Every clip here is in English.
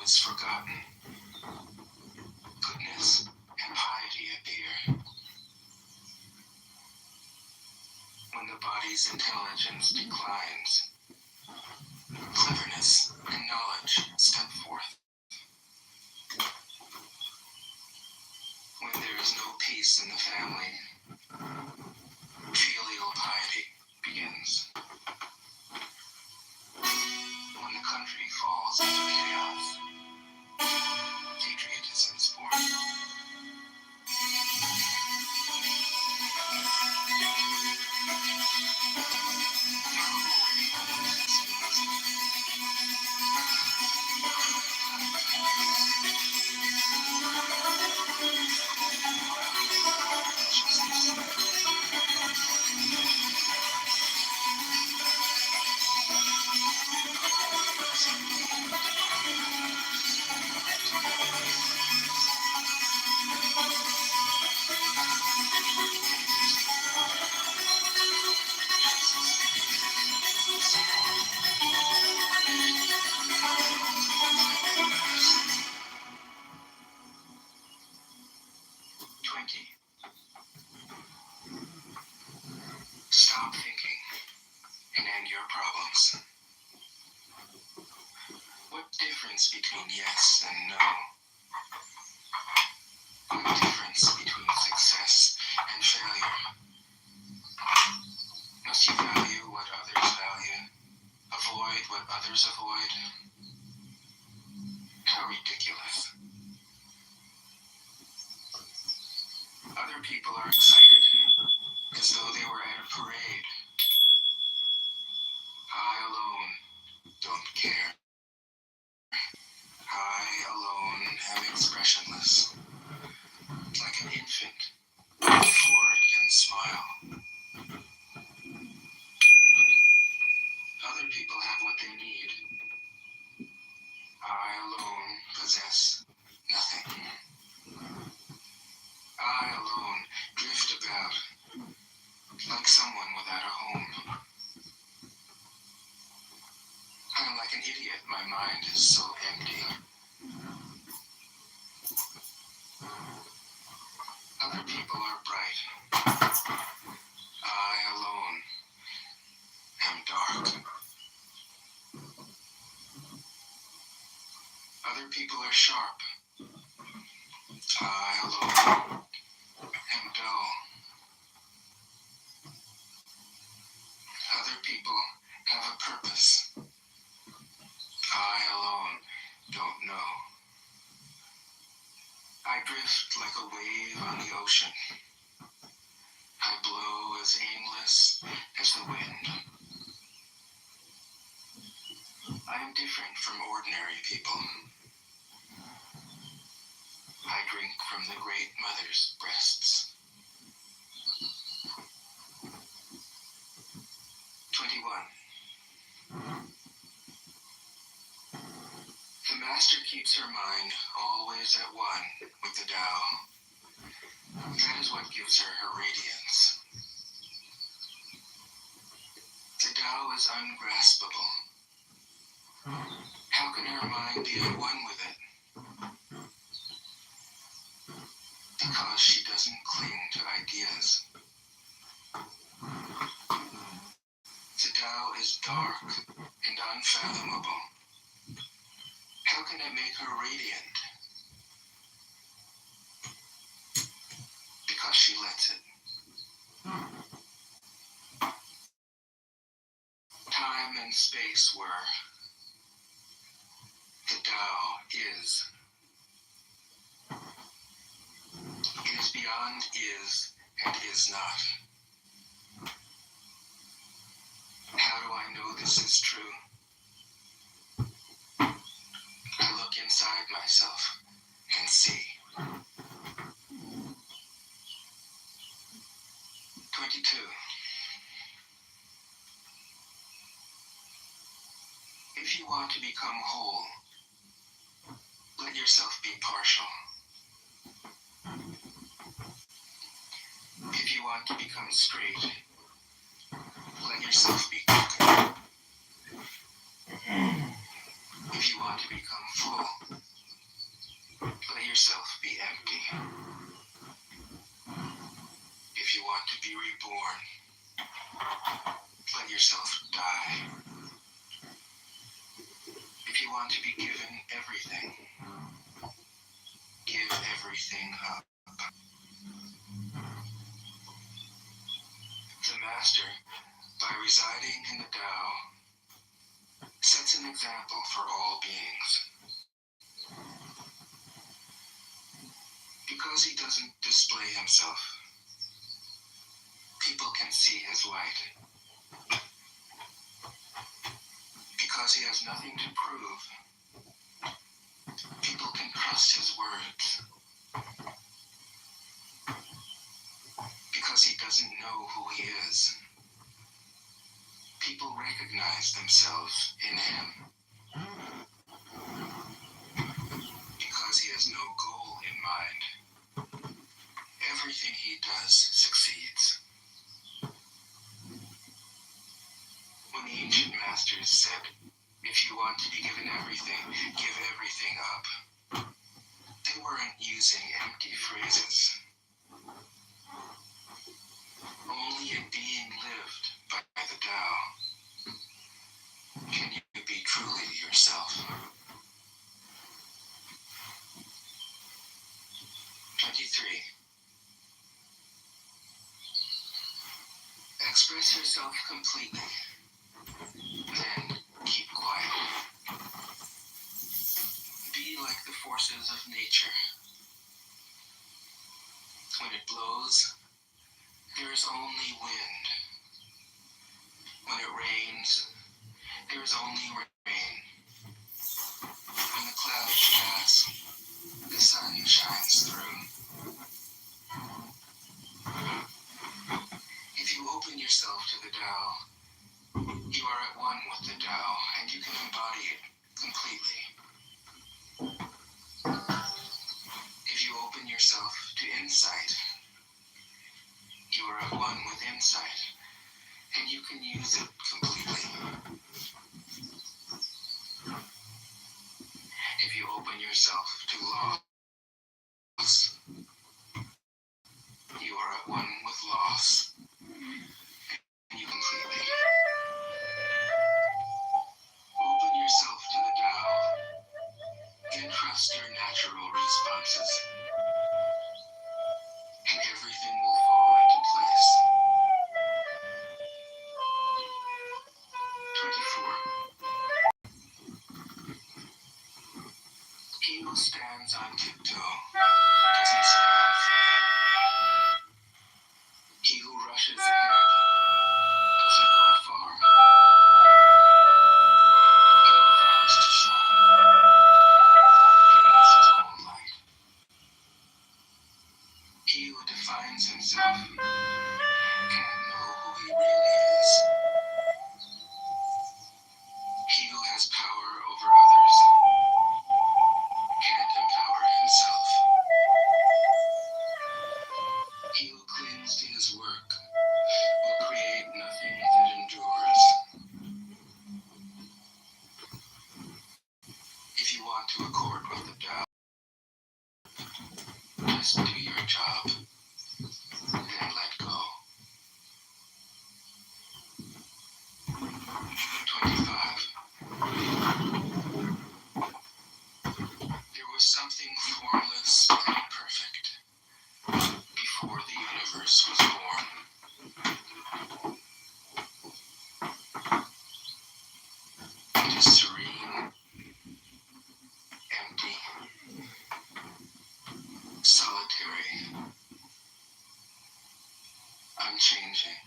is forgotten. Goodness and piety appear. When the body's intelligence declines, cleverness and knowledge step forth. When there is no peace in the family, filial piety begins. When the country falls into chaos, patriotism is born. Stop thinking and end your problems. What difference between yes and no? What difference between success and failure? Must you value what others value? Avoid what others avoid? How ridiculous. Other people are excited, as though they were at a parade. I alone don't care. I alone am expressionless, like an infant before it can smile. Other people have what they need. I alone possess nothing. I alone drift about, like someone without a home. I am like an idiot. My mind is so empty. Other people are bright. I alone am dark. Other people are sharp. I alone am dull. Other people have a purpose. I alone don't know. I drift like a wave on the ocean. I blow as aimless as the wind. I am different from ordinary people. I drink from the great mother's breasts. 21. The master keeps her mind always at one with the Tao. That is what gives her her radiance. The Tao is ungraspable. How can her mind be at one with it? Because she doesn't cling to ideas. The Tao is dark and unfathomable. How can it make her radiant? Because she lets it. Time and space were. The Tao is. It is beyond is and is not. How do I know this is true? I look inside myself and see. 22. If you want to become whole, let yourself be partial. If you want to become straight, let yourself be crooked. If you want to become full, let yourself be empty. If you want to be reborn, let yourself die. If you want to be given everything, give everything up. The Master, by residing in the Tao, sets an example for all beings. Because he doesn't display himself, people can see his light. Because he has nothing to prove, people can trust his words. Because he doesn't know who he is, people recognize themselves in him. Because he has no goal in mind, everything he does succeeds. When the ancient masters said, if you want to be given everything, give everything up, they weren't using empty phrases. Only in being lived by the Tao can you be truly yourself. 23. Express yourself completely, then keep quiet. Be like the forces of nature. When it blows, there is only wind. When it rains, there is only rain. When the clouds pass, the sun shines through. If you open yourself to the Tao, you are at one with the Tao, and you can embody it completely. If you open yourself to insight, you are at one with insight, and you can use it completely. If you open yourself to loss, you are at one with loss, and you completely. Open yourself to the Tao, then trust your natural responses, and everything will fall into place. 24. He who stands on tiptoe doesn't stand firm. He who rushes ahead doesn't go far. He who vows to shine brings his own light. He who defines himself can't know who he really is. He who has power over others can't empower himself. He who clings to his work will create nothing that endures. If you want to accord with the Tao, just do your job, then let go. 25. There was something formless and perfect before the universe was born. It is serene, empty, solitary, unchanging,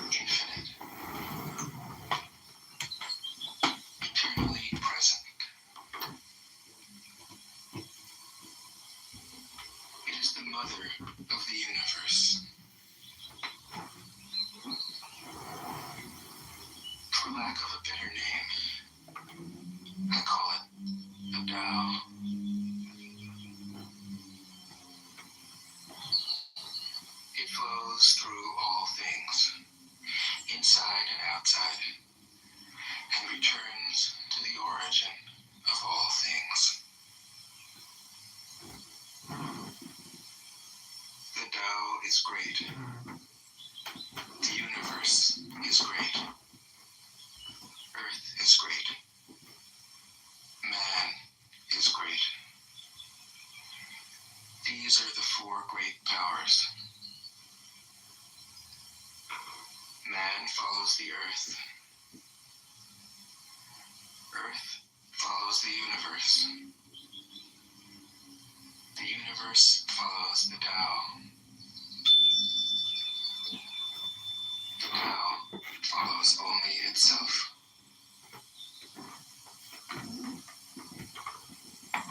infinite, eternally present. It is the mother of the universe. For lack of a better name, I call it the Tao. It flows through all things, inside and outside, and returns is great. Man is great. These are the four great powers. Man follows the earth. Earth follows the universe. The universe follows the Tao. The Tao follows only itself.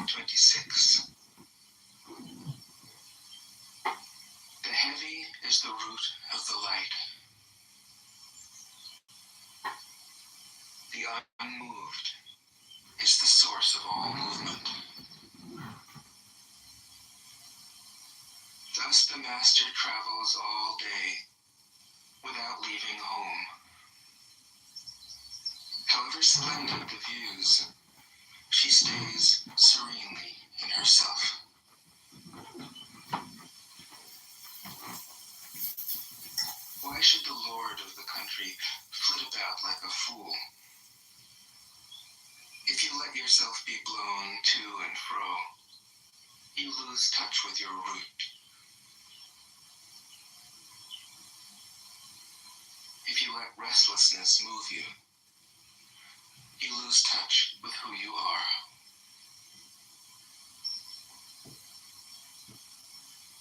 26. The heavy is the root of the light. The unmoved is the source of all movement. Thus the master travels all day without leaving home. However splendid the views, she stays serenely in herself. Why should the lord of the country flit about like a fool? If you let yourself be blown to and fro, you lose touch with your root. If you let restlessness move you, you lose touch with who you are.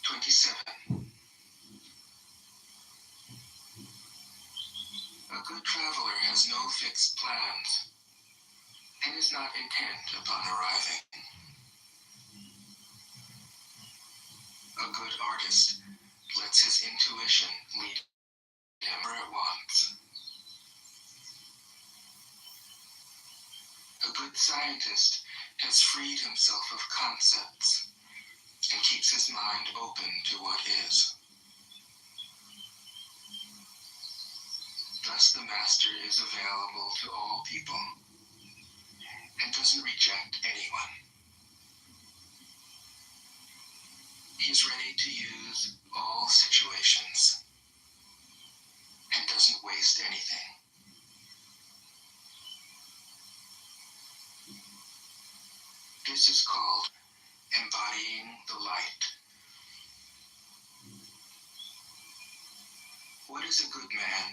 27. A good traveler has no fixed plans and is not intent upon arriving. A good artist lets his intuition lead him where it wants. A good scientist has freed himself of concepts and keeps his mind open to what is. Thus the master is available to all people and doesn't reject anyone. He is ready to use all situations and doesn't waste anything. This is called embodying the light. What is a good man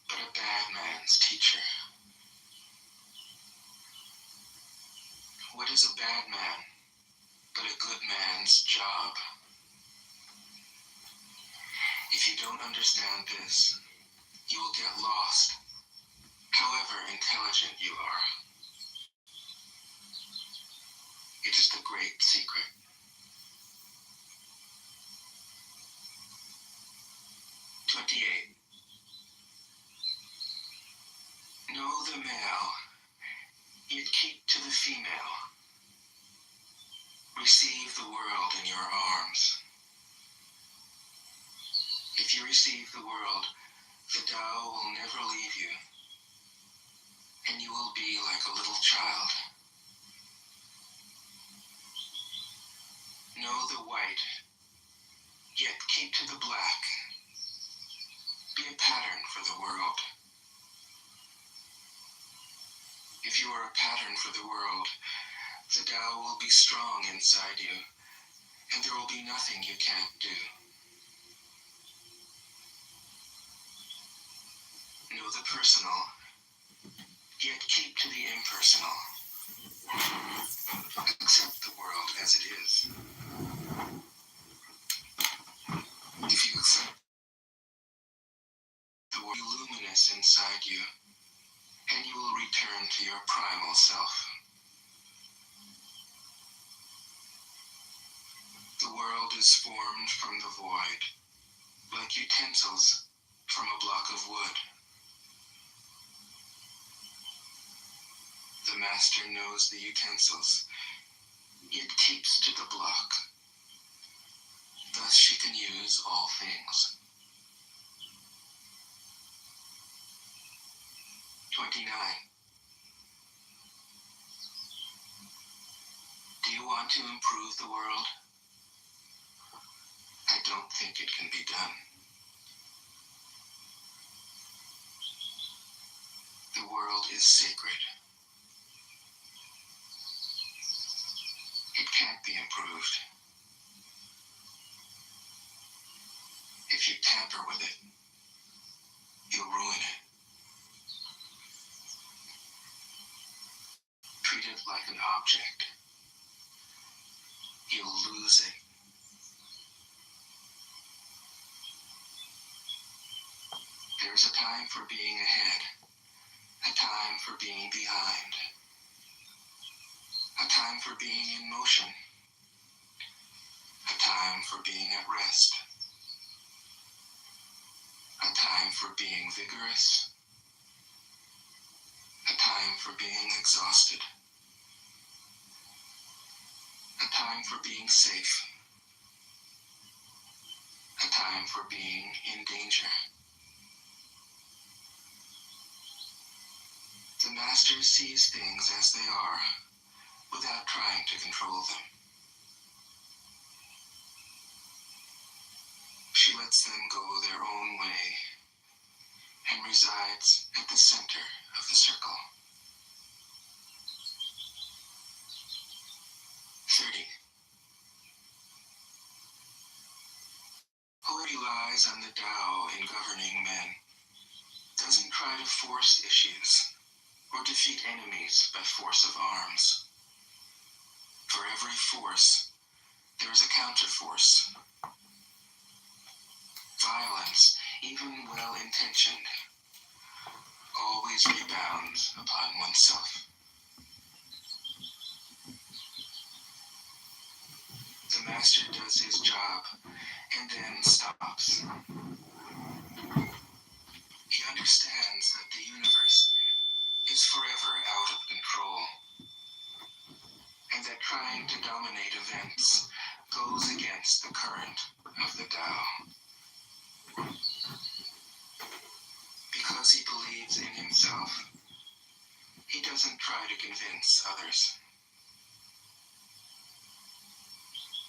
but a bad man's teacher? What is a bad man but a good man's job? If you don't understand this, you will get lost, however intelligent you are. It is the great secret. 28. Know the male, yet keep to the female. Receive the world in your arms. If you receive the world, the Tao will never leave you, and you will be like a little child. Know the white, yet keep to the black. Be a pattern for the world. If you are a pattern for the world, the Tao will be strong inside you, and there will be nothing you can't do. Know the personal, yet keep to the impersonal. Accept the world as it is. If you accept the world luminous inside you, and you will return to your primal self. The world is formed from the void, like utensils from a block of wood. The master knows the utensils, yet keeps to the block. Thus she can use all things. 29. Do you want to improve the world? I don't think it can be done. The world is sacred. can't be improved. If you tamper with it, you'll ruin it. Treat it like an object. You'll lose it. There's a time for being ahead, a time for being behind, a time for being in motion, a time for being at rest, a time for being vigorous, a time for being exhausted, a time for being safe, a time for being in danger. The master sees things as they are, without trying to control them. She lets them go their own way and resides at the center of the circle. 30. Who relies on the Tao in governing men doesn't try to force issues or defeat enemies by force of arms. For every force, there is a counterforce. Violence, even well-intentioned, always rebounds upon oneself. The master does his job and then stops. He understands that the universe is forever out of control, and that trying to dominate events goes against the current of the Tao. Because he believes in himself, he doesn't try to convince others.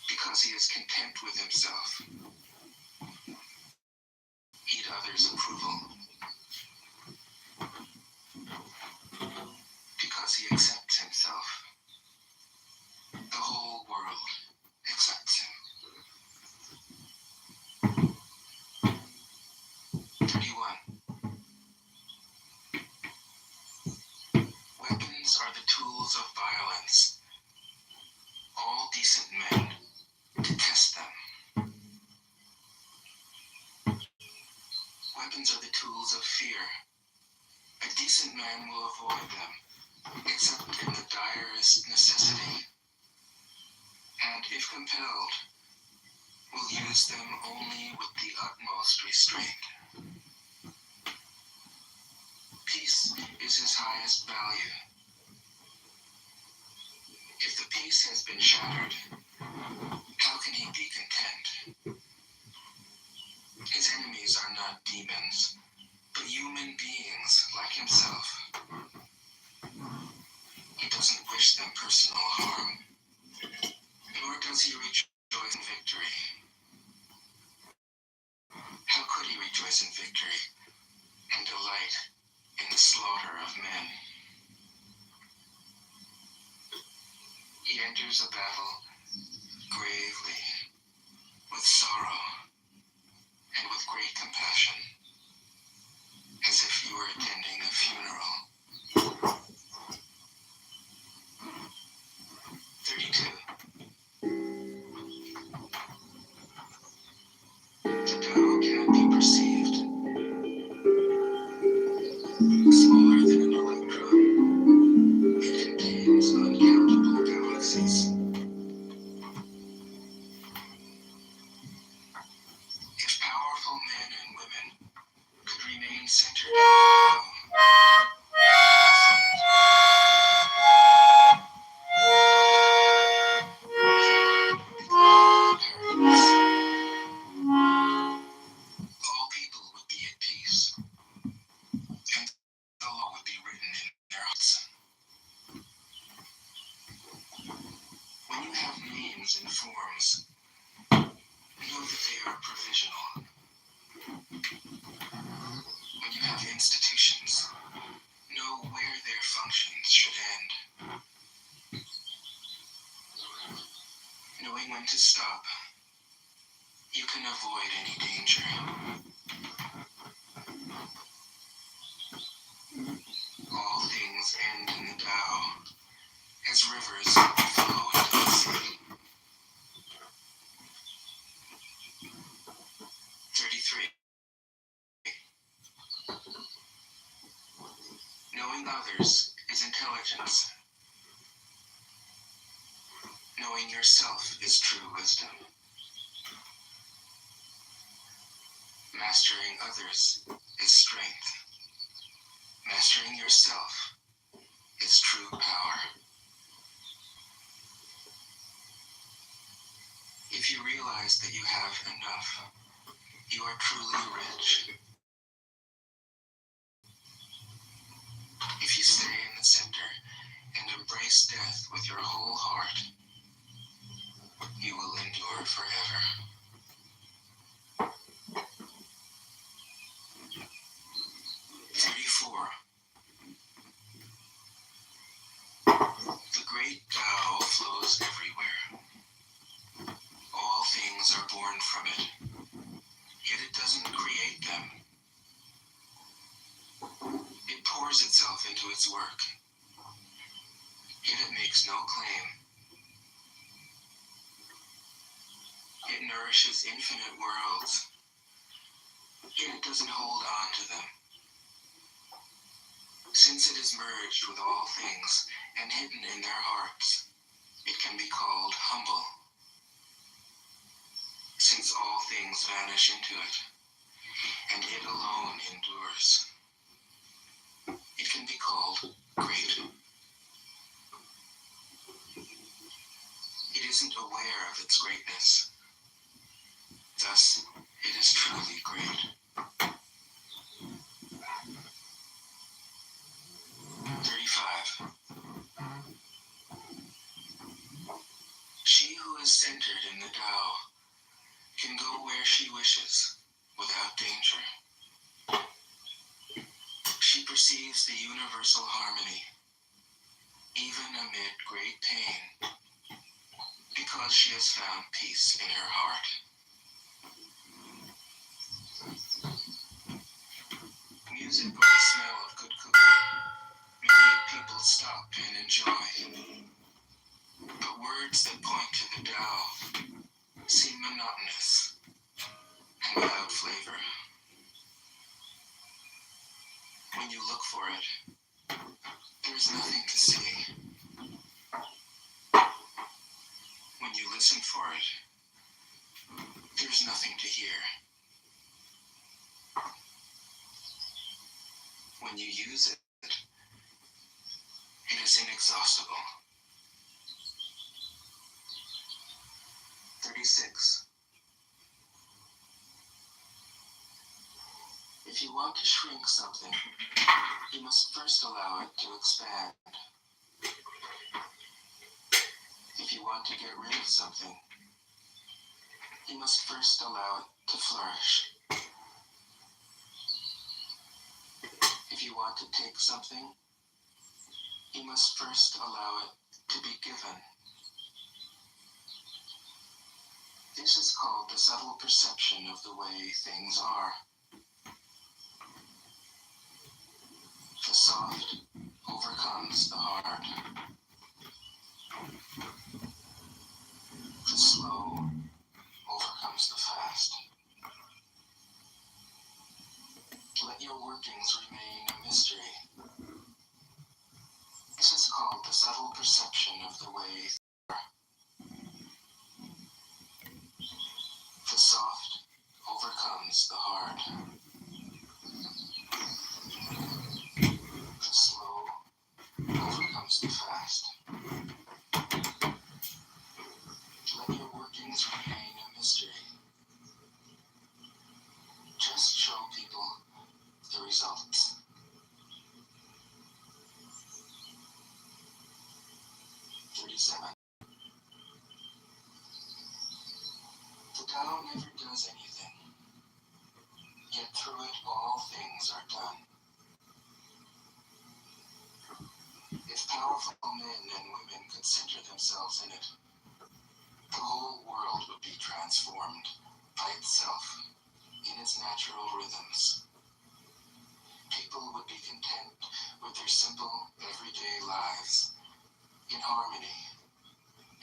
Because he is content with himself, heed others' approval. Because he accepts himself, the whole world accepts him. 31. Weapons are the tools of violence. All decent men detest them. Weapons are the tools of fear. A decent man will avoid them, except in the direst necessity, and if compelled, will use them only with the utmost restraint. Peace is his highest value. If the peace has been shattered, how can he be content? His enemies are not demons, but human beings like himself. He doesn't wish them personal harm, nor does he rejoice in victory. How could he rejoice in victory and delight in the slaughter of men? He enters a battle gravely, with sorrow, and with great compassion, as if you were attending a funeral. 32. The Tao cannot be perceived. Smaller than an electron, it contains uncountable galaxies. If powerful men and women could remain centered on the Tao, all people would be at peace, and the law would be written in their hearts. When you have names and forms, know that they are provisional. When you have institutions, know where their functions should end. when to stop. You can avoid any danger. All things end in the Tao, as rivers flow into the sea. 33. Knowing others is intelligence. Knowing yourself is true wisdom. Mastering others is strength. Mastering yourself is true power. If you realize that you have enough, you are truly rich. If you stay in the center and embrace death with your whole heart, you will endure forever. 34. The great Tao flows everywhere. All things are born from it, yet it doesn't create them. It pours itself into its work, yet it makes no claim. It nourishes infinite worlds, yet it doesn't hold on to them. Since it is merged with all things and hidden in their hearts, it can be called humble. Since all things vanish into it, and it alone endures, it can be called great. It isn't aware of its greatness. Thus, it is truly great. 35. She who is centered in the Tao can go where she wishes without danger. She perceives the universal harmony, even amid great pain, because she has found peace in her heart. Music or the smell of good cooking may make people stop and enjoy. But words that point to the Tao seem monotonous and without flavor. When you look for it, there's nothing to see. When you listen for it, there's nothing to hear. When you use it, it is inexhaustible. 36. If you want to shrink something, you must first allow it to expand. If you want to get rid of something, you must first allow it to flourish. If you want to take something, you must first allow it to be given. This is called the subtle perception of the way things are. The soft overcomes the hard. The slow overcomes the fast. Let your workings remain a mystery. This is called the subtle perception of the way things are. The soft overcomes the hard. The slow overcomes the fast. Let your workings remain a mystery. Just show people the results. 37. The Tao never does anything, yet through it all things are done. If powerful men and women could center themselves in it, The whole world would be transformed by itself in its natural rhythms. People would be content with their simple, everyday lives, in harmony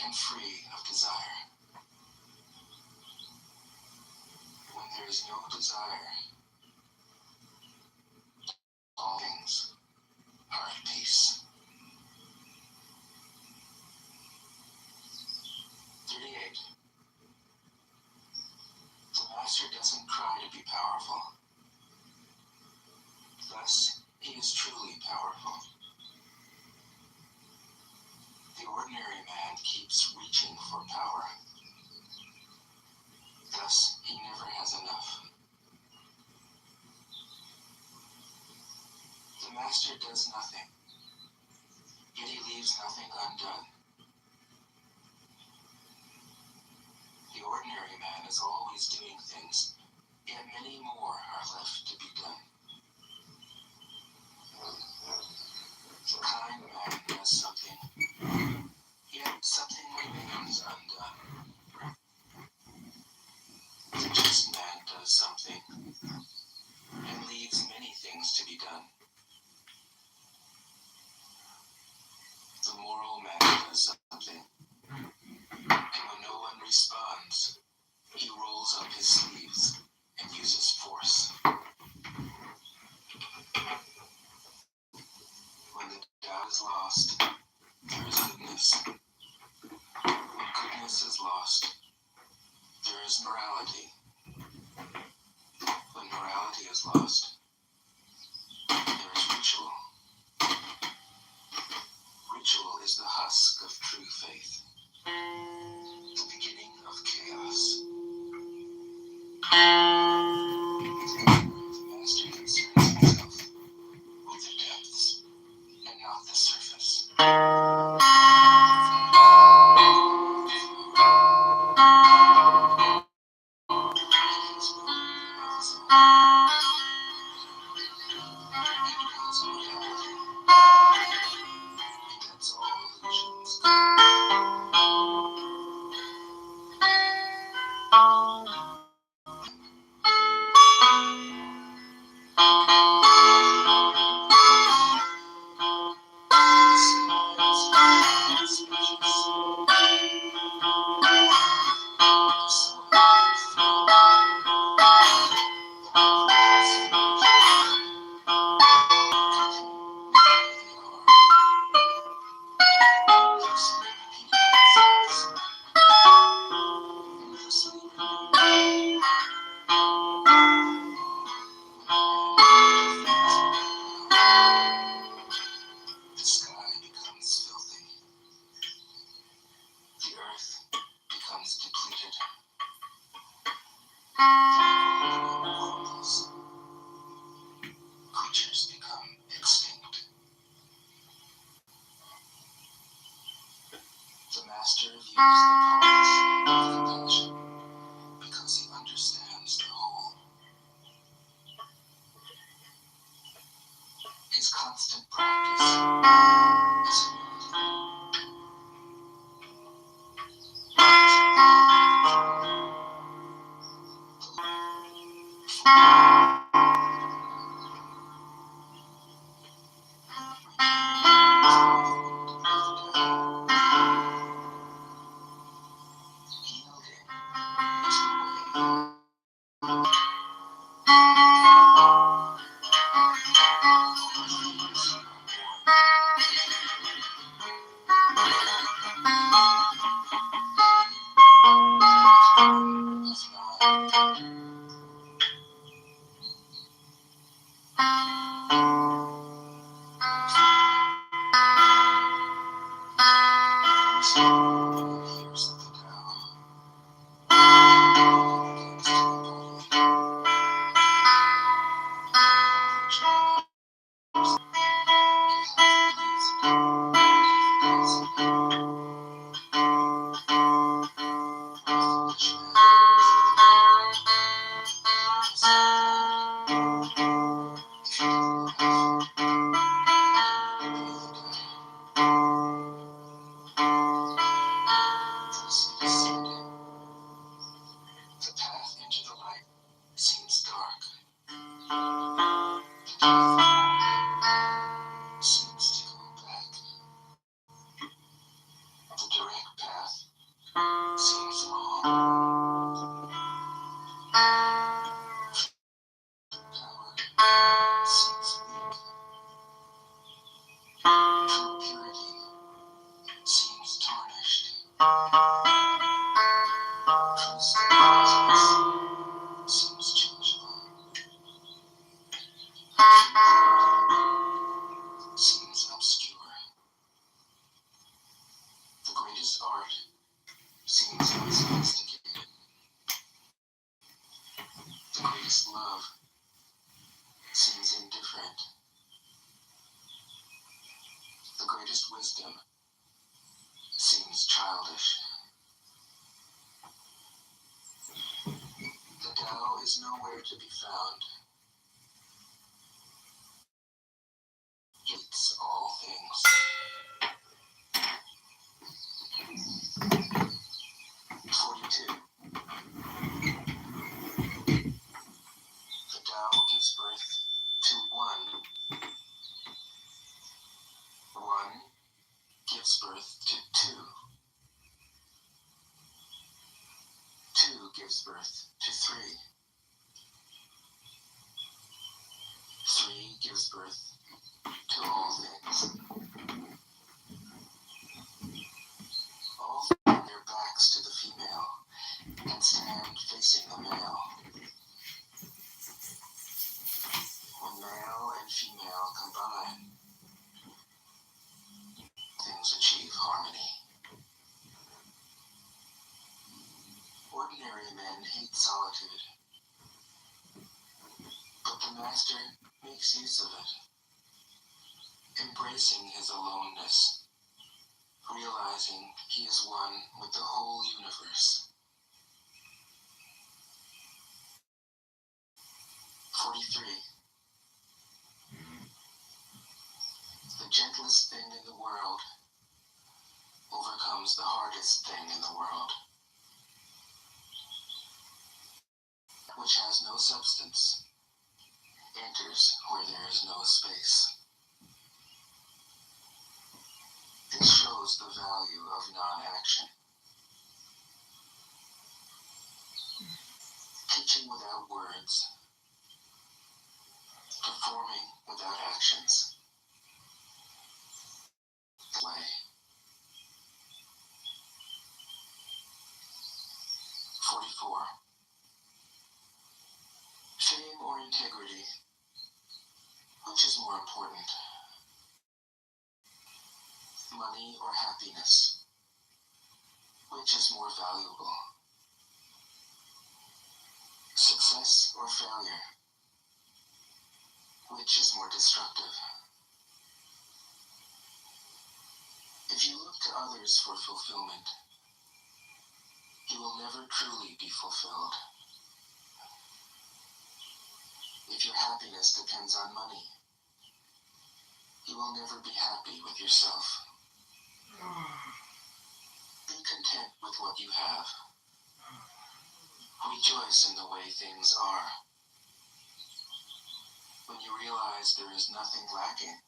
and free of desire. When there is no desire, all things are at peace. 38. The master doesn't cry to be powerful. Thus, he is truly powerful. The ordinary man keeps reaching for power. Thus, he never has enough. The master does nothing, yet he leaves nothing undone. The ordinary man is always doing things, yet many more are left to be done. The kind man does something, yet something remains undone. The just man does something, and leaves many things to be done. The moral man does something, and when no one responds, he rolls up his sleeves and uses force. When the doubt is lost, there is goodness. When goodness is lost, there is morality. When morality is lost, there is ritual. Ritual is the husk of true faith, the beginning of chaos. The master concerns himself with the depths and not the surface. The sky becomes filthy. The earth becomes depleted. The equilibrium crumbles. Creatures become extinct. The master views the parts with compassion because he understands the whole. His constant practice is humility. greatest art seems unsophisticated. The greatest love seems indifferent. The greatest wisdom seems childish. The Tao is nowhere to be found. It's all things. 42. The Tao gives birth to one. One gives birth to two. Two gives birth to three. Three gives birth to all things. All turn their backs to the female and stand facing the male. When male and female combine, things achieve harmony. Ordinary men hate solitude, but the master makes use of it, embracing his aloneness, realizing he is one with the whole universe. 43. The gentlest thing in the world overcomes the hardest thing in the world, which has no substance, enters where there is no space. This shows the value of non-action. Teaching without words, performing without actions. Way. 44. Fame or integrity? Which is more important? Money or happiness? Which is more valuable? Success or failure? Which is more destructive? If you look to others for fulfillment, you will never truly be fulfilled. If your happiness depends on money, you will never be happy with yourself. Be content with what you have. Rejoice in the way things are. When you realize there is nothing lacking,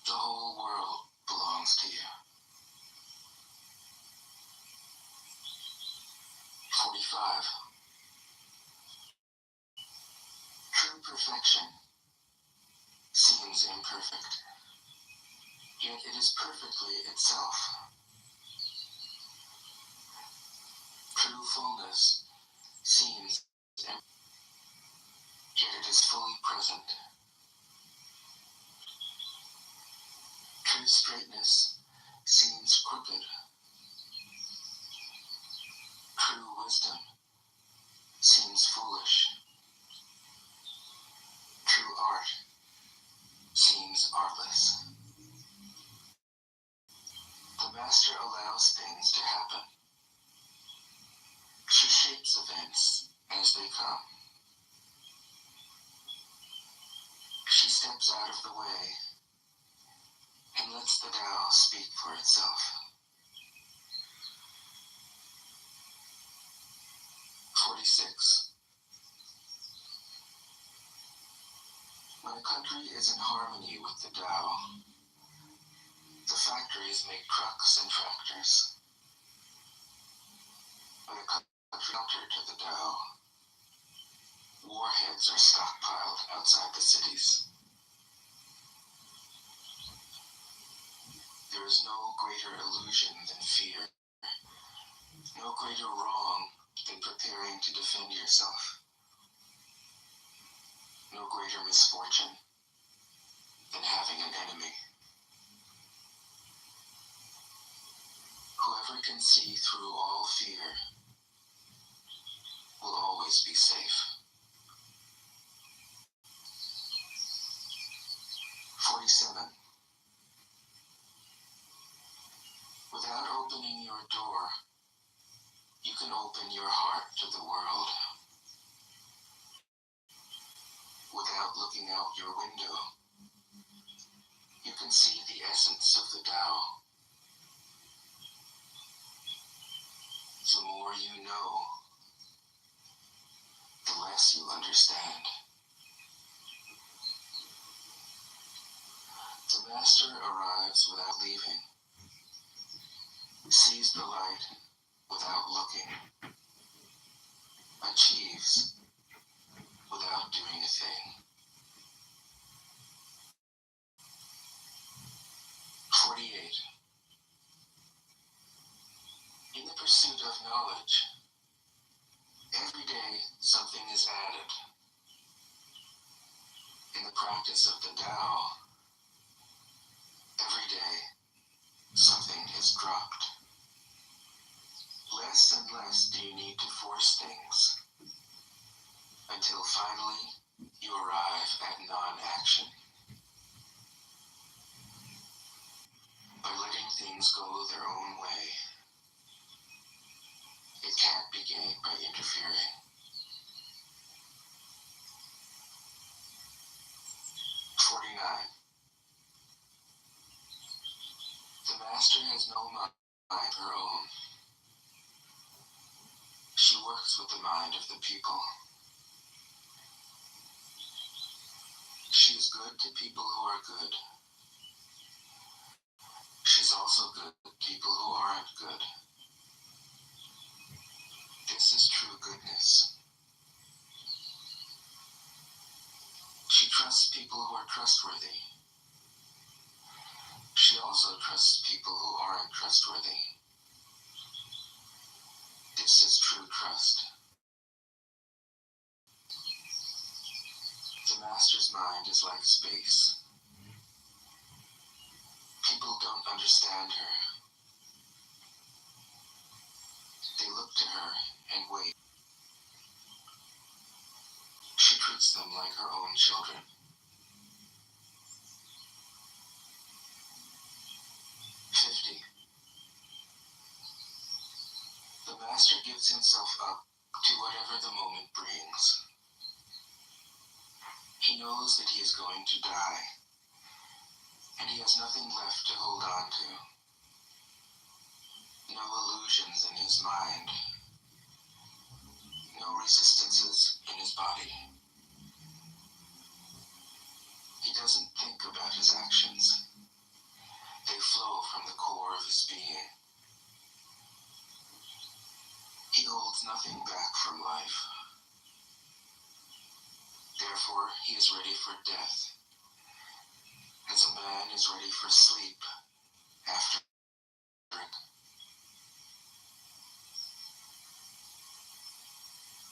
the whole world belongs to you. 45. True perfection seems imperfect, yet it is perfectly itself. True fullness seems empty, yet it is fully present. True straightness seems crooked. True wisdom seems foolish. True art seems artless. The master allows things to happen. She shapes events as they come. She steps out of the way and lets the Tao speak for itself. 46. When a country is in harmony with the Tao, the factories make trucks and tractors. When a country is counter to the Tao, warheads are stockpiled outside the cities. There is no greater illusion than fear, no greater wrong than preparing to defend yourself, no greater misfortune than having an enemy. whoever can see through all fear will always be safe. 47. Without opening your door, you can open your heart to the world. Without looking out your window, you can see the essence of the Tao. The more you know, the less you understand. The Master arrives without leaving, sees the light without looking, achieves without doing a thing. 48. In the pursuit of knowledge, every day something is added. In the practice of the Tao, every day something is dropped. Less and less do you need to force things, until finally you arrive at non-action. By letting things go their own way, it can't be gained by interfering. 49. The Master has no mind of her own. She works with the mind of the people. She is good to people who are good. She's also good to people who aren't good. This is true goodness. She trusts people who are trustworthy. She also trusts people who aren't trustworthy. This is true trust. The Master's mind is like space. People don't understand her. They look to her and wait. She treats them like her own children. 50. The Master gives himself up to whatever the moment brings. He knows that he is going to die, and he has nothing left to hold on to. No illusions in his mind. No resistances in his body. He doesn't think about his actions. They flow from the core of his being. He holds nothing back from life. Therefore, he is ready for death, as a man is ready for sleep after it.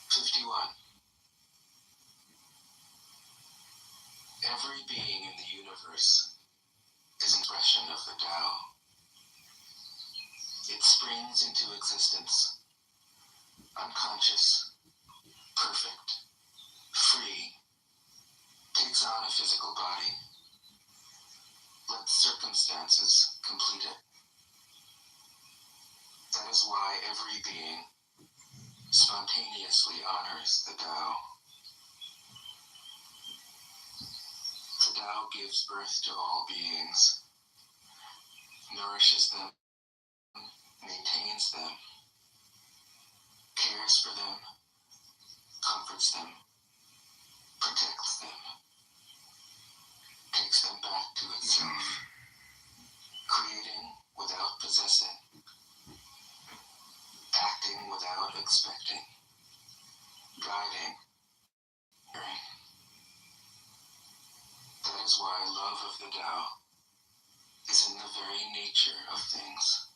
51. Every being in the universe is an expression of the Tao. It springs into existence, unconscious, perfect, free, takes on a physical body, lets circumstances complete it. That is why every being spontaneously honors the Tao. The Tao gives birth to all beings, nourishes them, maintains them, cares for them, comforts them, protects them, takes them back to itself, creating without possessing, acting without expecting, guiding, caring. That is why love of the Tao is in the very nature of things.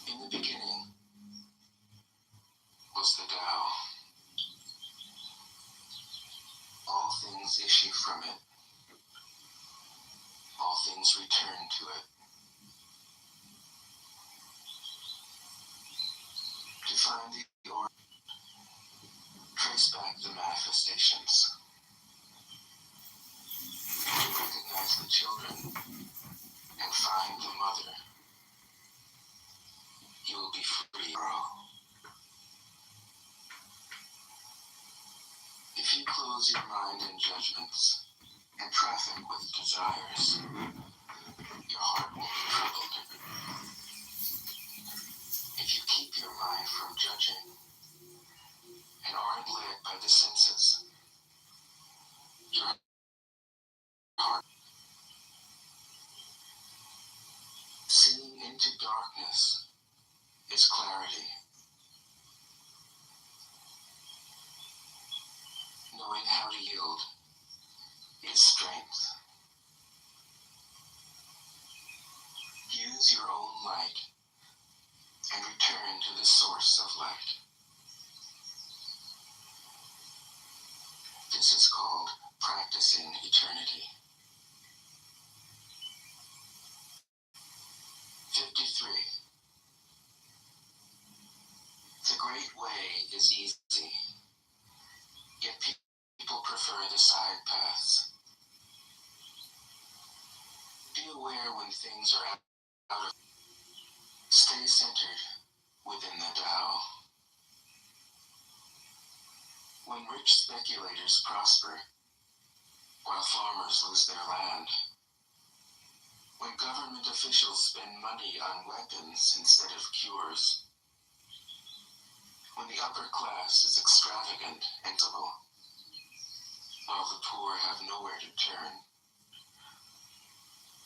In the beginning was the Tao. things issue from it. All things return to it. To find the origin, trace back the manifestations. Recognize the children and find the mother. You will be free, girl. If you close your mind in judgments and traffic with desires, your heart will be troubled. If you keep your mind from judging and aren't led by the senses, your heart. Seeing into darkness is clarity. Knowing how to yield is strength. Use your own light and return to the source of light. This is called practicing eternity. 53. The great way is easy, yet people prefer the side paths. Be aware when things are out of. Stay centered within the Tao. When rich speculators prosper, while farmers lose their land, when government officials spend money on weapons instead of cures, when the upper class is extravagant and civil, while the poor have nowhere to turn,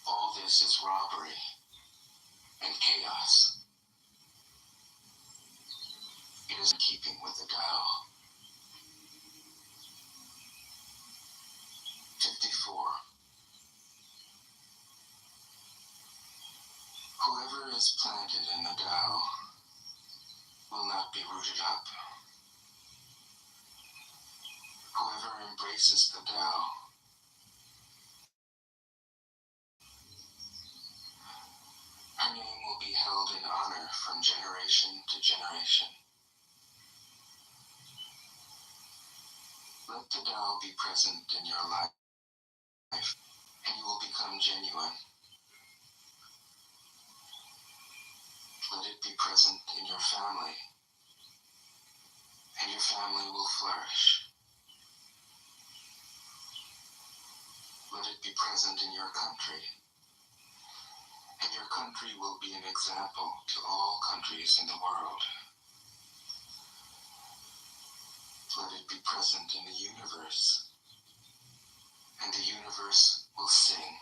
all this is robbery and chaos. It is in keeping with the Tao. 54. Whoever is planted in the Tao will not be rooted up. Whoever embraces the Tao her name will be held in honor from generation to generation. Let the Tao be present in your life, and you will become genuine. Let it be present in your family, and your family will flourish. Let it be present in your country, and your country will be an example to all countries in the world. Let it be present in the universe, and the universe will sing.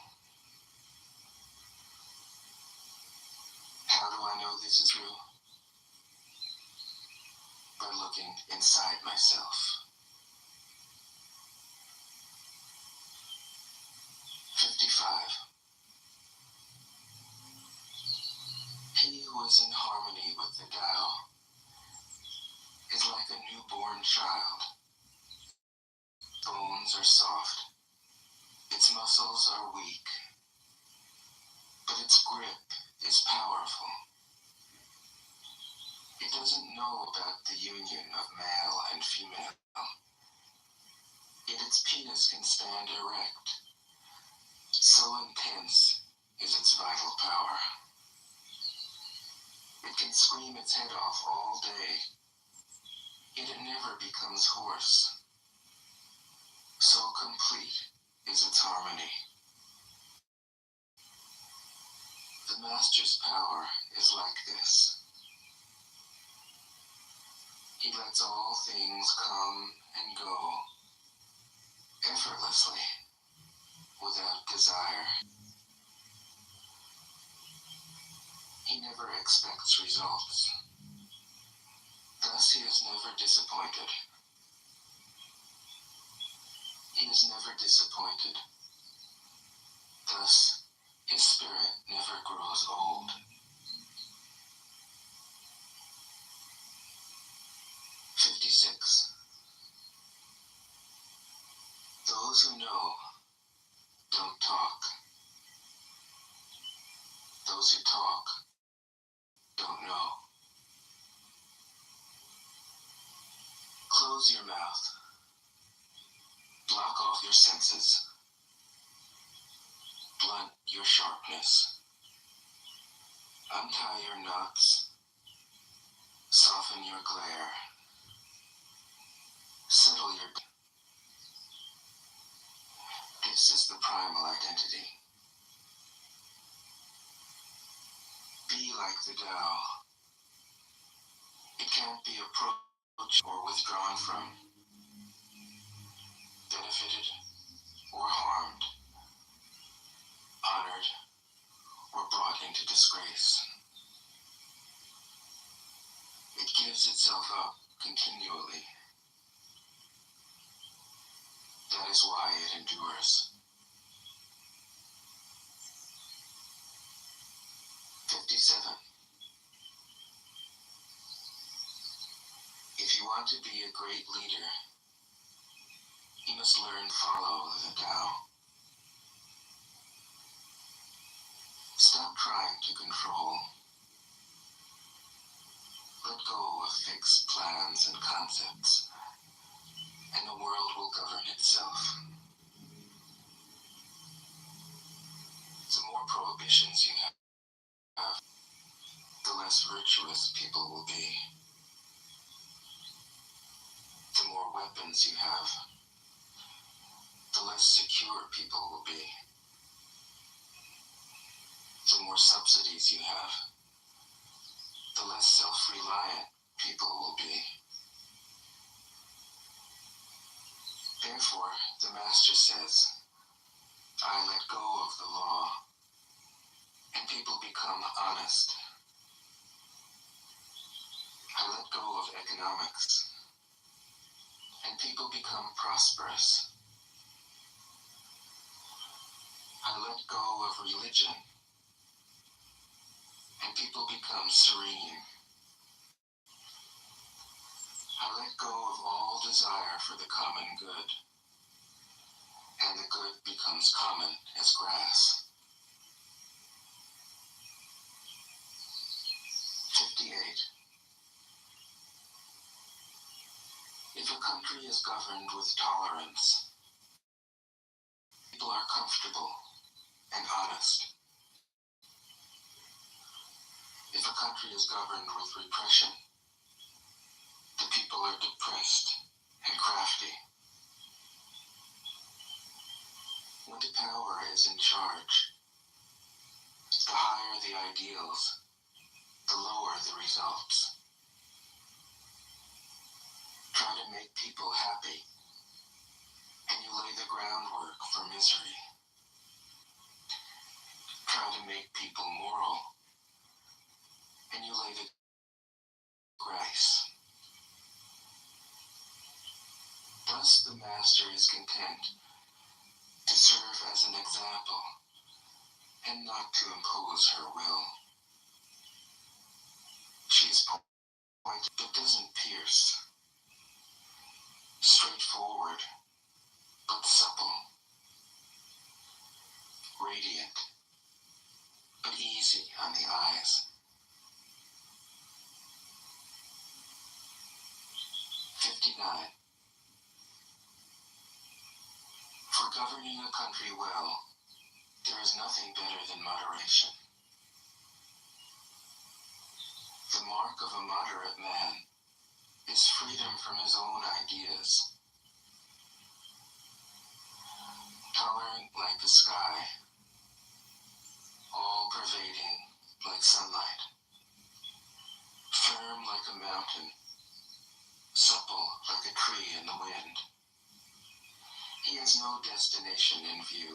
How do I know this is true? By looking inside myself. 55. He who is in harmony with the Tao is like a newborn child. Bones are soft, its muscles are weak, but its grip is powerful. It doesn't know about the union of male and female, yet its penis can stand erect. So intense is its vital power. It can scream its head off all day, yet it never becomes hoarse. So complete is its harmony. The Master's power is like this. He lets all things come and go effortlessly, without desire. He never expects results. Thus he is never disappointed. He is never disappointed. Thus his spirit never grows old. 56. Those who know don't talk. Those who talk don't know. Close your mouth. Block off your senses. Blunt your sharpness. Untie your knots. Soften your glare. Settle your... This is the primal identity. Be like the Tao. It can't be approached or withdrawn from, benefited or harmed, honored or brought into disgrace. It gives itself up continually. That is why it endures. 57. If you want to be a great leader, you must learn to follow the Tao. Stop trying to control. Let go of fixed plans and concepts, and the world will govern itself. The more prohibitions you have, the less virtuous people will be. The more weapons you have, the less secure people will be. The more subsidies you have, the less self-reliant people will be. Therefore, the Master says, I let go of the law, and people become honest. I let go of economics, and people become prosperous. I let go of religion, and people become serene. I let go of all desire for the common good, and the good becomes common as grass. 58. If a country is governed with tolerance, people are comfortable and honest. If a country is governed with repression, the people are depressed and crafty. When the power is in charge, the higher the ideals, the lower the results. Try to make people happy, and you lay the groundwork for misery. Try to make people moral, and you lay the grace. Thus the Master is content to serve as an example, and not to impose her will. She is pointed but doesn't pierce, straightforward but supple, radiant but easy on the eyes. 59. For governing a country well, there is nothing better than moderation. The mark of a moderate man is freedom from his own ideas. Tolerant like the sky, all-pervading like sunlight, firm like a mountain, supple like a tree in the wind. He has no destination in view,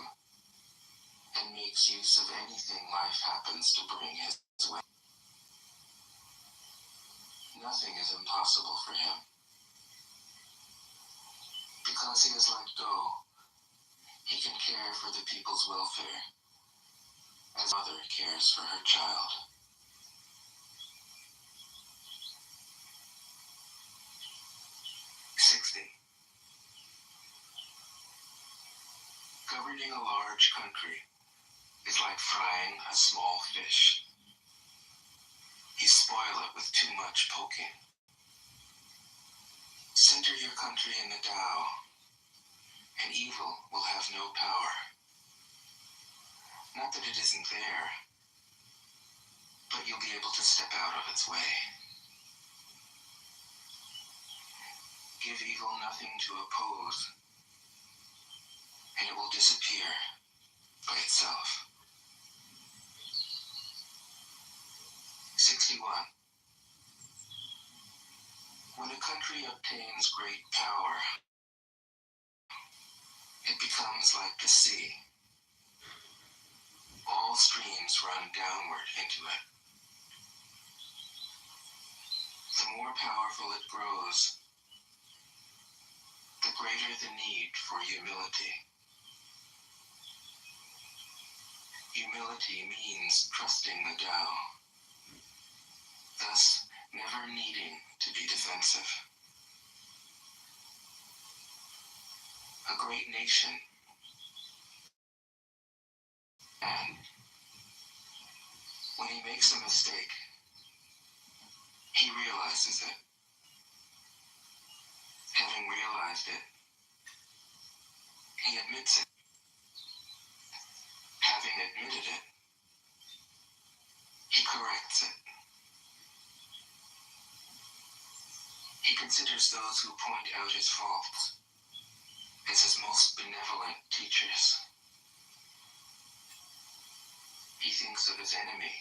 and makes use of anything life happens to bring his way. Nothing is impossible for him. Because he has let go, he can care for the people's welfare, as a mother cares for her child. 60. Governing a large country is like frying a small fish. You spoil it with too much poking. Center your country in the Tao, and evil will have no power. Not that it isn't there, but you'll be able to step out of its way. Give evil nothing to oppose, and it will disappear by itself. 61. When a country obtains great power, it becomes like the sea. All streams run downward into it. The more powerful it grows, the greater the need for humility. Humility means trusting the Tao, thus never needing to be defensive. A great nation, and when he makes a mistake, he realizes it. Having realized it, he admits it. Having admitted it, he corrects it. He considers those who point out his faults as his most benevolent teachers. He thinks of his enemy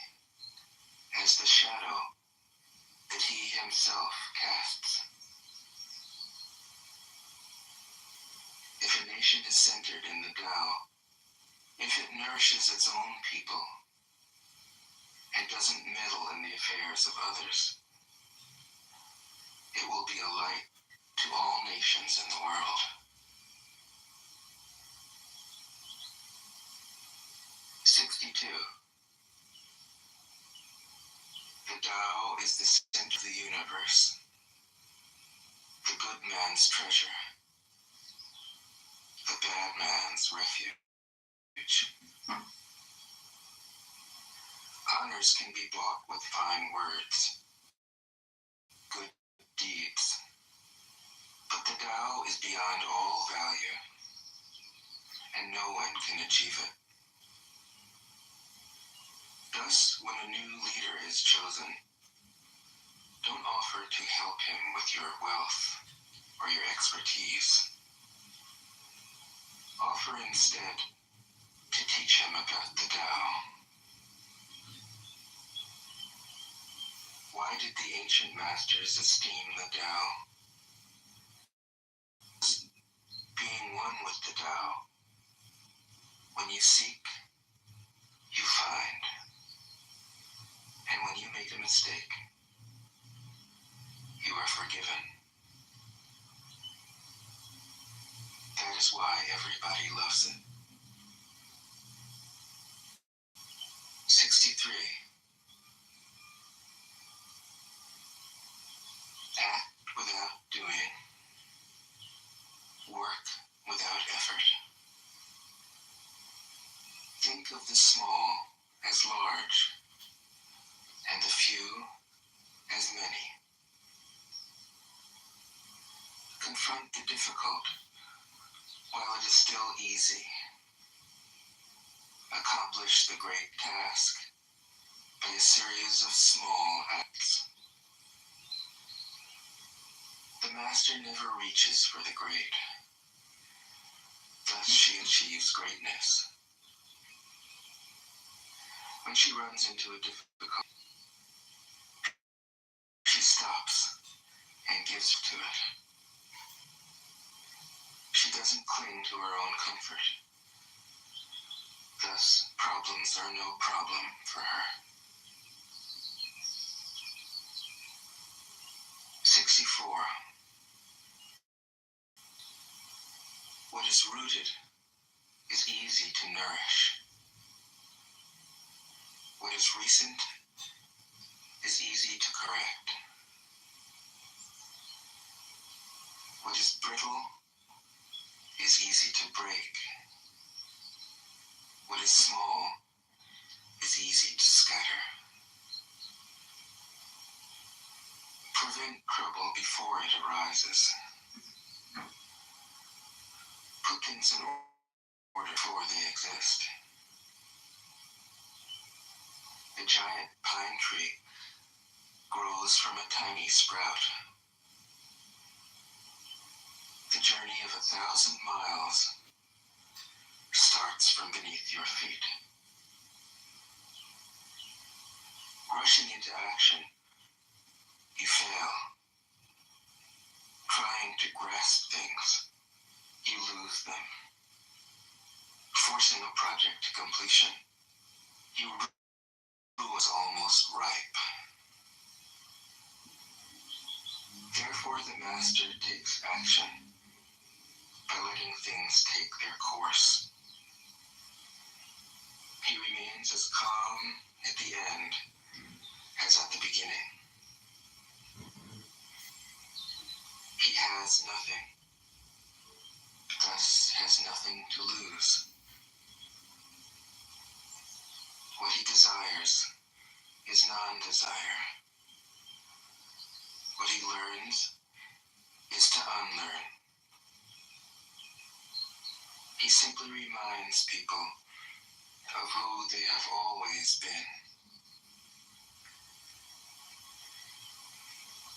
as the shadow that he himself casts. If a nation is centered in the Tao, if it nourishes its own people and doesn't meddle in the affairs of others, it will be a light to all nations in the world. 62. The Tao is the center of the universe, the good man's treasure, the bad man's refuge. Honors can be bought with fine words, good deeds, but the Tao is beyond all value, and no one can achieve it. Thus, when a new leader is chosen, don't offer to help him with your wealth or your expertise. Offer instead to teach him about the Tao. Why did the ancient masters esteem the Tao? Being one with the Tao. When you seek, you find. And when you make a mistake, you are forgiven. That is why everybody loves it. 63. Act without doing. Work without effort. Think of the small as large, and the few as many. Confront the difficult while it is still easy. Accomplish the great task by a series of small acts. The master never reaches for the great. Thus she achieves greatness. When she runs into a difficulty, she stops and gives to it. She doesn't cling to her own comfort. Thus, problems are no problem for her. 64. What is rooted is easy to nourish. What is recent is easy to correct. What is brittle is easy to break. What is small is easy to scatter. Prevent trouble before it arises. Put things in order before they exist. The giant pine tree grows from a tiny sprout. The journey of 1,000 miles starts from beneath your feet. Rushing into action, you fail. Trying to grasp things, you lose them. Forcing a project to completion, you was almost ripe. Therefore, the master takes action by letting things take their course. He remains as calm at the end as at the beginning. He has nothing, thus has nothing to lose. What he desires is non-desire. What he learns is to unlearn. He simply reminds people of who they have always been.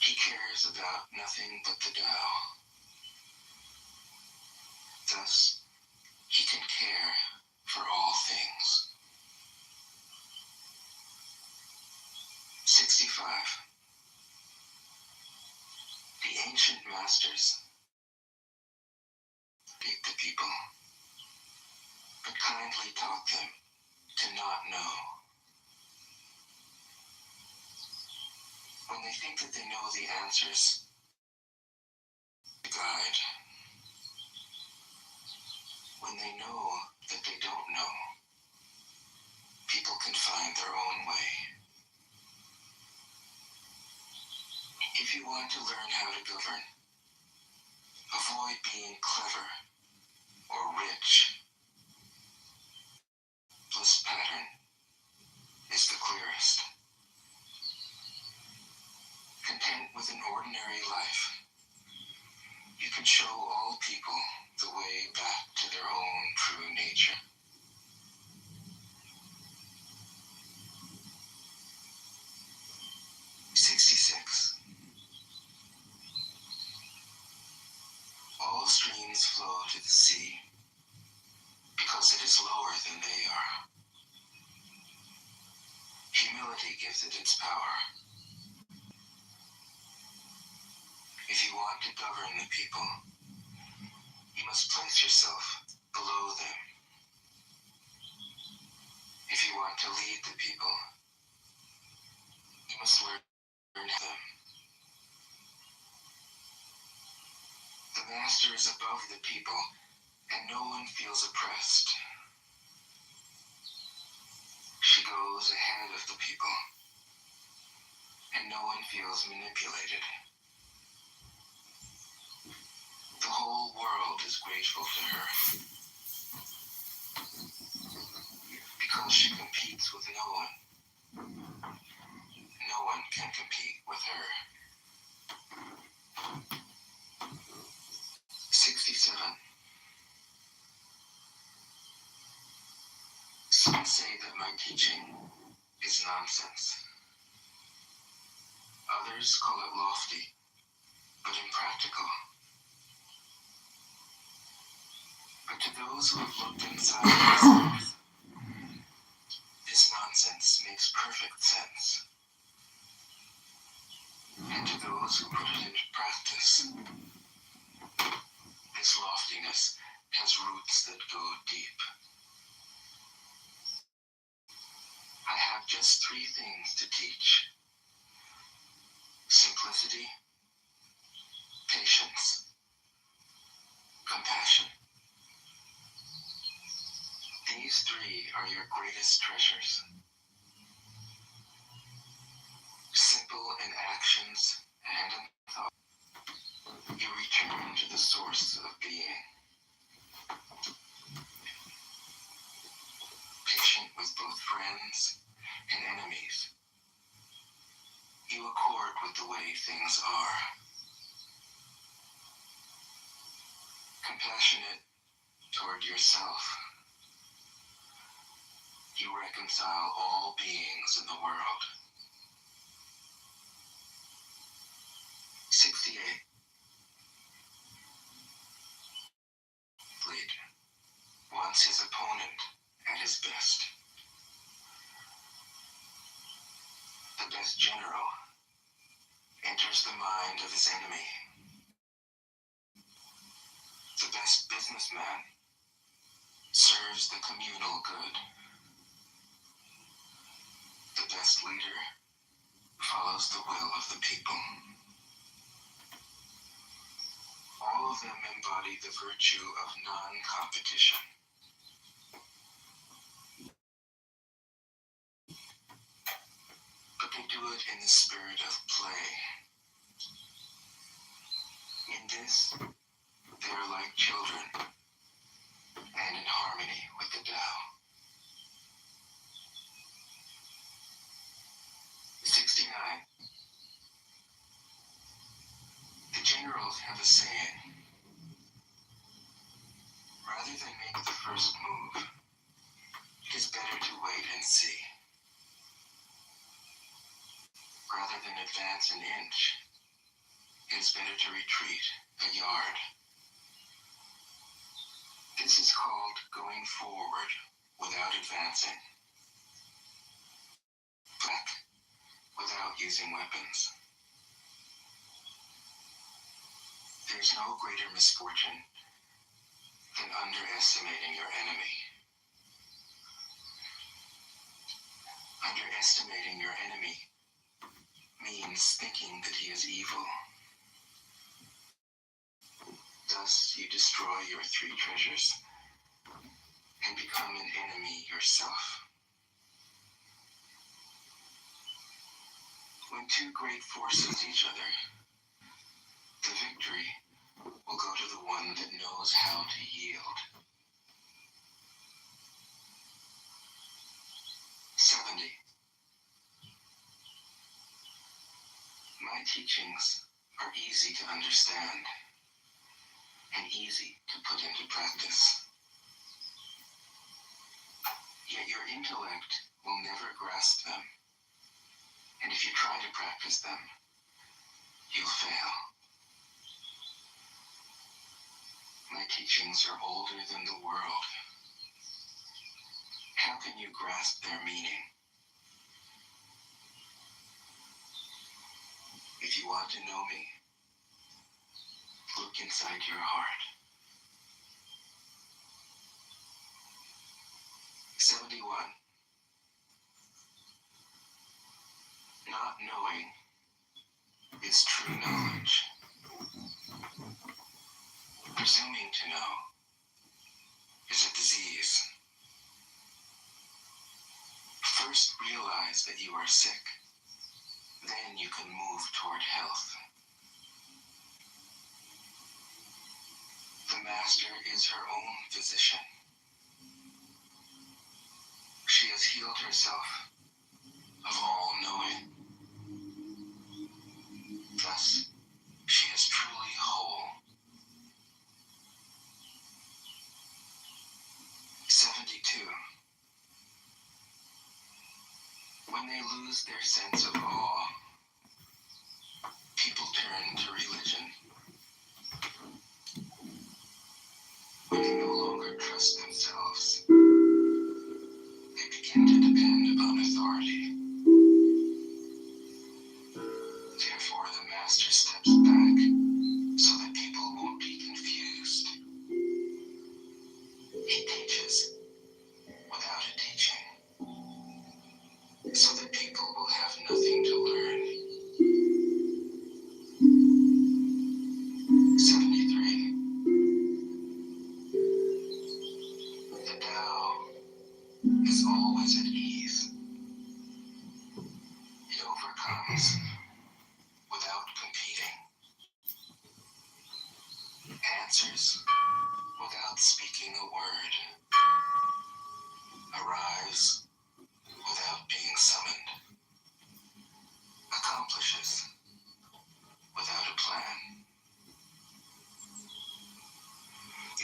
He cares about nothing but the Tao. Thus, he can care for all things. 65. The ancient masters hate the people, but kindly taught them to not know. When they think that they know the answers, they guide. When they know that they don't know, people can find their own way. If you want to learn how to govern, avoid being clever or rich. This pattern is the clearest. Content with an ordinary life, you can show all people the way back to their own true nature. All streams flow to the sea because it is lower than they are. Humility gives it its power. If you want to govern the people, you must place yourself below them. If you want to lead the people, you must learn them. The master is above the people, and no one feels oppressed. She goes ahead of the people, and no one feels manipulated. The whole world is grateful to her, because she competes with no one. No one can compete with her. 67. Some say that my teaching is nonsense. Others call it lofty, but impractical. But to those who have looked inside themselves, this nonsense makes perfect sense. And to those who put it into practice, this loftiness has roots that go deep. I have just 3 things to teach: simplicity, patience, compassion. These 3 are your greatest treasures. Simple in actions and in thought. You return to the source of being. friends and enemies. You accord with the way things are. Compassionate toward yourself. You reconcile all beings in the world. 68. Lead wants his opponent at his best. The best general enters the mind of his enemy. The best businessman serves the communal good. The best leader follows the will of the people. All of them embody the virtue of non-competition. But they do it in the spirit of play. In this, they are like children, and in harmony with the Tao. 69. The generals have a saying. Rather than make the first move, it is better to wait and see. Rather than advance an inch, it is better to retreat a yard. This is called going forward without advancing. Back without using weapons. There's no greater misfortune than underestimating your enemy. Underestimating your enemy means thinking that he is evil. Thus, you destroy your three treasures and become an enemy yourself. When two great forces each other, the victory will go to the one that knows how to yield. 70. My teachings are easy to understand and easy to put into practice. Yet your intellect will never grasp them, and if you try to practice them, you'll fail. My teachings are older than the world. How can you grasp their meaning? If you want to know me, look inside your heart. 71. Not knowing is true knowledge. Presuming to know is a disease. First realize that you are sick. Then you can move toward health. The master is her own physician. She has healed herself of all knowing. Thus, she is truly whole. 72. When they lose their sense of awe, people turn to religion. When they no longer trust themselves, they begin to depend upon authority. Therefore, the master steps back so that people won't be confused. He teaches without a teaching, so that people will have nothing to learn.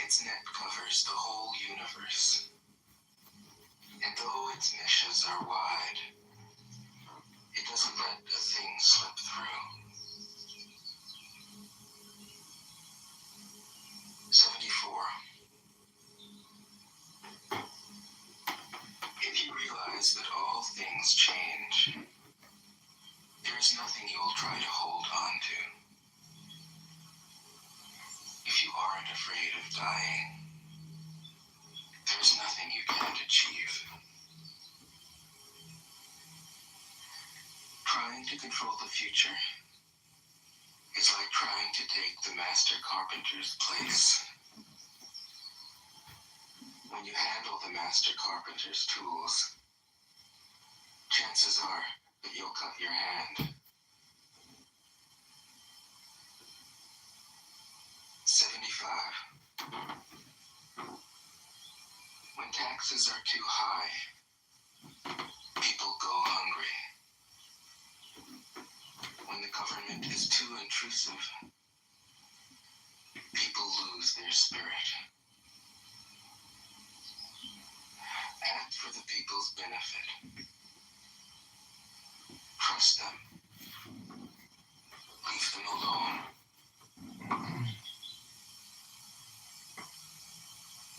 Its net covers the whole universe, and though its meshes are wide, it doesn't let a thing slip through. 74. If you realize that all things change, there is nothing you will try to hold on to. If you aren't afraid of dying, there is nothing you can't achieve. Trying to control the future is like trying to take the master carpenter's place. When you handle the master carpenter's tools, chances are that you'll cut your hand. 75. When taxes are too high, people go hungry. When the government is too intrusive, people lose their spirit. Act for the people's benefit. Trust them. Leave them alone.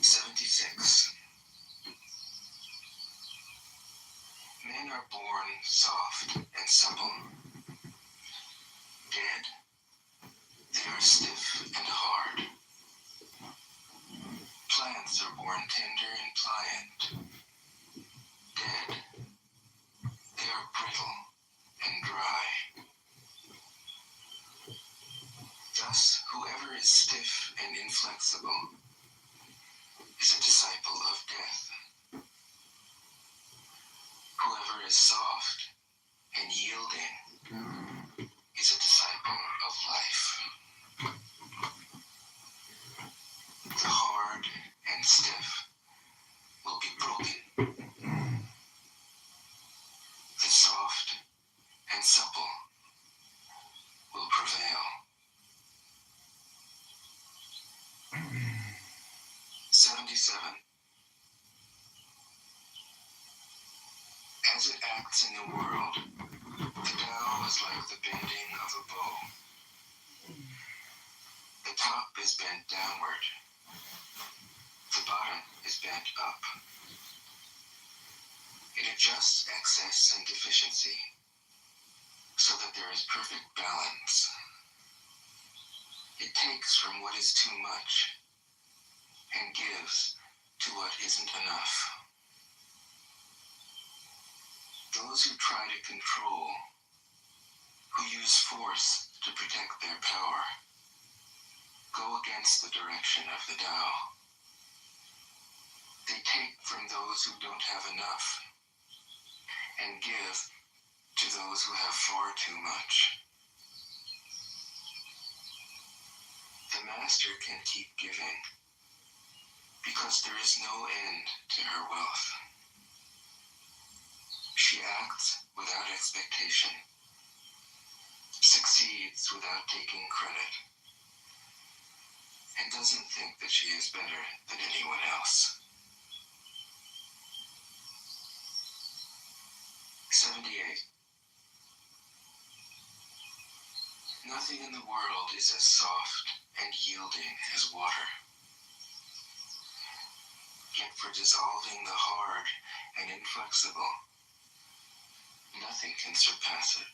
76. Men are born soft and supple. Dead, they are stiff and hard. Plants are born tender and pliant. Dead, they are brittle and dry. Thus, whoever is stiff and inflexible is a disciple of death. Whoever is soft and yielding is a disciple of life. The hard and stiff will be broken. The soft and supple will prevail. 77. As it acts in the world, the Tao is like the bending of a bow. The top is bent downward. The bottom is bent up. It adjusts excess and deficiency so that there is perfect balance. It takes from what is too much and gives to what isn't enough. Those who try to control, who use force to protect their power, go against the direction of the Tao. They take from those who don't have enough and give to those who have far too much. The master can keep giving because there is no end to her wealth. She acts without expectation, succeeds without taking credit, and doesn't think that she is better than anyone else. 78. Nothing in the world is as soft and yielding as water. Yet for dissolving the hard and inflexible, nothing can surpass it.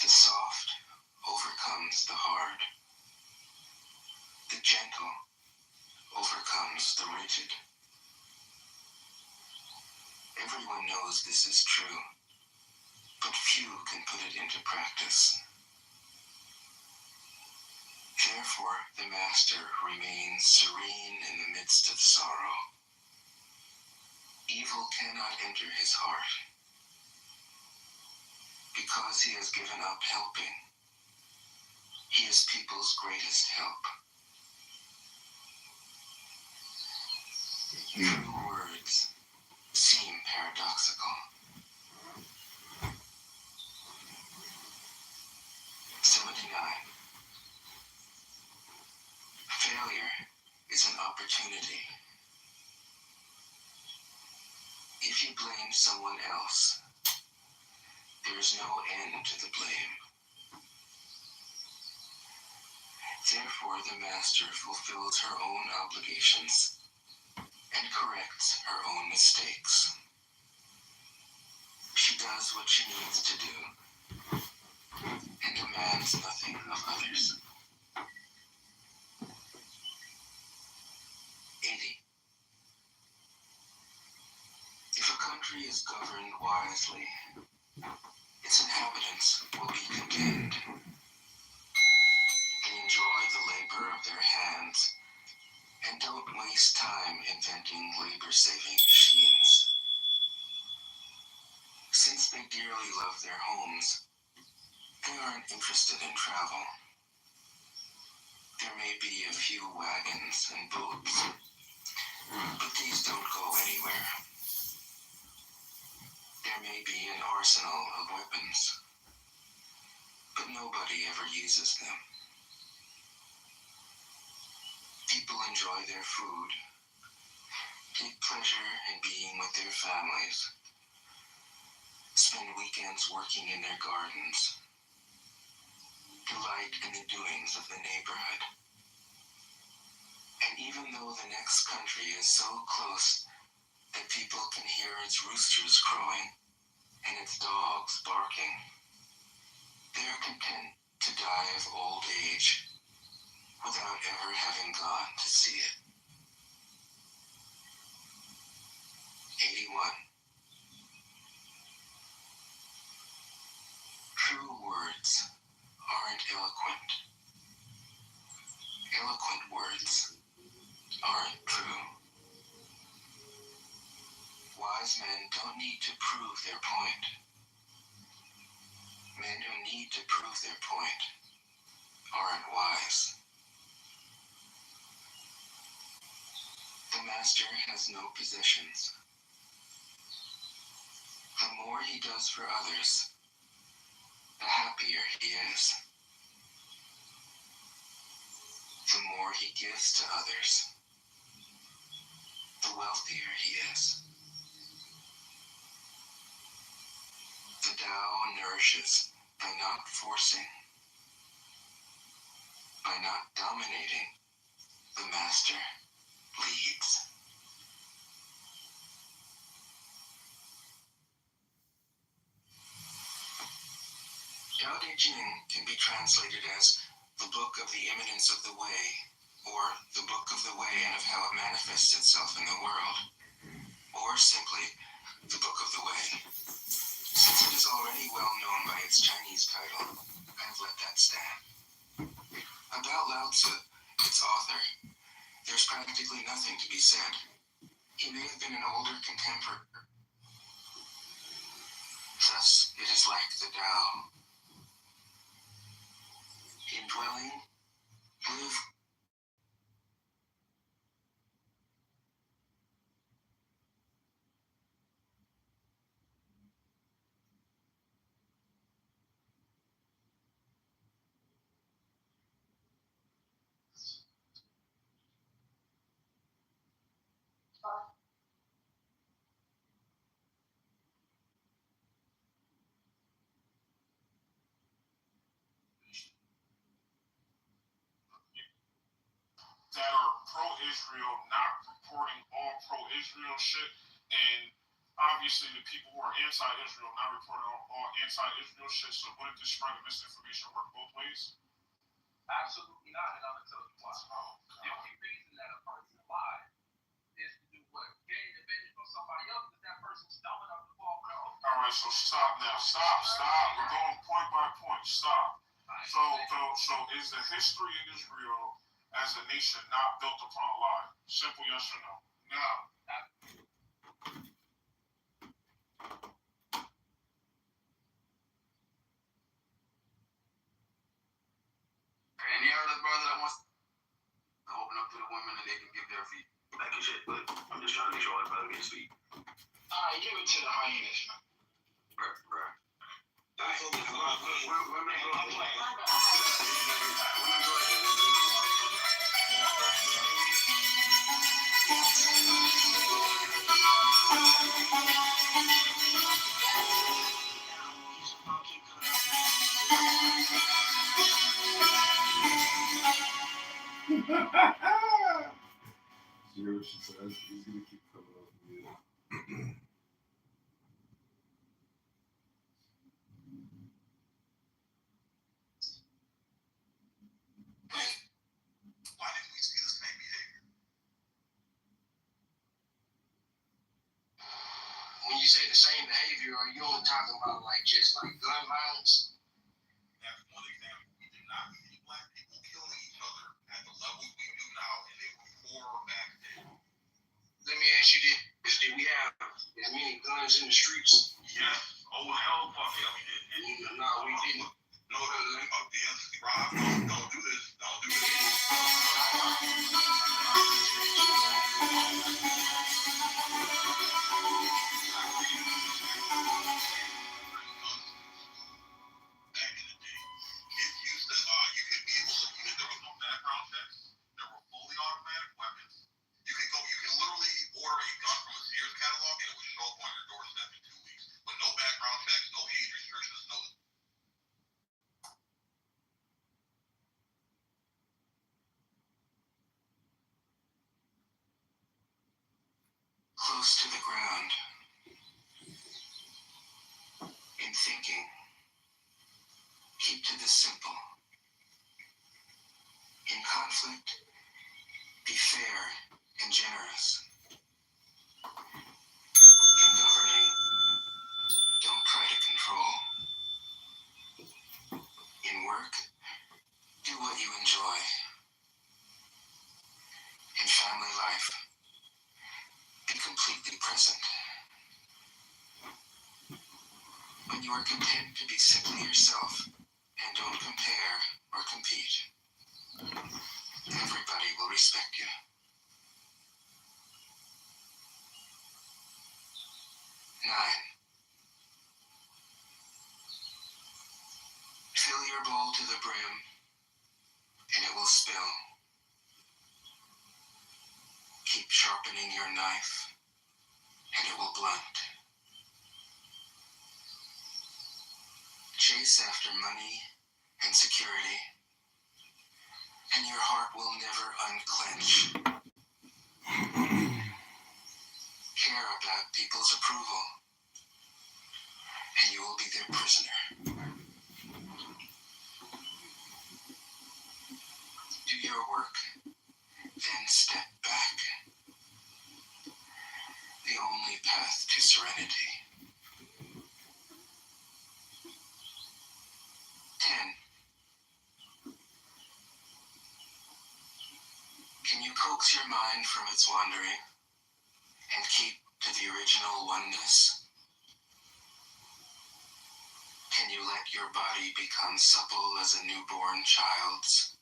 The soft overcomes the hard. The gentle overcomes the rigid. Everyone knows this is true, but few can put it into practice. Therefore, the master remains serene in the midst of sorrow. Evil cannot enter his heart because he has given up helping. He is people's greatest help. True words seem paradoxical. 79. Failure is an opportunity. If you blame someone else, there is no end to the blame. Therefore, the master fulfills her own obligations and corrects her own mistakes. She does what she needs to do and demands nothing of others. 80. If a country is governed wisely, its inhabitants will be content. They enjoy the labor of their hands and don't waste time inventing labor-saving machines. Since they dearly love their homes, they aren't interested in travel. There may be a few wagons and boats, but these don't go anywhere. There may be an arsenal of weapons, but nobody ever uses them. People enjoy their food, take pleasure in being with their families, spend weekends working in their gardens, delight in the doings of the neighborhood. And even though the next country is so close that people can hear its roosters crowing and its dogs barking, they are content to die of old age without ever having gone to see it. 81. True words aren't eloquent. Eloquent words aren't true. Wise men don't need to prove their point. Men who need to prove their point aren't wise. The master has no possessions. The more he does for others, the happier he is. The more he gives to others, the wealthier he is. The Tao nourishes by not forcing, by not dominating. The master leads. Tao Te Ching can be translated as the book of the imminence of the way, or the book of the way and of how it manifests itself in the world, or simply the book of the way. Since it is already well known by its Chinese title, I have let that stand. About Lao Tzu, its author, there's practically nothing to be said. He may have been an older contemporary. Thus, it is like the Tao. Indwelling, live. That are pro-Israel not reporting all pro-Israel shit, and obviously the people who are anti-Israel not reporting all anti-Israel shit. So wouldn't this spread of misinformation work both ways? Absolutely not, and I'm gonna tell you why. The only reason that a person lies is to do what? Gain advantage from somebody else, because that person's dumb enough to fall for it. All right, so stop now. Stop. We're going point by point. Stop. So is the history in Israel as a nation not built upon a lie? Simple yes or no? No. Any other brother that wants to open up to the women and they can give their feedback and shit, but I'm just trying to make sure all the brother gets feed. Alright, give it to the hyenas, man. Bruh. Women go You hear what she said? He's gonna keep coming up with you. Why didn't we see the same behavior? When you say the same behavior, are you only talking about like just like gun violence? That's one example. We did not see black people killing each other at the levels we do now, and they were poor back then. Let me ask you this: did we have as many guns in the streets? Yes. Oh hell, fuck yeah, we did. No, we didn't. No, up the Rob, don't do this. Don't do this. Back in the day, kids used to, you could be able to, there was no background checks. There were fully automatic weapons. You could literally order a gun from a Sears catalog and it would show up on your doorstep in 2 weeks. With no background checks, no age restrictions, no. Close to the ground. In thinking, keep to the simple. In conflict, be fair and generous. In governing, don't try to control. In work, do what you enjoy. In family life, be completely present. When you are content to be simply yourself and don't compare or compete, everybody will respect you. 9. Fill your bowl to the brim, and it will spill. Keep sharpening your knife, and it will blunt. Chase after money and security, and your heart will never unclench. Care about people's approval, and you will be their prisoner. Do your work, then step back. The only path to serenity. 10. Can you coax your mind from its wandering and keep to the original oneness? Can you let your body become supple as a newborn child's?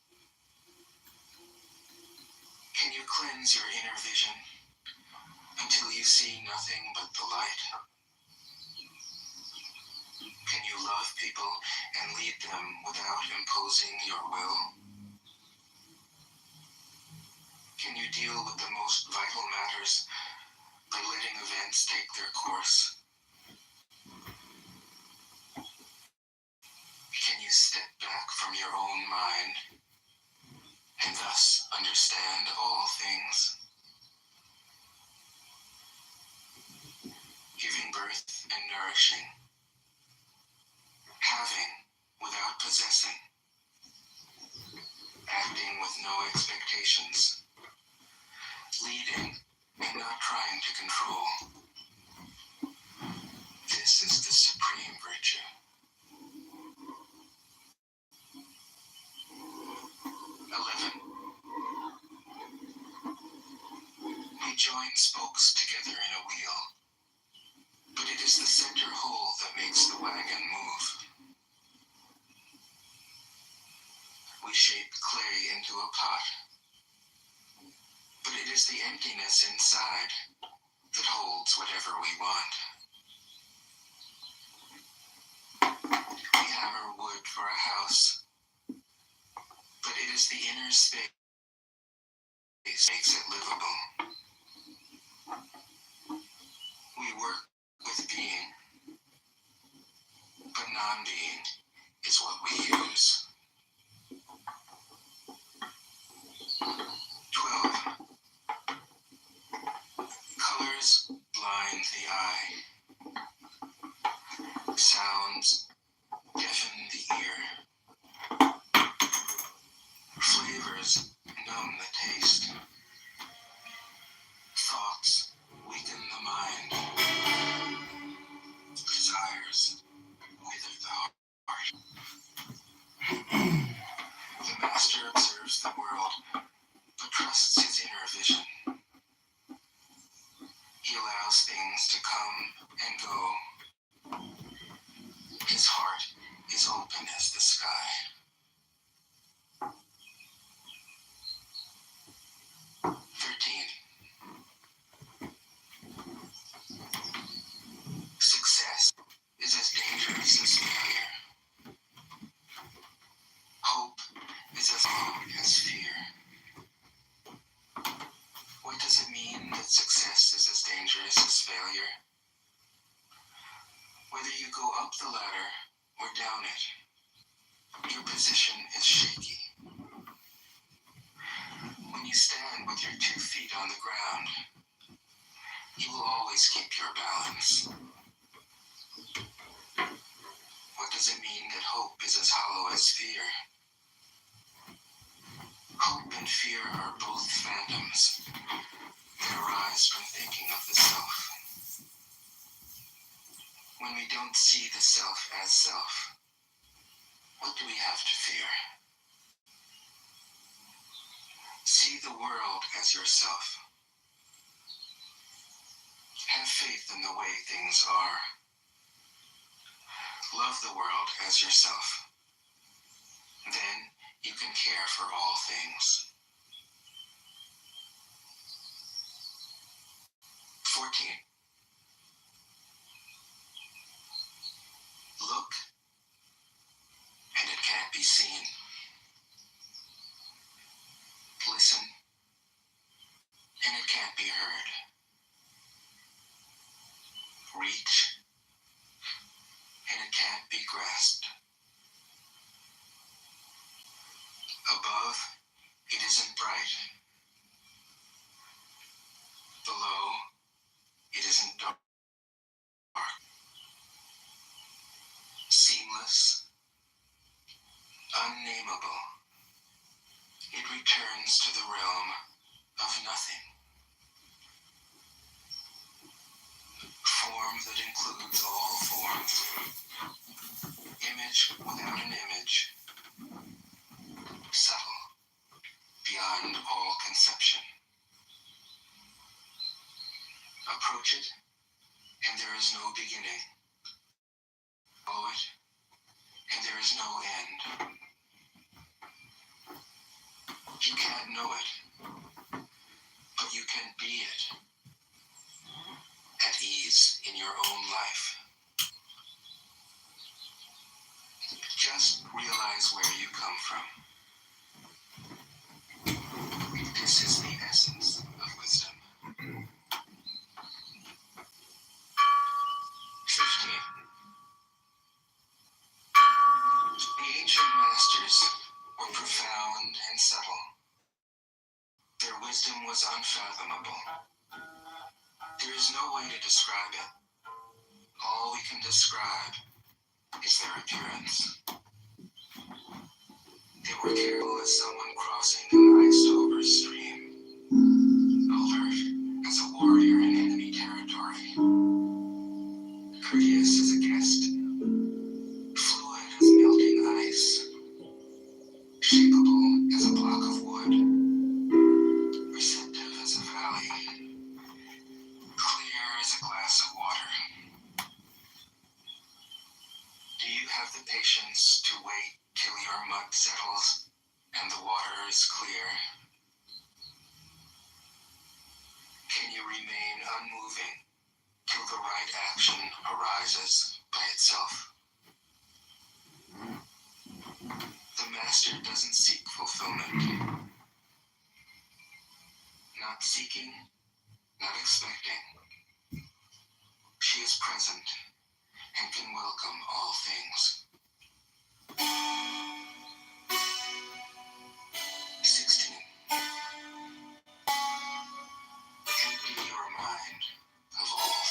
Can you cleanse your inner vision until you see nothing but the light? Can you love people and lead them without imposing your will? Can you deal with the most vital matters by letting events take their course? Can you step back from your own mind and thus understand all things? Giving birth and nourishing. Having without possessing. Acting with no expectations. Leading and not trying to control. This is the supreme virtue. 11. We join spokes together in a wheel, but it is the center hole that makes the wagon move. We shape clay into a pot, but it is the emptiness inside that holds whatever we want. We hammer wood for a house, but it is the inner space that makes it livable. We work with being, but non-being is what we use. blind the eye. Sounds deafen the ear. Flavors numb the taste. Thoughts weaken the mind. Desires wither the heart. The master observes the world, but trusts his inner vision. He allows things to come and go. His heart is open as the sky. 13. Success is as dangerous as failure. Hope is as long as fear. What does it mean that success is as dangerous as failure? Whether you go up the ladder or down it, your position is shaky. When you stand with your 2 feet on the ground, you will always keep your balance. What does it mean that hope is as hollow as fear? Hope and fear are both phantoms that arise from thinking of the self. When we don't see the self as self, what do we have to fear? See the world as yourself. Have faith in the way things are. Love the world as yourself. Then you can care for all things. 14. Look, and it can't be seen. Listen, and it can't be heard. Reach, and it can't be grasped. Above, it isn't bright. Below, it isn't dark. Seamless, unnameable, it returns to the realm of nothing. Form that includes all forms. Image without an image. Subtle, beyond all conception. Approach it, and there is no beginning. Follow it, and there is no end. You can't know it, but you can be it. At ease in your own life. Just realize where you come from. This is the essence of wisdom. 15. The ancient masters were profound and subtle. Their wisdom was unfathomable. There is no way to describe it. All we can describe is their appearance. They were careful as someone crossing an iced-over stream, alert as a warrior in enemy territory, courteous as a guest, fluid as melting ice, shapeable as a block of wood, receptive as a valley, clear as a glass of water. Do you have the patience to wait till your mud settles and the water is clear? Can you remain unmoving till the right action arises by itself? The master doesn't seek fulfillment. Not seeking, not expecting. She is present and can welcome all things. 16. Empty your mind of all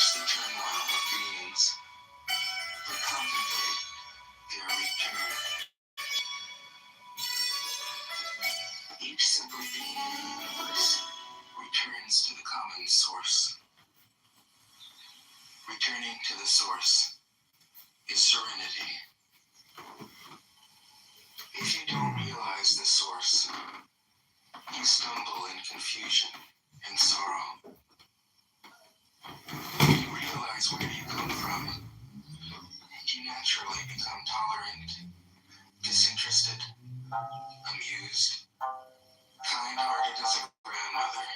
watch the turmoil of beings, but contemplate their return. Each simple being in the universe returns to the common source. Returning to the source is serenity. If you don't realize the source, you stumble in confusion and sorrow. When you realize where you come from, you naturally become tolerant, disinterested, amused, kind-hearted as a grandmother,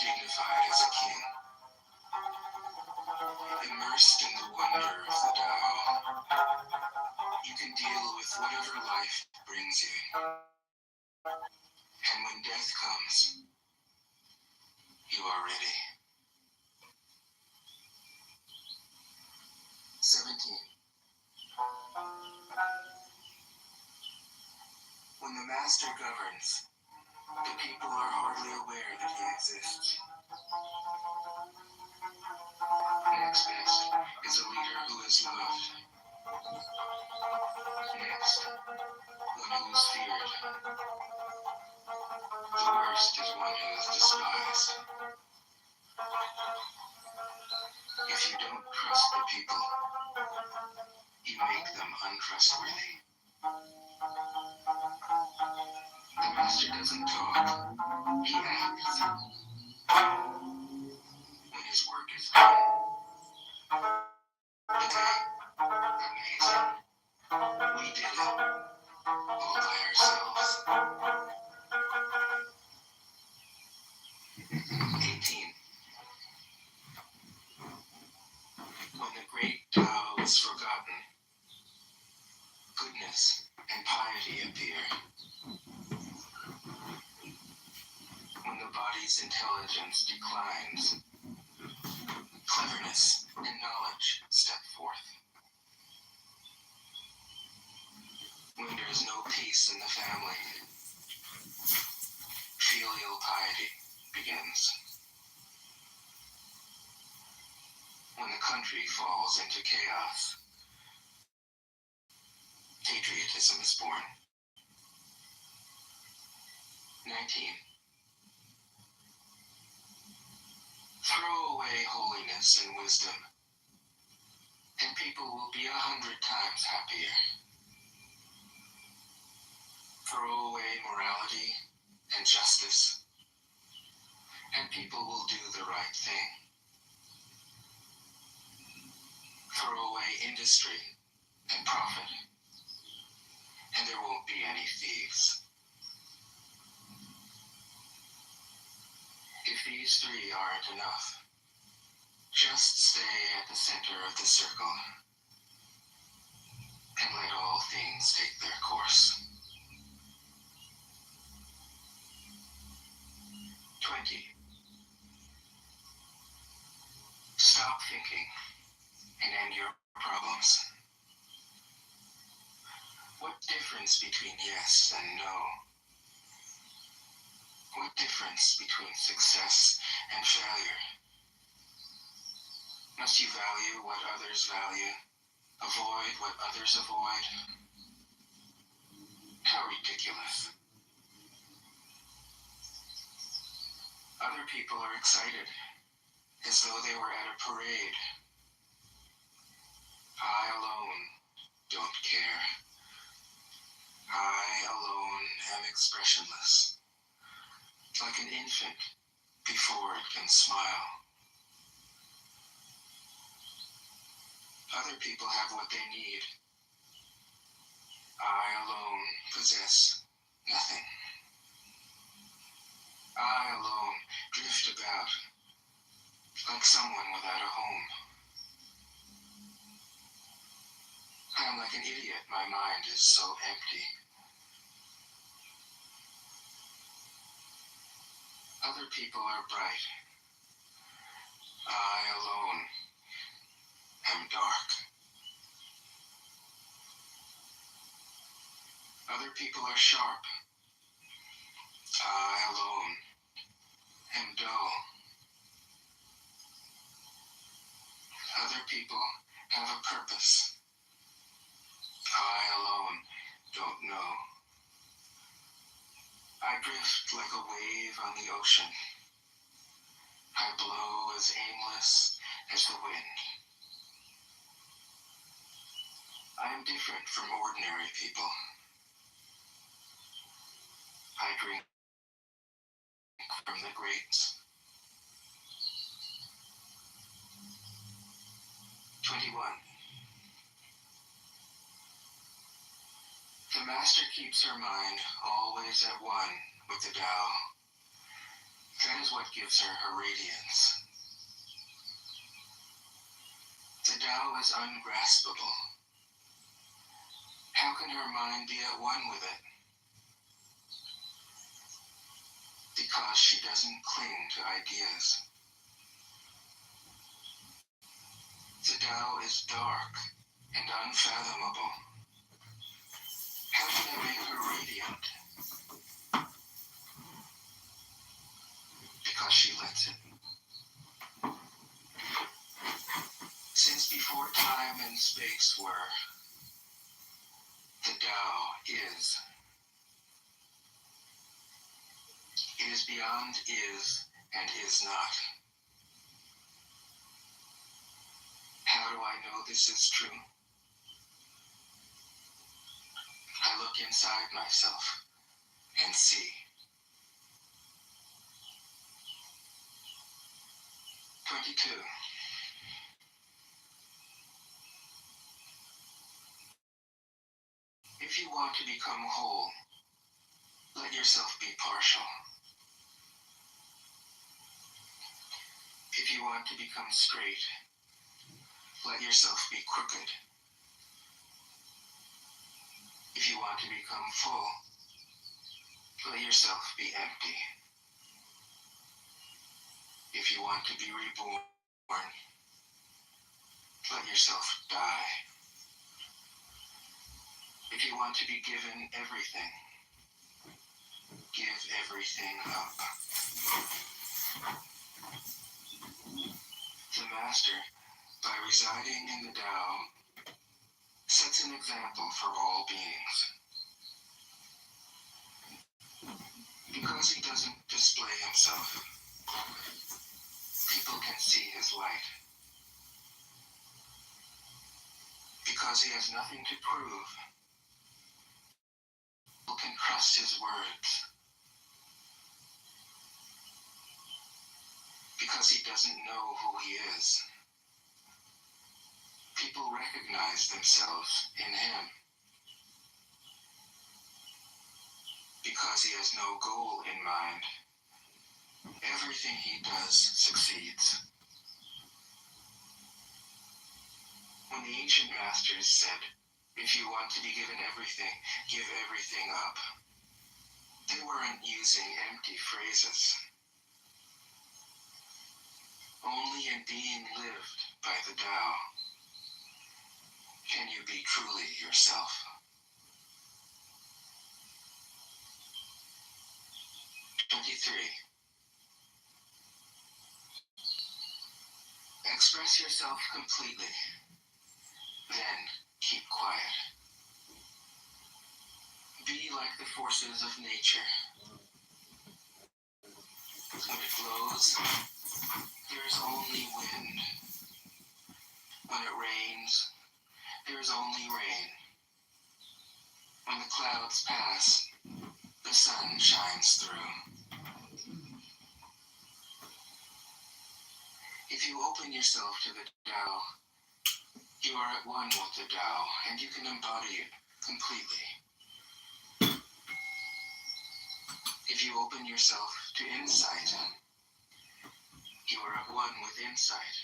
dignified as a king, immersed in the wonder of the Tao. You can deal with whatever life brings you. And when death comes, you are ready. 17. When the master governs, the people are hardly aware that he exists. Next best is a leader who is loved. Next, one who is feared. The worst is one who is despised. If you don't trust the people, you make them untrustworthy. The master doesn't talk, he acts. When his work is done, they say, amazing, we did it, all by ourselves. 18. When the great Tao is forgotten, goodness and piety appear. When the body's intelligence declines, cleverness and knowledge step forth. When there is no peace in the family, filial piety begins. When the country falls into chaos, patriotism is born. 19. Throw away holiness and wisdom, and people will be 100 times happier. Throw away morality and justice, and people will do the right thing. Throw away industry and profit, and there won't be any thieves. If these three aren't enough, just stay at the center of the circle and let all things take their course. 20. Stop thinking and end your problems. What difference between yes and no? What difference between success and failure? Must you value what others value, avoid what others avoid? How ridiculous. Other people are excited, as though they were at a parade. I alone don't care. I alone am expressionless, like an infant before it can smile. Other people have what they need. I alone possess nothing. I alone drift about, like someone without a home. I'm like an idiot, my mind is so empty. Other people are bright. I alone am dark. Other people are sharp. I alone am dull. people have a purpose. I alone don't know. I drift like a wave on the ocean. I blow as aimless as the wind. I am different from ordinary people. I drink from the grapes. 21. The Master keeps her mind always at one with the Tao. That is what gives her her radiance. The Tao is ungraspable. How can her mind be at one with it? Because she doesn't cling to ideas. The Tao is dark and unfathomable. How can I make her radiant? Because she lets it. Since before time and space were, the Tao is. It is beyond is and is not. How do I know this is true? I look inside myself and see. 22. If you want to become whole, let yourself be partial. If you want to become straight, let yourself be crooked. If you want to become full, let yourself be empty. If you want to be reborn, let yourself die. If you want to be given everything, give everything up. The Master, by residing in the Tao, sets an example for all beings. Because he doesn't display himself, people can see his light. Because he has nothing to prove, people can trust his words. Because he doesn't know who he is, people recognize themselves in him. Because he has no goal in mind, everything he does succeeds. When the ancient masters said, if you want to be given everything, give everything up, they weren't using empty phrases. Only in being lived by the Tao can you be truly yourself. 23. Express yourself completely, then keep quiet. Be like the forces of nature. When it blows, there is only wind. When it rains, there is only rain. When the clouds pass, the sun shines through. If you open yourself to the Tao, you are at one with the Tao, and you can embody it completely. If you open yourself to insight, you are at one with insight,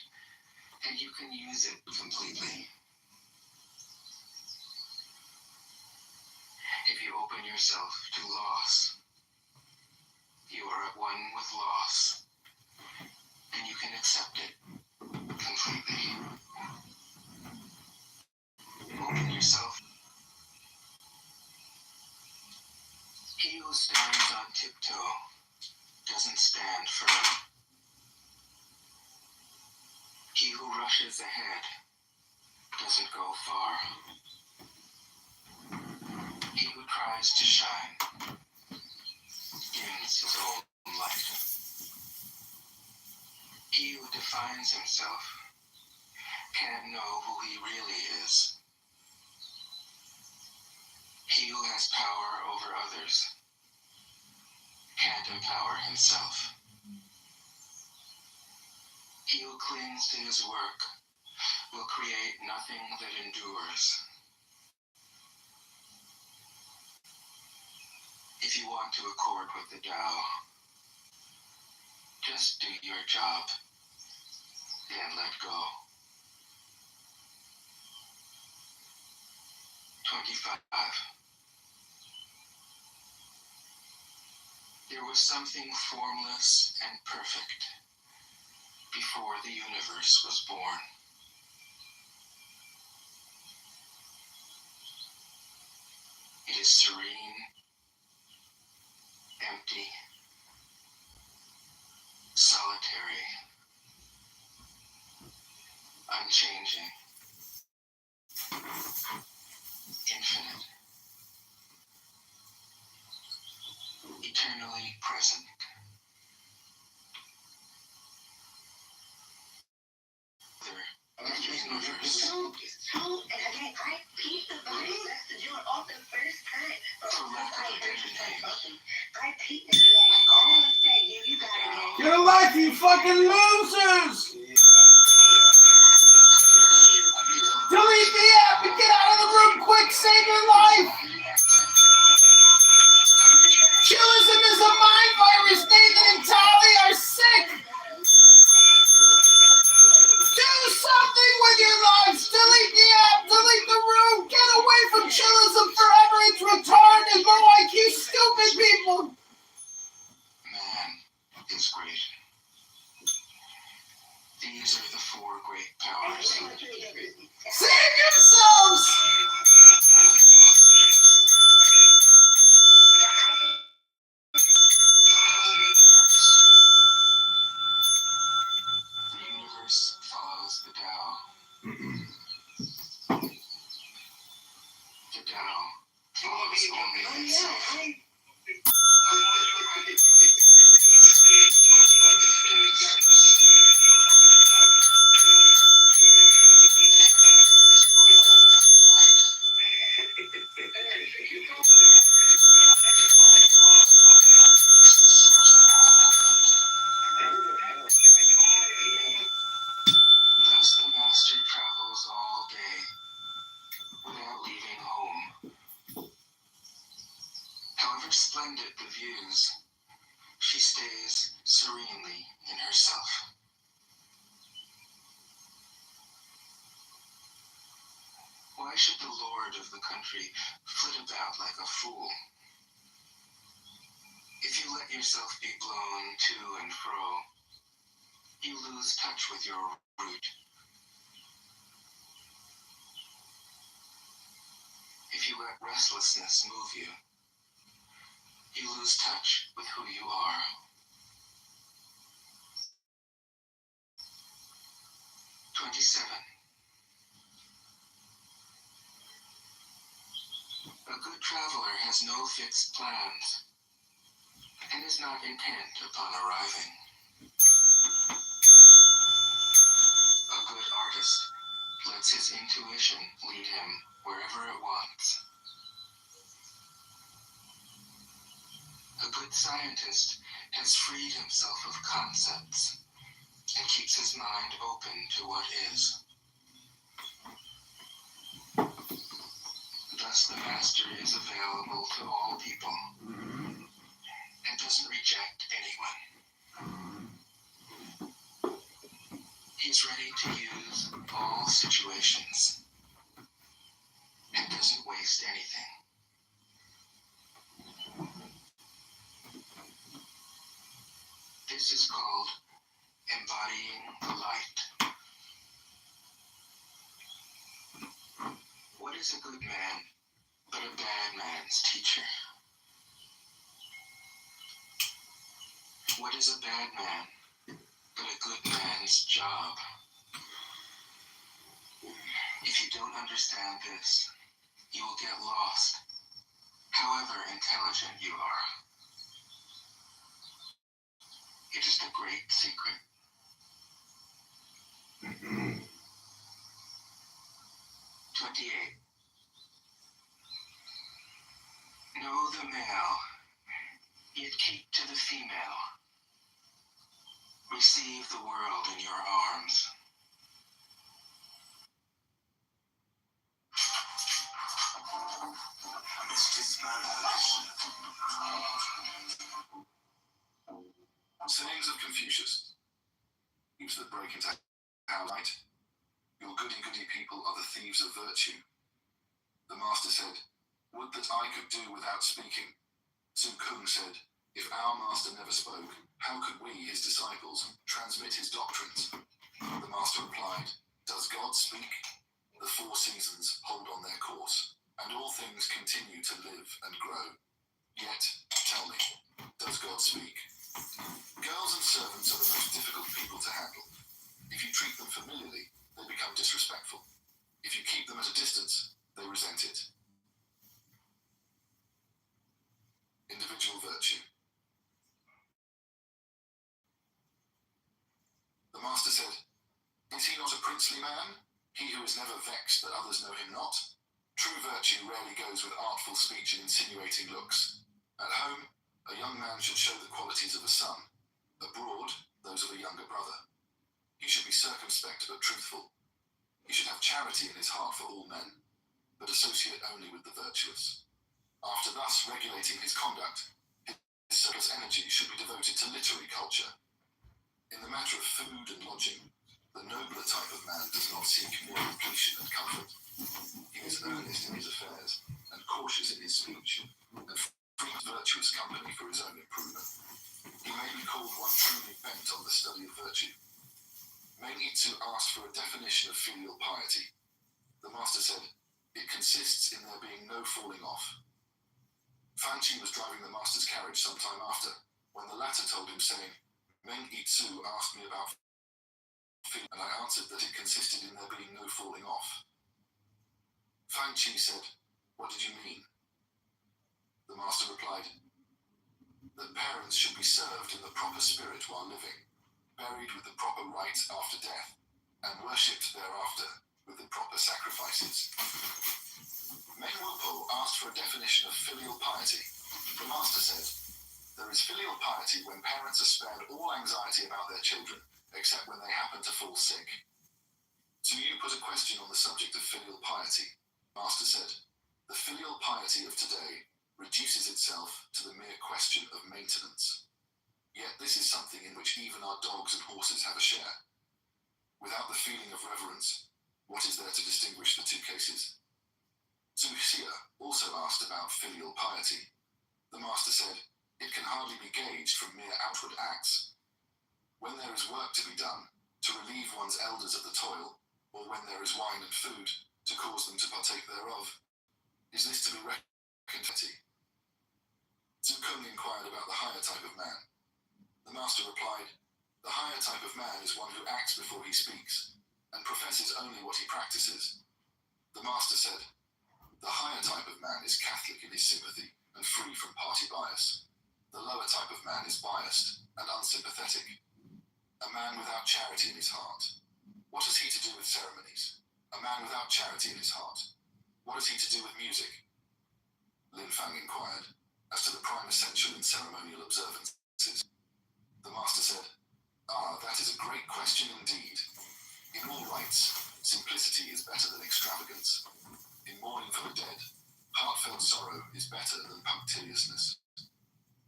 and you can use it completely. If you open yourself to loss, you are at one with loss, and you can accept it completely. Open yourself. He who stands on tiptoe doesn't stand firm. He who rushes ahead doesn't go far. He who tries to shine dims his own light. He who defines himself can't know who he really is. He who has power over others can't empower himself. He who clings to his work will create nothing that endures. If you want to accord with the Tao, just do your job, then let go. 25. There was something formless and perfect before the universe was born. It is serene, empty, solitary, unchanging, infinite, eternally present. The universe. And again, I peeped the body message you off the first time. For lack of a better name, I peeped it. I didn't say you got it. Get a life, you fucking losers! Delete the app and get out of the room quick, save your life! Chillism is a mind virus. Nathan and Tally are sick! Do something with your lives! Delete the app, delete the room, get away from chillism forever, it's retarded, low IQ, stupid people! man is great. These are the four great powers. Save yourselves! The universe follows the Tao. The Tao follows only itself. Thus the master travels all day without leaving home. However splendid the views, she stays serenely in herself. Why should the lord of the country flit about like a fool? If you let yourself be blown to and fro, you lose touch with your root. If you let restlessness move you, you lose touch with who you are. A good traveler has no fixed plans and is not intent upon arriving. A good artist lets his intuition lead him wherever it wants. A good scientist has freed himself of concepts and keeps his mind open to what is. Thus the master is available to all people and doesn't reject anyone. He's ready to use all situations and doesn't waste anything. This is called embodying the light. What is a good man but a bad man's teacher? What is a bad man but a good man's job? If you don't understand this, you will get lost, however intelligent you are. It is the great secret. 28. Know the male, yet keep to the female. Receive the world in your arms. Sayings of Confucius. Thieves that break into our light. Your goody-goody people are the thieves of virtue. The master said, would that I could do without speaking. Sun Kung said, if our master never spoke, how could we, his disciples, transmit his doctrines? The master replied, does God speak? The four seasons hold on their course, and all things continue to live and grow. Yet, tell me, does God speak? Girls and servants are the most difficult people to handle. If you treat them familiarly, they become disrespectful. If you keep them at a distance, they resent it. Individual virtue. The master said, is he not a princely man? He who is never vexed that others know him not? True virtue rarely goes with artful speech and insinuating looks. At home, a young man should show the qualities of a son. Abroad, those of a younger brother. He should be circumspect but truthful. He should have charity in his heart for all men, but associate only with the virtuous. After thus regulating his conduct, his surplus energy should be devoted to literary culture. In the matter of food and lodging, the nobler type of man does not seek mere repletion and comfort. He is earnest in his affairs and cautious in his speech, and frequents virtuous company for his own improvement. He may be called one truly bent on the study of virtue. Meitsu asked for a definition of filial piety. The master said, it consists in there being no falling off. Fanchi was driving the master's carriage some time after, when the latter told him, saying, Meitsu asked me about filial, and I answered that it consisted in there being no falling off. Fanchi said, what did you mean? The master replied, that parents should be served in the proper spirit while living, buried with the proper rites after death, and worshipped thereafter with the proper sacrifices. Meng Wupo asked for a definition of filial piety. The master said, there is filial piety when parents are spared all anxiety about their children, except when they happen to fall sick. So you put a question on the subject of filial piety. Master said, the filial piety of today reduces itself to the mere question of maintenance. Yet this is something in which even our dogs and horses have a share. Without the feeling of reverence, what is there to distinguish the two cases? Zhu Xia also asked about filial piety. The master said, it can hardly be gauged from mere outward acts. When there is work to be done, to relieve one's elders of the toil, or when there is wine and food, to cause them to partake thereof, is this to be reckoned piety? Zhu Kung inquired about the higher type of man. The master replied, the higher type of man is one who acts before he speaks, and professes only what he practices. The master said, the higher type of man is Catholic in his sympathy and free from party bias. The lower type of man is biased and unsympathetic. A man without charity in his heart. What has he to do with ceremonies? A man without charity in his heart. What has he to do with music? Lin Fang inquired, as to the prime essential in ceremonial observances. The master said, that is a great question indeed. In all rites, simplicity is better than extravagance. In mourning for the dead, heartfelt sorrow is better than punctiliousness.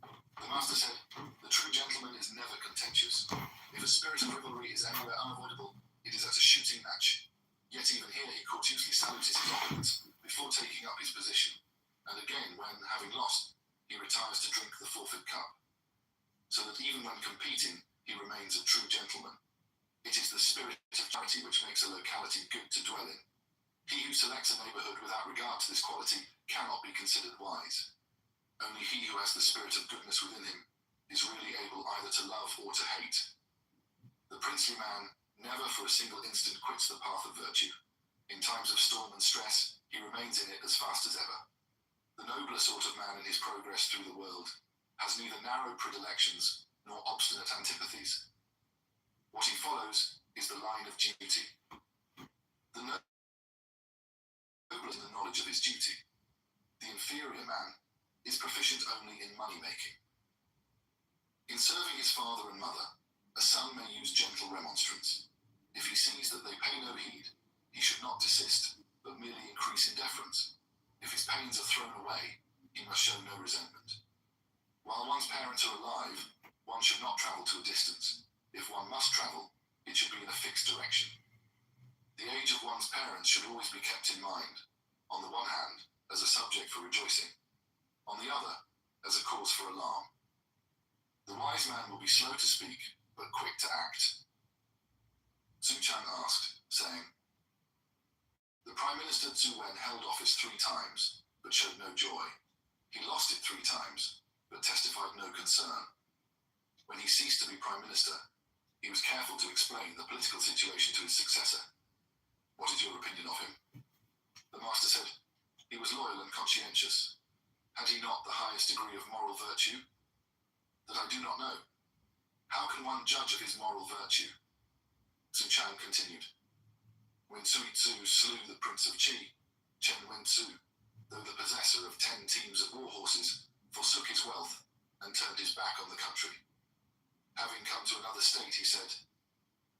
The master said, the true gentleman is never contentious. If a spirit of rivalry is anywhere unavoidable, it is at a shooting match. Yet even here he courteously salutes his opponents before taking up his position, and again when, having lost, he retires to drink the forfeit cup. So that even when competing, he remains a true gentleman. It is the spirit of charity which makes a locality good to dwell in. He who selects a neighborhood without regard to this quality cannot be considered wise. Only he who has the spirit of goodness within him is really able either to love or to hate. The princely man never for a single instant quits the path of virtue. In times of storm and stress, he remains in it as fast as ever. The nobler sort of man in his progress through the world has neither narrow predilections nor obstinate antipathies. What he follows is the line of duty. The noble is the knowledge of his duty. The inferior man is proficient only in money-making. In serving his father and mother, a son may use gentle remonstrance. If he sees that they pay no heed, he should not desist, but merely increase in deference. If his pains are thrown away, he must show no resentment. While one's parents are alive, one should not travel to a distance. If one must travel, it should be in a fixed direction. The age of one's parents should always be kept in mind, on the one hand, as a subject for rejoicing, on the other, as a cause for alarm. The wise man will be slow to speak, but quick to act. Su Chang asked, saying, "The Prime Minister Zhu Wen held office 3 times, but showed no joy. He lost it 3 times, but testified no concern. When he ceased to be Prime Minister, he was careful to explain the political situation to his successor. What is your opinion of him?" The master said, "He was loyal and conscientious. Had he not the highest degree of moral virtue?" "That I do not know. How can one judge of his moral virtue?" Su Chang continued, "When Sui Tzu slew the Prince of Qi, Chen Wen-tzu, though the possessor of 10 teams of war horses, forsook his wealth and turned his back on the country. Having come to another state, he said,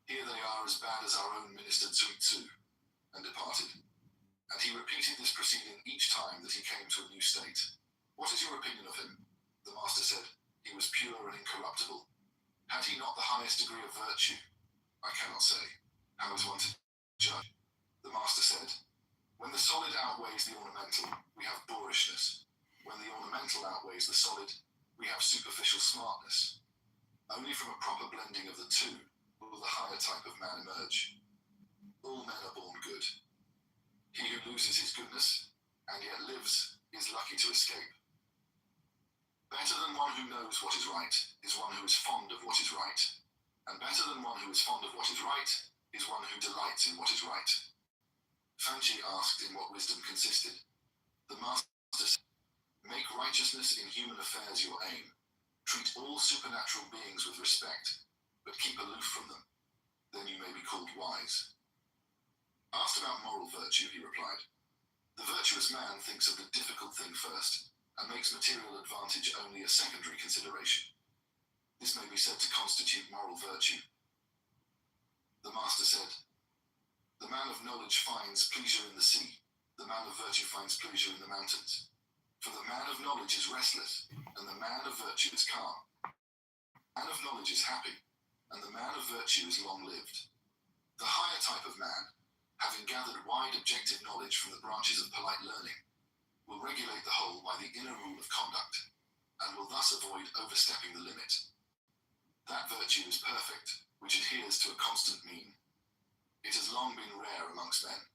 'Here they are as bad as our own minister Sui Tzu,' and departed. And he repeated this proceeding each time that he came to a new state. What is your opinion of him?" The master said, "He was pure and incorruptible. Had he not the highest degree of virtue?" "I cannot say. How is one to judge?" The master said, "When the solid outweighs the ornamental, we have boorishness. When the ornamental outweighs the solid, we have superficial smartness. Only from a proper blending of the two will the higher type of man emerge. All men are born good. He who loses his goodness, and yet lives, is lucky to escape. Better than one who knows what is right is one who is fond of what is right, and better than one who is fond of what is right is one who delights in what is right." Fan Chi asked in what wisdom consisted. The master said, "Make righteousness in human affairs your aim. Treat all supernatural beings with respect, but keep aloof from them. Then you may be called wise." Asked about moral virtue, he replied, "The virtuous man thinks of the difficult thing first, and makes material advantage only a secondary consideration. This may be said to constitute moral virtue." The master said, "The man of knowledge finds pleasure in the sea. The man of virtue finds pleasure in the mountains. For the man of knowledge is restless, and the man of virtue is calm. The man of knowledge is happy, and the man of virtue is long-lived. The higher type of man, having gathered wide objective knowledge from the branches of polite learning, will regulate the whole by the inner rule of conduct, and will thus avoid overstepping the limit. That virtue is perfect, which adheres to a constant mean. It has long been rare amongst men."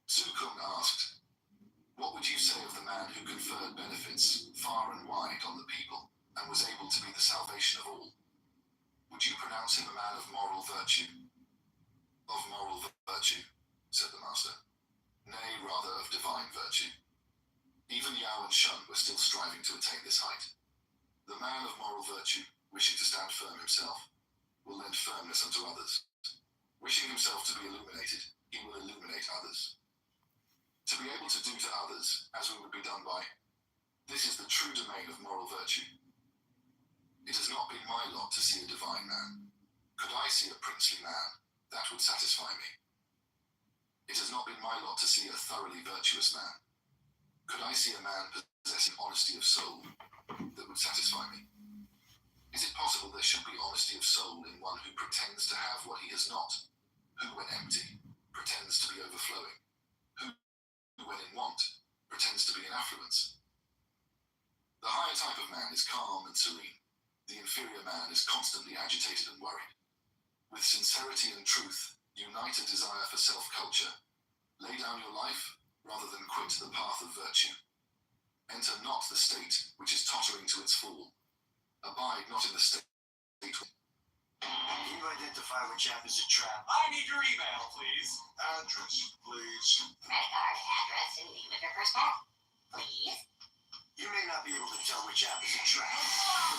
Su Kung asked, "What would you say of the man who conferred benefits far and wide on the people, and was able to be the salvation of all? Would you pronounce him a man of moral virtue?" "Of moral virtue," said the master. "Nay, rather of divine virtue." Even Yao and Shun were still striving to attain this height. The man of moral virtue, wishing to stand firm himself, will lend firmness unto others. Wishing himself to be illuminated, he will illuminate others. To be able to do to others as we would be done by, this is the true domain of moral virtue. It has not been my lot to see a divine man. Could I see a princely man, that would satisfy me. It has not been my lot to see a thoroughly virtuous man. Could I see a man possessing honesty of soul, that would satisfy me? Is it possible there should be honesty of soul in one who pretends to have what he has not, who when empty, pretends to be overflowing, who when in want, pretends to be in affluence? The higher type of man is calm and serene. The inferior man is constantly agitated and worried. With sincerity and truth, unite a desire for self-culture. Lay down your life, rather than quit the path of virtue. Enter not the state which is tottering to its fall. Abide not in the state. Can you identify which app is a trap? I need your email, please. Address, please. Credit card, address, and name of your first pet. Please. You may not be able to tell which app is a trap.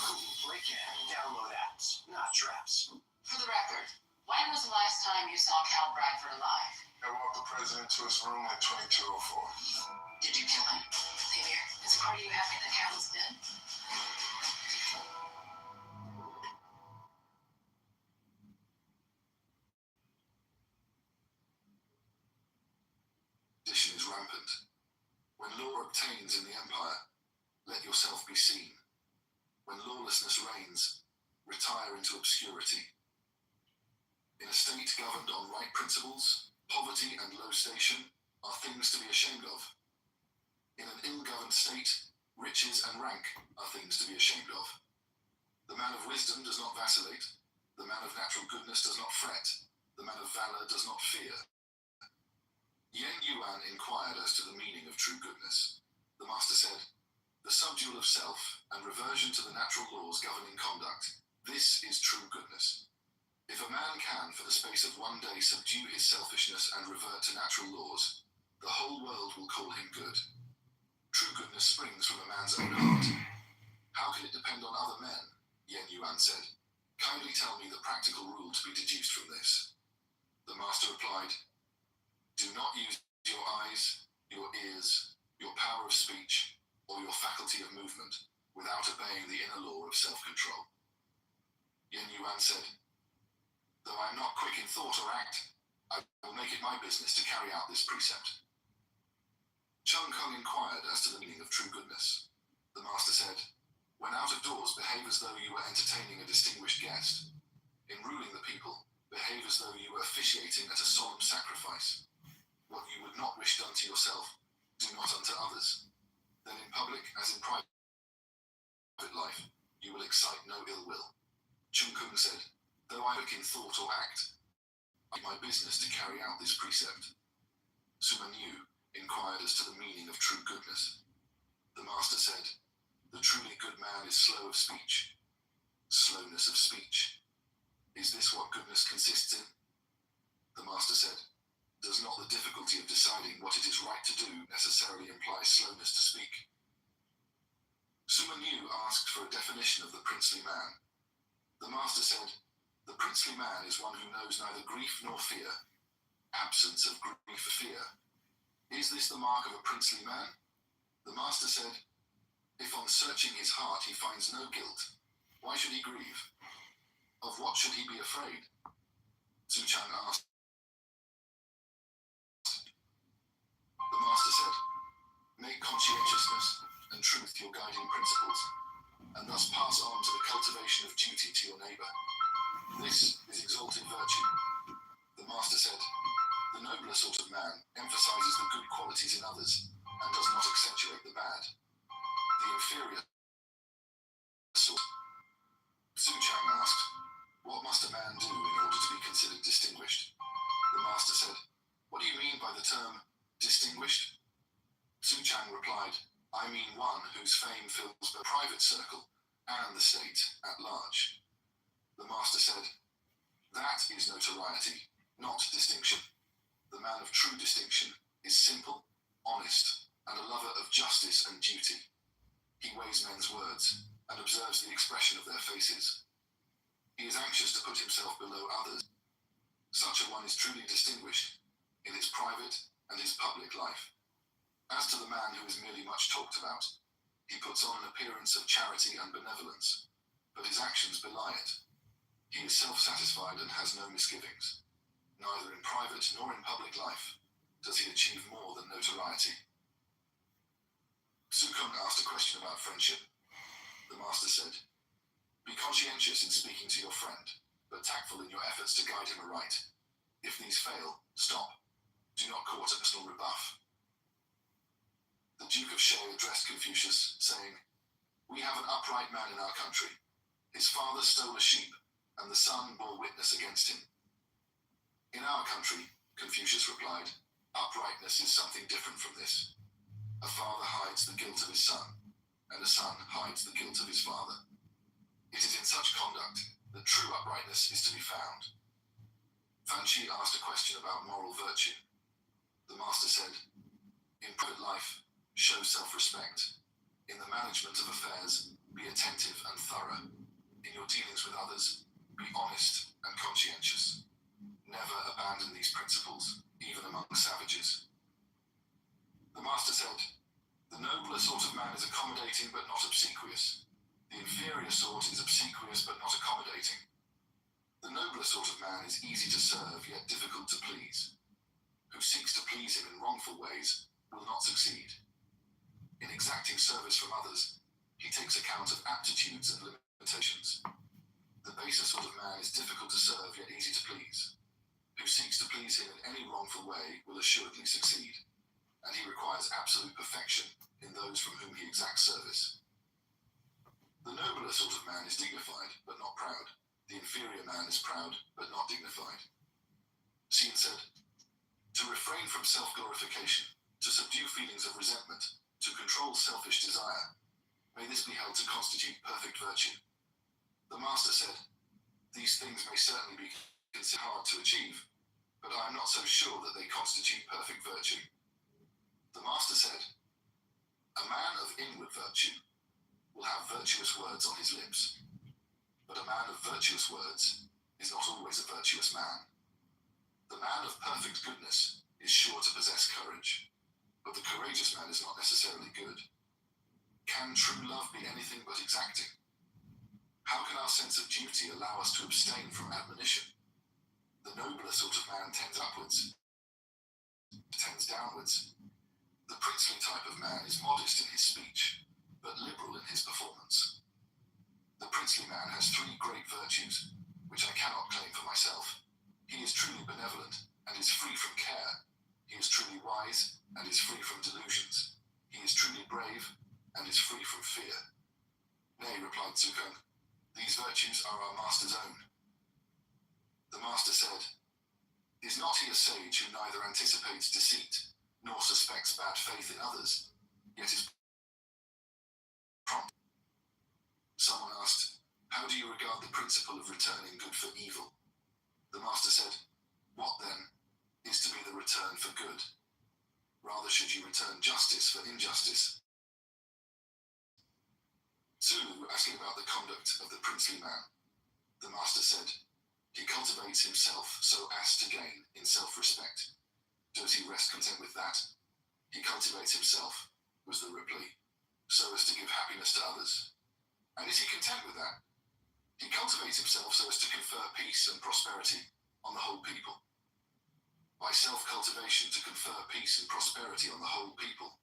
Google Play can download apps, not traps. For the record, when was the last time you saw Cal Bradford alive? I walked the president to his room at 2204. Did you kill him? Xavier, is a part of you happy that Cal is dead? Sedition is rampant. When law obtains in the empire, let yourself be seen. When lawlessness reigns, retire into obscurity. In a state governed on right principles, poverty and low station are things to be ashamed of. In an ill-governed state, riches and rank are things to be ashamed of. The man of wisdom does not vacillate. The man of natural goodness does not fret. The man of valor does not fear. Yen Yuan inquired as to the meaning of true goodness. The master said, "The subdual of self and reversion to the natural laws governing conduct, this is true goodness. If a man can, for the space of one day, subdue his selfishness and revert to natural laws, the whole world will call him good. True goodness springs from a man's own heart. How can it depend on other men?" Yen Yuan said. "Kindly tell me the practical rule to be deduced from this." The master replied, "Do not use your eyes, your ears, your power of speech, or your faculty of movement without obeying the inner law of self-control." Yen Yuan said, "Though I am not quick in thought or act, I will make it my business to carry out this precept." Chung Kung inquired as to the meaning of true goodness. The master said, "When out of doors, behave as though you were entertaining a distinguished guest. In ruling the people, behave as though you were officiating at a solemn sacrifice. What you would not wish done to yourself, do not unto others. Then in public as in private life, you will excite no ill will." Chung Kung said, "Though I look in thought or act, I make my business to carry out this precept." Suman Yu inquired as to the meaning of true goodness. The master said, "The truly good man is slow of speech." Slowness of speech. Is this what goodness consists in? The master said, "Does not the difficulty of deciding what it is right to do necessarily imply slowness to speak?" Suman Yu asked for a definition of the princely man. The master said, "The princely man is one who knows neither grief nor fear. Absence of grief or fear. Is this the mark of a princely man?" The master said, "If on searching his heart he finds no guilt, why should he grieve? Of what should he be afraid?" Su Chang asked. The master said, "Make conscientiousness and truth your guiding principles, and thus pass on to the cultivation of duty to your neighbor. This is exalted virtue." The master said, "The nobler sort of man emphasizes the good qualities in others and does not accentuate the bad. The inferior sort." Su Chang asked, "What must a man do in order to be considered distinguished?" The master said, "What do you mean by the term distinguished?" Su Chang replied, "I mean one whose fame fills the private circle and the state at large." The master said, "That is notoriety, not distinction. The man of true distinction is simple, honest, and a lover of justice and duty. He weighs men's words and observes the expression of their faces. He is anxious to put himself below others. Such a one is truly distinguished in his private and his public life. As to the man who is merely much talked about, he puts on an appearance of charity and benevolence, but his actions belie it. He is self-satisfied and has no misgivings. Neither in private nor in public life does he achieve more than notoriety." Su Kung asked a question about friendship. The master said, "Be conscientious in speaking to your friend, but tactful in your efforts to guide him aright. If these fail, stop. Do not court a personal rebuff." The Duke of Shay addressed Confucius, saying, "We have an upright man in our country. His father stole a sheep, and the son bore witness against him." "In our country," Confucius replied, "uprightness is something different from this. A father hides the guilt of his son, and a son hides the guilt of his father. It is in such conduct that true uprightness is to be found. Fan Chi asked a question about moral virtue. The master said, "In private life, show self-respect. In the management of affairs, be attentive and thorough. In your dealings with others, be honest and conscientious. Never abandon these principles, even among savages." The master said, "The nobler sort of man is accommodating but not obsequious. The inferior sort is obsequious but not accommodating. The nobler sort of man is easy to serve yet difficult to please. Who seeks to please him in wrongful ways will not succeed. In exacting service from others, he takes account of aptitudes and limitations. The baser sort of man is difficult to serve yet easy to please. Who seeks to please him in any wrongful way will assuredly succeed, and he requires absolute perfection in those from whom he exacts service. The nobler sort of man is dignified but not proud. The inferior man is proud but not dignified." Xian said, "To refrain from self-glorification, to subdue feelings of resentment, to control selfish desire, may this be held to constitute perfect virtue?" The master said, "These things may certainly be considered hard to achieve, but I am not so sure that they constitute perfect virtue." The master said, "A man of inward virtue will have virtuous words on his lips, but a man of virtuous words is not always a virtuous man. The man of perfect goodness is sure to possess courage, but the courageous man is not necessarily good. Can true love be anything but exacting? How can our sense of duty allow us to abstain from admonition? The nobler sort of man tends upwards, tends downwards. The princely type of man is modest in his speech, but liberal in his performance. The princely man has three great virtues, which I cannot claim for myself. He is truly benevolent and is free from care. He is truly wise and is free from delusions. He is truly brave and is free from fear." "Nay," replied Tsukung, "these virtues are our master's own." The master said, "Is not he a sage who neither anticipates deceit nor suspects bad faith in others, yet is prompt?" Someone asked, "How do you regard the principle of returning good for evil?" The master said, "What, then, is to be the return for good? Rather should you return justice for injustice." Zulu asking about the conduct of the princely man. The master said, "He cultivates himself so as to gain in self-respect. Does he rest content with that? He cultivates himself," was the reply, "so as to give happiness to others. And is he content with that? He cultivates himself so as to confer peace and prosperity on the whole people." By self-cultivation to confer peace and prosperity on the whole people,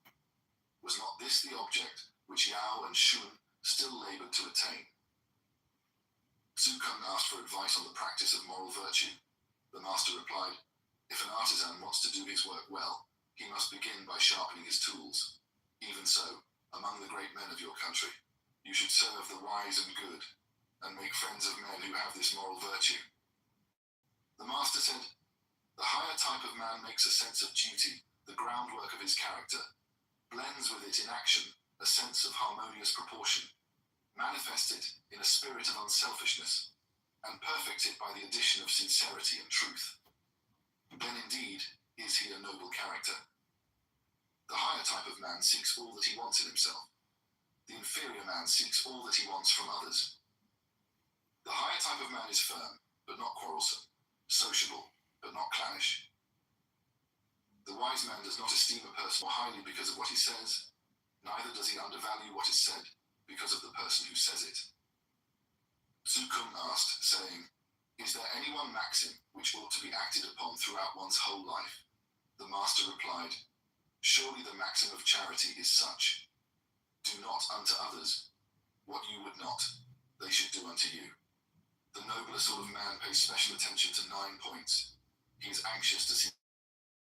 was not this the object which Yao and Shun still labored to attain? Tsukung asked for advice on the practice of moral virtue. The master replied, "If an artisan wants to do his work well, he must begin by sharpening his tools. Even so, among the great men of your country, you should serve the wise and good, and make friends of men who have this moral virtue." The master said, "The higher type of man makes a sense of duty the groundwork of his character, blends with it in action a sense of harmonious proportion, manifests it in a spirit of unselfishness, and perfects it by the addition of sincerity and truth. Then indeed is he a noble character. The higher type of man seeks all that he wants in himself. The inferior man seeks all that he wants from others. The higher type of man is firm, but not quarrelsome, sociable, but not clannish. The wise man does not esteem a person more highly because of what he says, neither does he undervalue what is said because of the person who says it." Tsukung asked, saying, "Is there any one maxim which ought to be acted upon throughout one's whole life?" The master replied, "Surely the maxim of charity is such: do not unto others what you would not they should do unto you." The nobler sort of man pays special attention to 9 points. He is anxious to see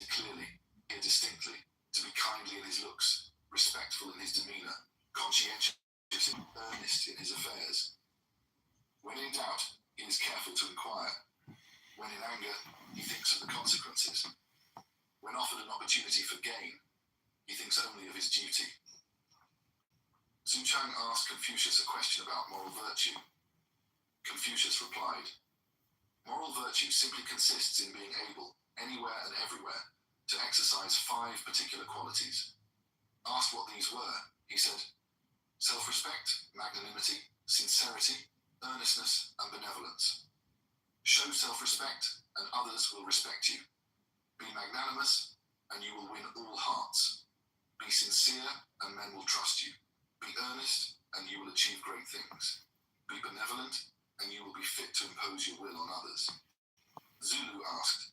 clearly, hear distinctly, to be kindly in his looks, respectful in his demeanor, conscientious and earnest in his affairs. When in doubt, he is careful to inquire. When in anger, he thinks of the consequences. When offered an opportunity for gain, he thinks only of his duty. Su Chang asked Confucius a question about moral virtue. Confucius replied, "Moral virtue simply consists in being able, anywhere and everywhere, to exercise 5 particular qualities." Asked what these were, he said, "Self-respect, magnanimity, sincerity, earnestness, and benevolence. Show self-respect, and others will respect you. Be magnanimous, and you will win all hearts. Be sincere, and men will trust you. Be earnest, and you will achieve great things. Be benevolent, and you will be fit to impose your will on others." Zulu asked,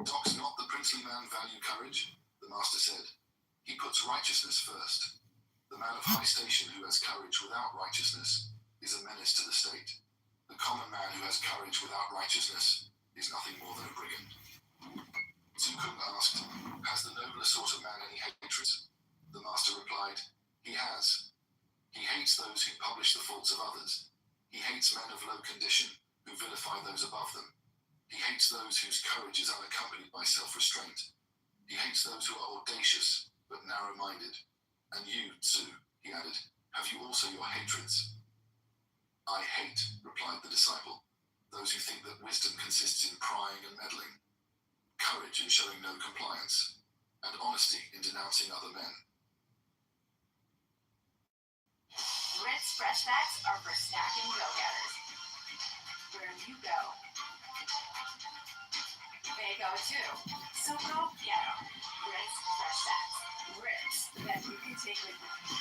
"Does not the princely man value courage?" The master said, "He puts righteousness first. The man of high station who has courage without righteousness is a menace to the state. The common man who has courage without righteousness is nothing more than a brigand." Zukung asked, "Has the nobler sort of man any hatreds?" The master replied, "He has. He hates those who publish the faults of others. He hates men of low condition who vilify those above them. He hates those whose courage is unaccompanied by self-restraint. He hates those who are audacious but narrow-minded. And you, Tzu," he added, "have you also your hatreds?" "I hate," replied the disciple, "those who think that wisdom consists in prying and meddling, courage in showing no compliance, and honesty in denouncing other men." Ritz Fresh Facts are for snacking go-getters. Where you go, they go too. So go get 'em. Ritz Fresh Facts. Ritz that you can take with you.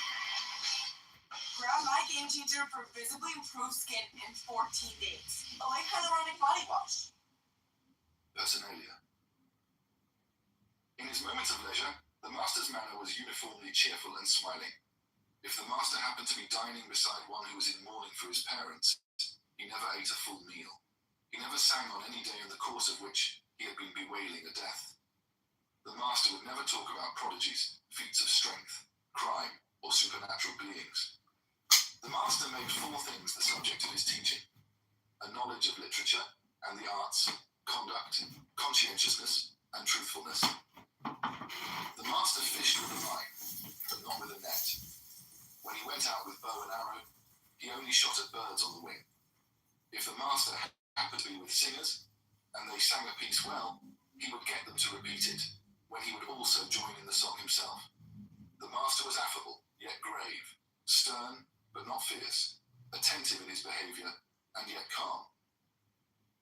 Grab my game changer for visibly improved skin in 14 days. Like hyaluronic body wash. Personalia. In his moments of leisure, the master's manner was uniformly cheerful and smiling. If the master happened to be dining beside one who was in mourning for his parents, he never ate a full meal. He never sang on any day in the course of which he had been bewailing a death. The master would never talk about prodigies, feats of strength, crime, or supernatural beings. The master made 4 things the subject of his teaching: a knowledge of literature and the arts, conduct, conscientiousness, and truthfulness. The master fished with a line, but not with a net. When he went out with bow and arrow, he only shot at birds on the wing. If the master happened to be with singers, and they sang a piece well, he would get them to repeat it, when he would also join in the song himself. The master was affable, yet grave, stern, but not fierce, attentive in his behavior, and yet calm.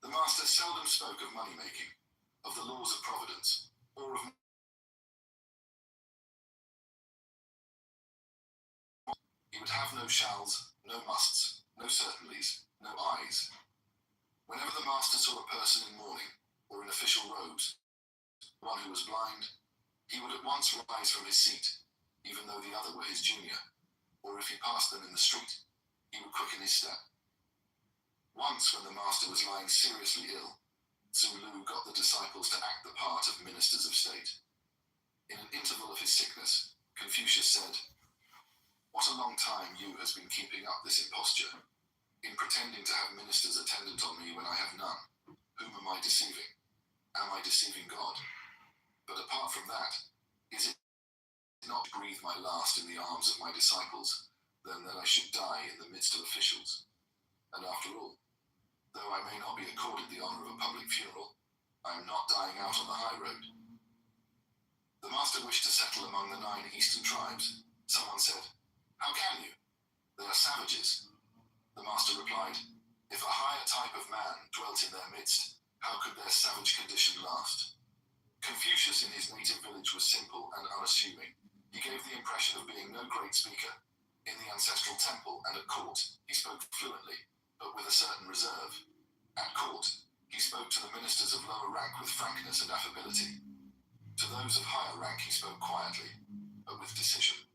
The master seldom spoke of money-making, of the laws of providence, or of... He would have no shalls, no musts, no certainties, no eyes. Whenever the master saw a person in mourning, or in official robes, one who was blind, he would at once rise from his seat, even though the other were his junior, or if he passed them in the street, he would quicken his step. Once, when the master was lying seriously ill, Zulu got the disciples to act the part of ministers of state. In an interval of his sickness, Confucius said, "What a long time Yu has been keeping up this imposture, in pretending to have ministers attendant on me when I have none. Whom am I deceiving? Am I deceiving God? But apart from that, is it not to breathe my last in the arms of my disciples, than that I should die in the midst of officials? And after all, though I may not be accorded the honour of a public funeral, I am not dying out on the high road." The master wished to settle among the 9 eastern tribes. Someone said, "How can you? They are savages." The master replied, "If a higher type of man dwelt in their midst, how could their savage condition last?" Confucius in his native village was simple and unassuming. He gave the impression of being no great speaker. In the ancestral temple and at court, he spoke fluently, but with a certain reserve. At court, he spoke to the ministers of lower rank with frankness and affability. To those of higher rank he spoke quietly, but with decision.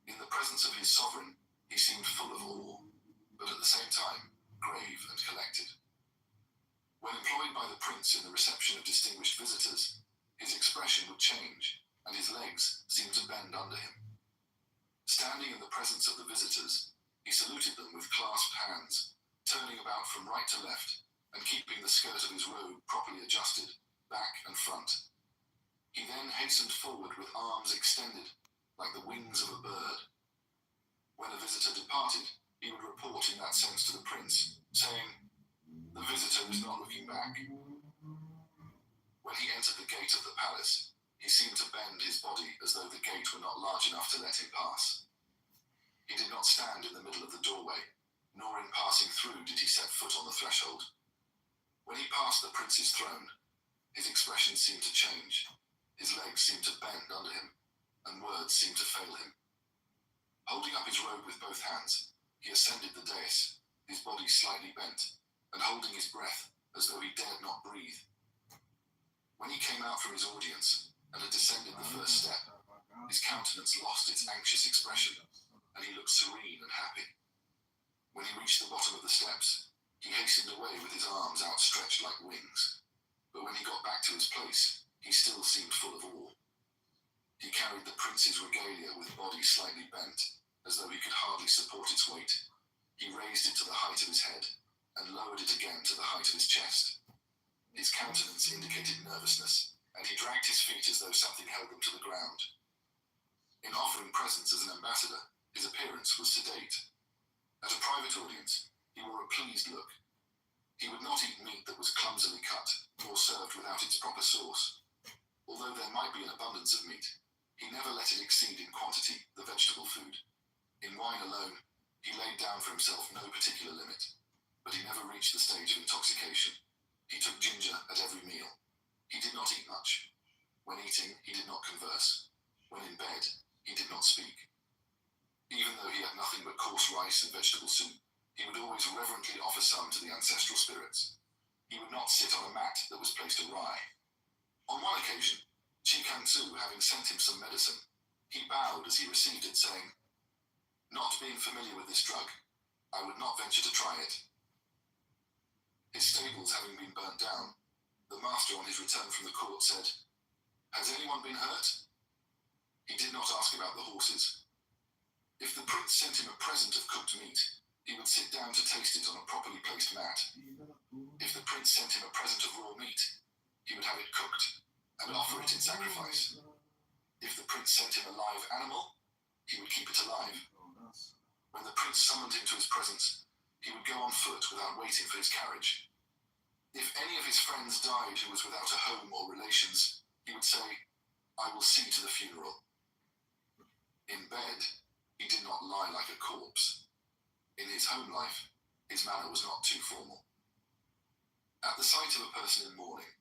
In the presence of his sovereign, he seemed full of awe, but at the same time, grave and collected. When employed by the prince in the reception of distinguished visitors, his expression would change, and his legs seemed to bend under him. Standing in the presence of the visitors, he saluted them with clasped hands, turning about from right to left, and keeping the skirt of his robe properly adjusted, back and front. He then hastened forward with arms extended, like the wings of a bird. When a visitor departed, He would report in that sense to the prince, saying, "The visitor is not looking back." When he entered the gate of the palace, he seemed to bend his body as though the gate were not large enough to let him pass. He did not stand in the middle of the doorway, nor in passing through did he set foot on the threshold. When he passed the prince's throne, his expression seemed to change, his legs seemed to bend under him, and words seemed to fail him. Holding up his robe with both hands, he ascended the dais, his body slightly bent, and holding his breath as though he dared not breathe. When he came out from his audience and had descended the first step, his countenance lost its anxious expression, and he looked serene and happy. When he reached the bottom of the steps, he hastened away with his arms outstretched like wings. But when he got back to his place, he still seemed full of awe. He carried the prince's regalia with body slightly bent, as though he could hardly support its weight. He raised it to the height of his head, and lowered it again to the height of his chest. His countenance indicated nervousness, and he dragged his feet as though something held them to the ground. In offering presents as an ambassador, his appearance was sedate. At a private audience, he wore a pleased look. He would not eat meat that was clumsily cut, or served without its proper sauce. Although there might be an abundance of meat, he never let it exceed in quantity the vegetable food. In wine alone, he laid down for himself no particular limit, but he never reached the stage of intoxication. He took ginger at every meal. He did not eat much. When eating, he did not converse. When in bed, he did not speak. Even though he had nothing but coarse rice and vegetable soup, he would always reverently offer some to the ancestral spirits. He would not sit on a mat that was placed awry. On one occasion, Chi Kang-tsu having sent him some medicine, he bowed as he received it, saying, "Not being familiar with this drug, I would not venture to try it." His stables having been burnt down, the master on his return from the court said, "Has anyone been hurt?" He did not ask about the horses. If the prince sent him a present of cooked meat, he would sit down to taste it on a properly placed mat. If the prince sent him a present of raw meat, he would have it cooked and offer it in sacrifice. If the prince sent him a live animal, he would keep it alive. When the prince summoned him to his presence, he would go on foot without waiting for his carriage. If any of his friends died who was without a home or relations, he would say, "I will see to the funeral." In bed, he did not lie like a corpse. In his home life, his manner was not too formal. At the sight of a person in mourning,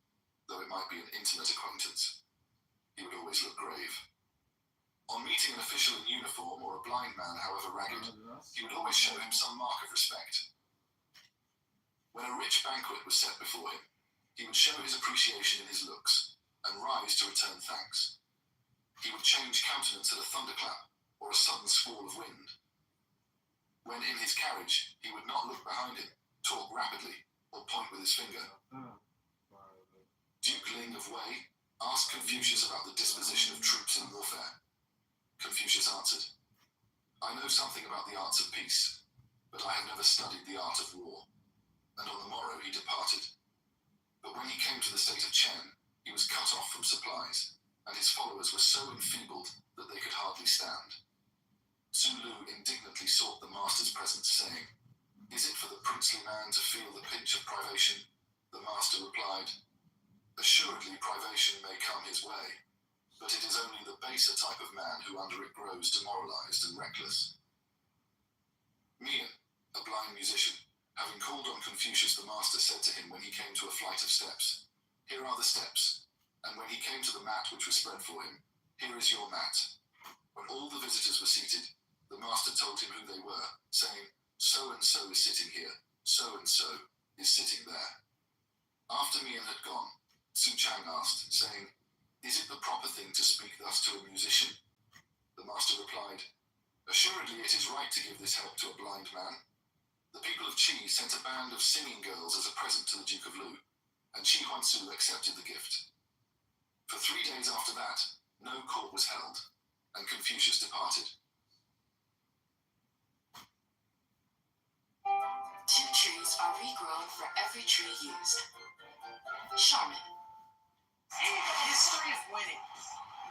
though it might be an intimate acquaintance, he would always look grave. On meeting an official in uniform or a blind man, however ragged, he would always show him some mark of respect. When a rich banquet was set before him, he would show his appreciation in his looks and rise to return thanks. He would change countenance at a thunderclap or a sudden squall of wind. When in his carriage, he would not look behind him, talk rapidly, or point with his finger. Duke Ling of Wei asked Confucius about the disposition of troops in warfare. Confucius answered, "I know something about the arts of peace, but I have never studied the art of war." And on the morrow he departed. But when he came to the state of Chen, he was cut off from supplies, and his followers were so enfeebled that they could hardly stand. Zulu indignantly sought the master's presence, saying, "Is it for the princely man to feel the pinch of privation?" The master replied, "Assuredly privation may come his way, but it is only the baser type of man who under it grows demoralized and reckless." Mian, a blind musician, having called on Confucius, the master said to him when he came to a flight of steps, "Here are the steps," and when he came to the mat which was spread for him, "Here is your mat." When all the visitors were seated, the master told him who they were, saying, "So-and-so is sitting here, so-and-so is sitting there." After Mian had gone, Su Chang asked, saying, "Is it the proper thing to speak thus to a musician?" The master replied, "Assuredly it is right to give this help to a blind man." The people of Qi sent a band of singing girls as a present to the Duke of Lu, and Qi Huangsu accepted the gift. For 3 days after that, no court was held, and Confucius departed. 2 trees are regrown for every tree used. Charmin. The history of winning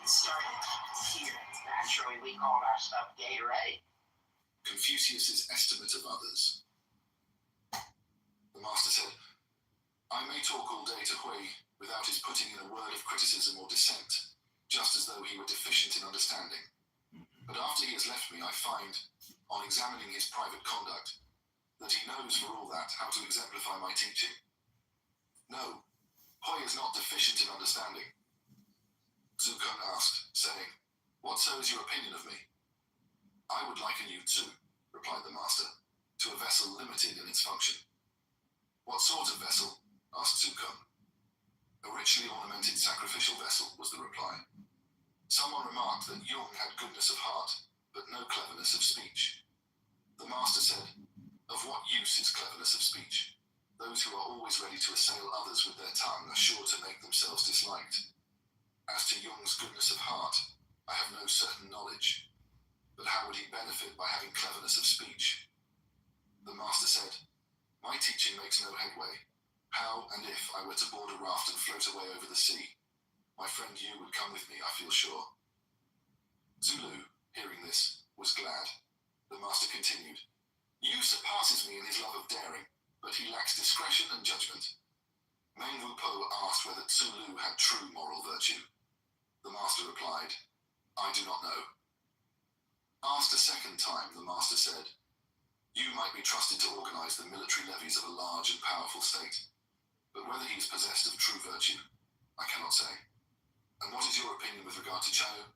started here. Naturally, we called our stuff Gatorade. Confucius's estimate of others. The master said, I may talk all day to Hui without his putting in a word of criticism or dissent, just as though he were deficient in understanding. But after he has left me, I find, on examining his private conduct, that he knows for all that how to exemplify my teaching. No, Hui is not deficient in understanding. Zukun asked, saying, What so is your opinion of me? I would liken you to, replied the master, to a vessel limited in its function. What sort of vessel? Asked Zukun. A richly ornamented sacrificial vessel, was the reply. Someone remarked that Jung had goodness of heart, but no cleverness of speech. The master said, Of what use is cleverness of speech? Those who are always ready to assail others with their tongue are sure to make themselves disliked. As to Jung's goodness of heart, I have no certain knowledge. But how would he benefit by having cleverness of speech? The master said, My teaching makes no headway. How and if I were to board a raft and float away over the sea, my friend Yu would come with me, I feel sure. Zulu, hearing this, was glad. The master continued, Yu surpasses me in his love of daring, but he lacks discretion and judgment. Meng Wupo asked whether Zulu had true moral virtue. The master replied, I do not know. Asked a second time, the master said, You might be trusted to organize the military levies of a large and powerful state, but whether he is possessed of true virtue, I cannot say. And what is your opinion with regard to Chao?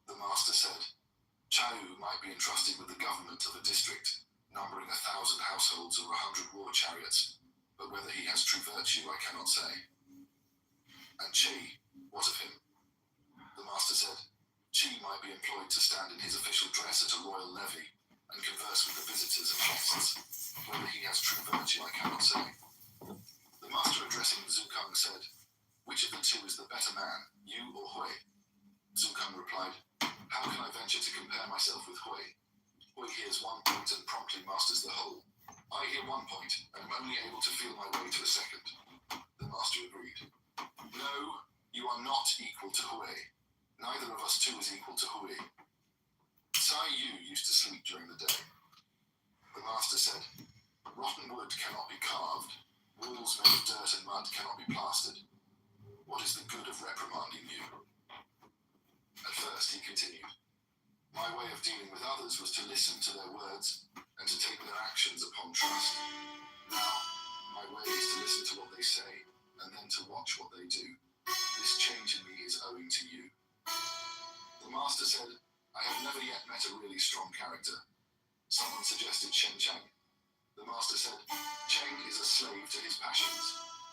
The master said, Chao might be entrusted with the government of a district, numbering 1,000 households or 100 war chariots, but whether he has true virtue, I cannot say. And Chi, what of him? The master said, Chi might be employed to stand in his official dress at a royal levee and converse with the visitors and guests. Whether he has true virtue, I cannot say. The master addressing Zukung said, Which of the two is the better man, you or Hui? Zukung replied, How can I venture to compare myself with Hui? Hui hears one point and promptly masters the whole. I hear one point and am only able to feel my way to a second. The master agreed. No, you are not equal to Hui. Neither of us two is equal to Hui. Tsai Yu used to sleep during the day. The master said, Rotten wood cannot be carved. Walls made of dirt and mud cannot be plastered. What is the good of reprimanding you? At first he continued, My way of dealing with others was to listen to their words and to take their actions upon trust. Now, my way is to listen to what they say and then to watch what they do. This change in me is owing to you. The master said, I have never yet met a really strong character. Someone suggested Shen Chang. The master said, Cheng is a slave to his passions.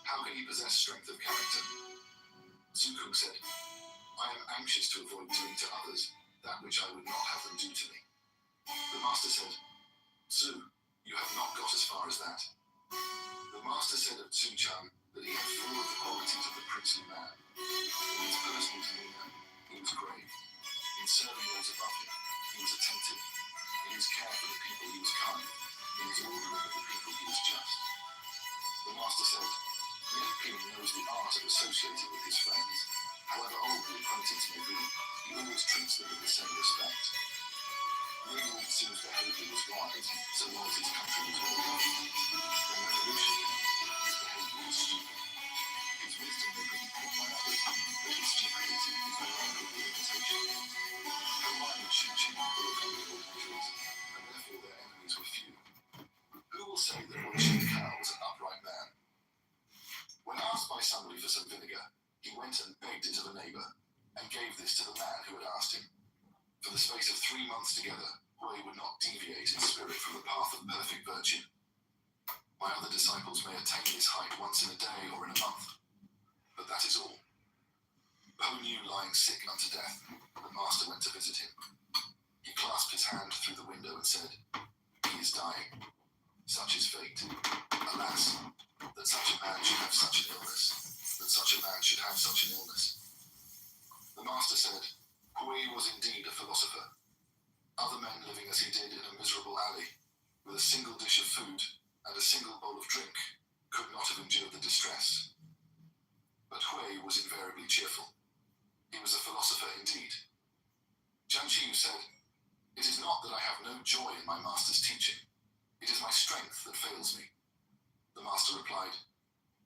How can he possess strength of character? Zukung said, I am anxious to avoid doing to others that which I would not have them do to me. The master said, Su, you have not got as far as that. The master said of Su Chang that he had four of the qualities of the princely man. In his personal demeanor, he was grave. In serving those above him, he was attentive. In his care for the people, he was kind. In his ordering of the people, he was just. The master said, Lin Ping knows the art of associating with his friends. However old the acquaintance may be, he always treats them with the same respect. Ling Su's behavior was wise, so long as his country was well governed. When revolution came, his behavior was stupid. His wisdom may be equalled by others, but his stupidity is no longer the imitation. Hawaii and Xinjiang were accountable countries, and therefore their enemies were few. Who will say that Wen Qingkao was an upright man? When asked by somebody for some vinegar, he went and begged it of a neighbor, and gave this to the man who had asked him. For the space of 3 months together, Hui would not deviate in spirit from the path of perfect virtue. My other disciples may attain this height once in a day or in a month, but that is all. Po Niu lying sick unto death, the master went to visit him. He clasped his hand through the window and said, He is dying. Such is fate. Alas, that such a man should have such an illness. That such a man should have such an illness. The master said, Hui was indeed a philosopher. Other men living as he did in a miserable alley, with a single dish of food and a single bowl of drink, could not have endured the distress. But Hui was invariably cheerful. He was a philosopher indeed. Jiang Qiu said, It is not that I have no joy in my master's teaching. It is my strength that fails me. The master replied,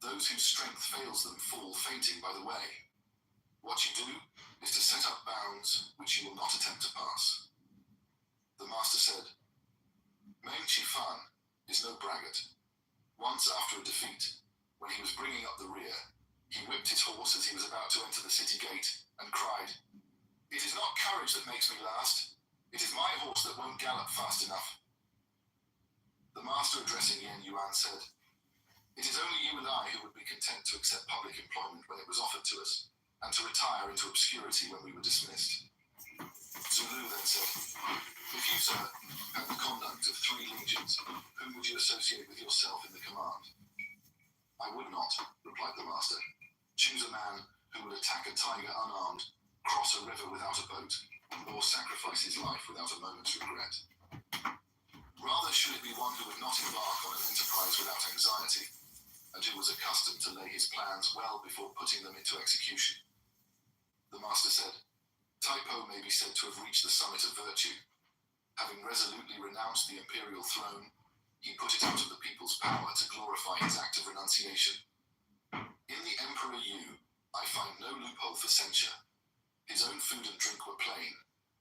those whose strength fails them fall fainting by the way. What you do is to set up bounds which you will not attempt to pass. The master said, Main Chief Fan is no braggart. Once after a defeat, when he was bringing up the rear, he whipped his horse as he was about to enter the city gate and cried, it is not courage that makes me last. It is my horse that won't gallop fast enough. The master addressing Yen Yuan said, it is only you and I who would be content to accept public employment when it was offered to us, and to retire into obscurity when we were dismissed. Zulu then said, if you, sir, had the conduct of 3 legions, whom would you associate with yourself in the command? I would not, replied the master. Choose a man who would attack a tiger unarmed, cross a river without a boat, or sacrifice his life without a moment's regret. Rather should it be one who would not embark on an enterprise without anxiety, and who was accustomed to lay his plans well before putting them into execution. The master said, Taipo may be said to have reached the summit of virtue. Having resolutely renounced the imperial throne, he put it out of the people's power to glorify his act of renunciation. In the Emperor Yu, I find no loophole for censure. His own food and drink were plain,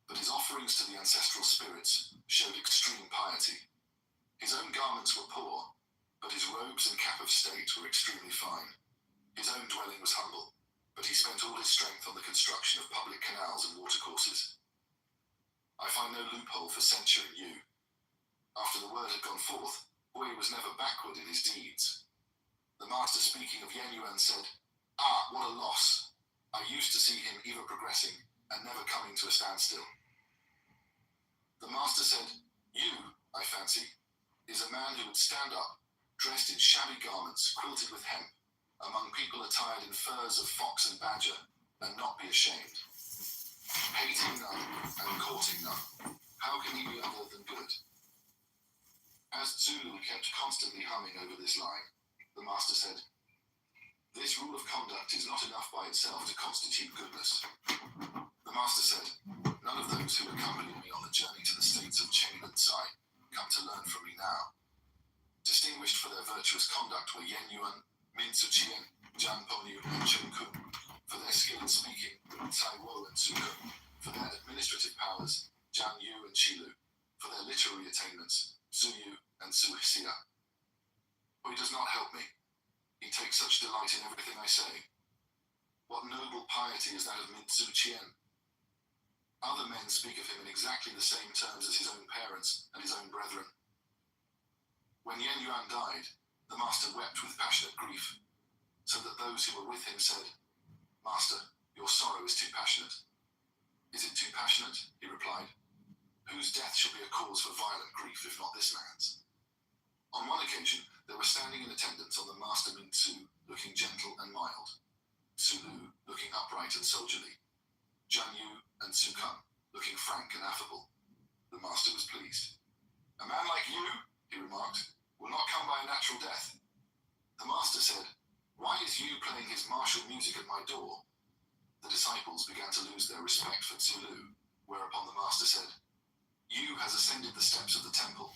but his offerings to the ancestral spirits showed extreme piety. His own garments were poor, but his robes and cap of state were extremely fine. His own dwelling was humble, but he spent all his strength on the construction of public canals and watercourses. I find no loophole for censure in you. After the word had gone forth, Hui was never backward in his deeds. The master speaking of Yen Yuan said, what a loss. I used to see him ever progressing and never coming to a standstill. The master said, you, I fancy, is a man who would stand up, dressed in shabby garments quilted with hemp, among people attired in furs of fox and badger, and not be ashamed. Hating none and courting none, how can he be other than good? As Zulu kept constantly humming over this line, the master said, this rule of conduct is not enough by itself to constitute goodness. The master said, none of those who accompanied me on the journey to the states of Chen and Tsai come to learn from me now. Distinguished for their virtuous conduct were Yen Yuan, Min Tzuchien, Jian Ponyu, and Chen Kun; for their skill in speaking, Tsai Wo and Su Kun; for their administrative powers, Jian Yu and Qilu; for their literary attainments, Su Yu and Su Xia. But he does not help me. He takes such delight in everything I say. What noble piety is that of Min Tzuchien? Other men speak of him in exactly the same terms as his own parents and his own brethren. When Yen Yuan died, the master wept with passionate grief, so that those who were with him said, Master, your sorrow is too passionate. Is it too passionate? He replied. Whose death shall be a cause for violent grief, if not this man's? On one occasion, they were standing in attendance on the master Min Tzu, looking gentle and mild, Sulu looking upright and soldierly, Jian Yu and Su Kun looking frank and affable. The master was pleased. A man like you, he remarked, will not come by a natural death. The master said, why is Yu playing his martial music at my door? The disciples began to lose their respect for Zulu, whereupon the master said, Yu has ascended the steps of the temple,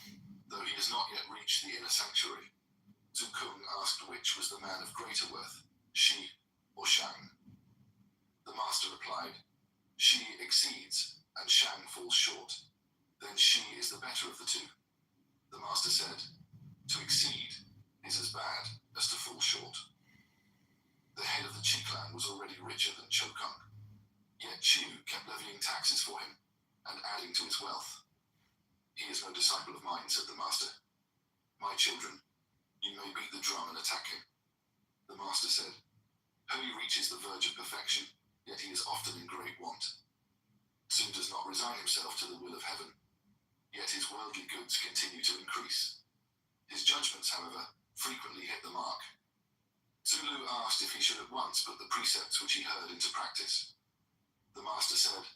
though he has not yet reached the inner sanctuary. Zhu Kung asked which was the man of greater worth, Shi or Shang. The master replied, Shi exceeds, and Shang falls short. Then Shi is the better of the two. The master said, to exceed is as bad as to fall short. The head of the Qi clan was already richer than Cho Kung, yet Chu kept levying taxes for him and adding to his wealth. He is no disciple of mine, said the master. My children, you may beat the drum and attack him. The master said, Hui reaches the verge of perfection, yet he is often in great want. Su does not resign himself to the will of heaven, yet his worldly goods continue to increase. His judgments, however, frequently hit the mark. Zulu asked if he should at once put the precepts which he heard into practice. The master said,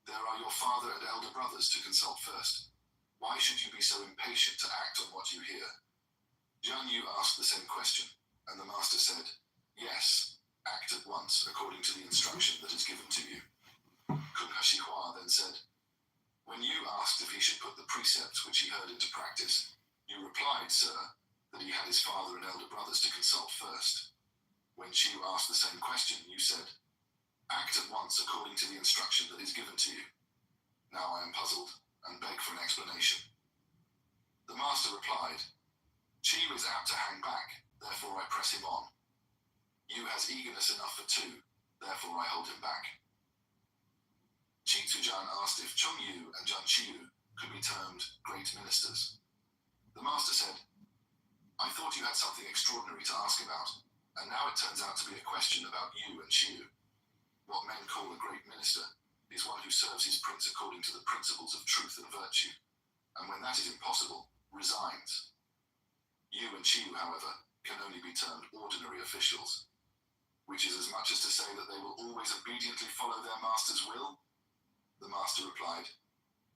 there are your father and elder brothers to consult first. Why should you be so impatient to act on what you hear? Jian Yu asked the same question, and the master said, yes, act at once according to the instruction that is given to you. Kun Hashihua then said, When you asked if he should put the precepts which he heard into practice, you replied, sir, that he had his father and elder brothers to consult first. When Chiu asked the same question, you said, act at once according to the instruction that is given to you. Now I am puzzled and beg for an explanation. The master replied, Chiu is apt to hang back, therefore I press him on. Yu has eagerness enough for two, therefore I hold him back. Chi Tzujan asked if Chung Yu and Jun Chiu could be termed great ministers. The master said, I thought you had something extraordinary to ask about, and now it turns out to be a question about you and Chiu. What men call a great minister is one who serves his prince according to the principles of truth and virtue, and when that is impossible, resigns. You and Chiu, however, can only be termed ordinary officials, which is as much as to say that they will always obediently follow their master's will. The master replied,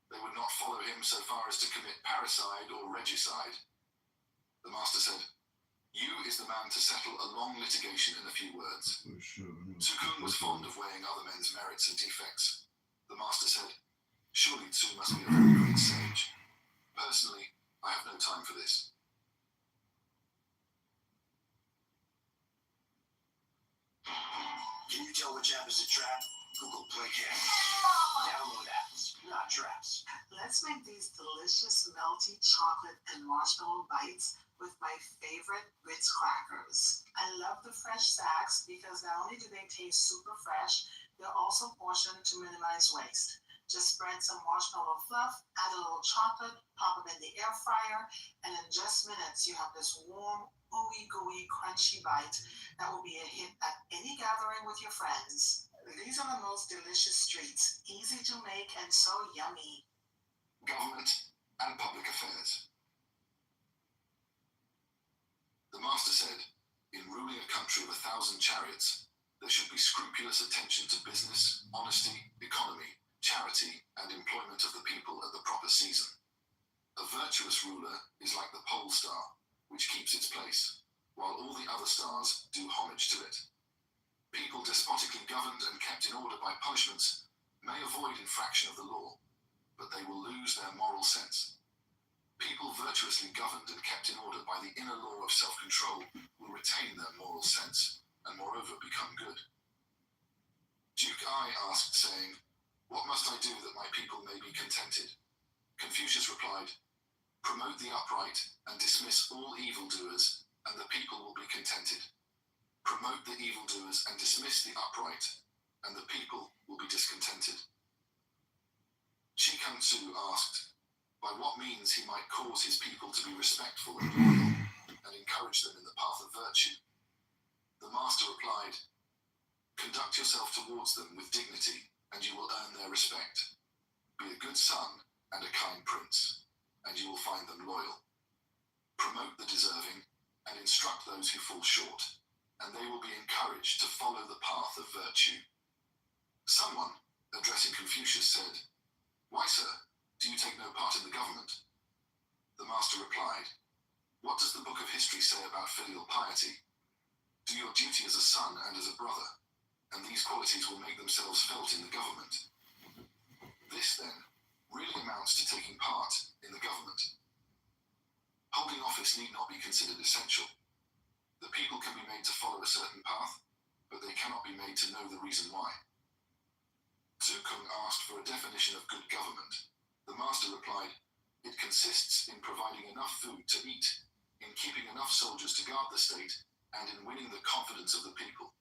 they would not follow him so far as to commit parricide or regicide. The master said, Yu is the man to settle a long litigation in a few words. Sukun was fond of weighing other men's merits and defects. The master said, surely Tsu must be a very great sage. Personally, I have no time for this. Can you tell which app is a trap? Google Play can. Download apps, not traps. Let's make these delicious melty chocolate and marshmallow bites with my favorite Ritz crackers. I love the fresh sacks because not only do they taste super fresh, they're also portioned to minimize waste. Just spread some marshmallow fluff, add a little chocolate, pop them in the air fryer, and in just minutes you have this warm, ooey gooey, crunchy bite that will be a hit at any gathering with your friends. These are the most delicious treats, easy to make and so yummy. Government and public affairs. The master said, in ruling a country of 1,000 chariots, there should be scrupulous attention to business, honesty, economy, charity, and employment of the people at the proper season. A virtuous ruler is like the pole star, which keeps its place, while all the other stars do homage to it. People despotically governed and kept in order by punishments may avoid infraction of the law, but they will lose their moral sense. People virtuously governed and kept in order by the inner law of self-control will retain their moral sense, and moreover become good. Duke Ai asked, saying, what must I do that my people may be contented? Confucius replied, promote the upright and dismiss all evildoers, and the people will be contented. Promote the evildoers and dismiss the upright, and the people will be discontented. Shi Kang-tzu asked, by what means he might cause his people to be respectful and loyal, and encourage them in the path of virtue. The master replied, conduct yourself towards them with dignity, and you will earn their respect. Be a good son and a kind prince, and you will find them loyal. Promote the deserving, and instruct those who fall short, and they will be encouraged to follow the path of virtue. Someone, addressing Confucius, said, why, sir, do you take no part in the government? The master replied, what does the book of history say about filial piety? Do your duty as a son and as a brother, and these qualities will make themselves felt in the government. This, then, really amounts to taking part in the government. Holding office need not be considered essential. The people can be made to follow a certain path, but they cannot be made to know the reason why. Tzu Kung asked for a definition of good government. The master replied, it consists in providing enough food to eat, in keeping enough soldiers to guard the state, and in winning the confidence of the people.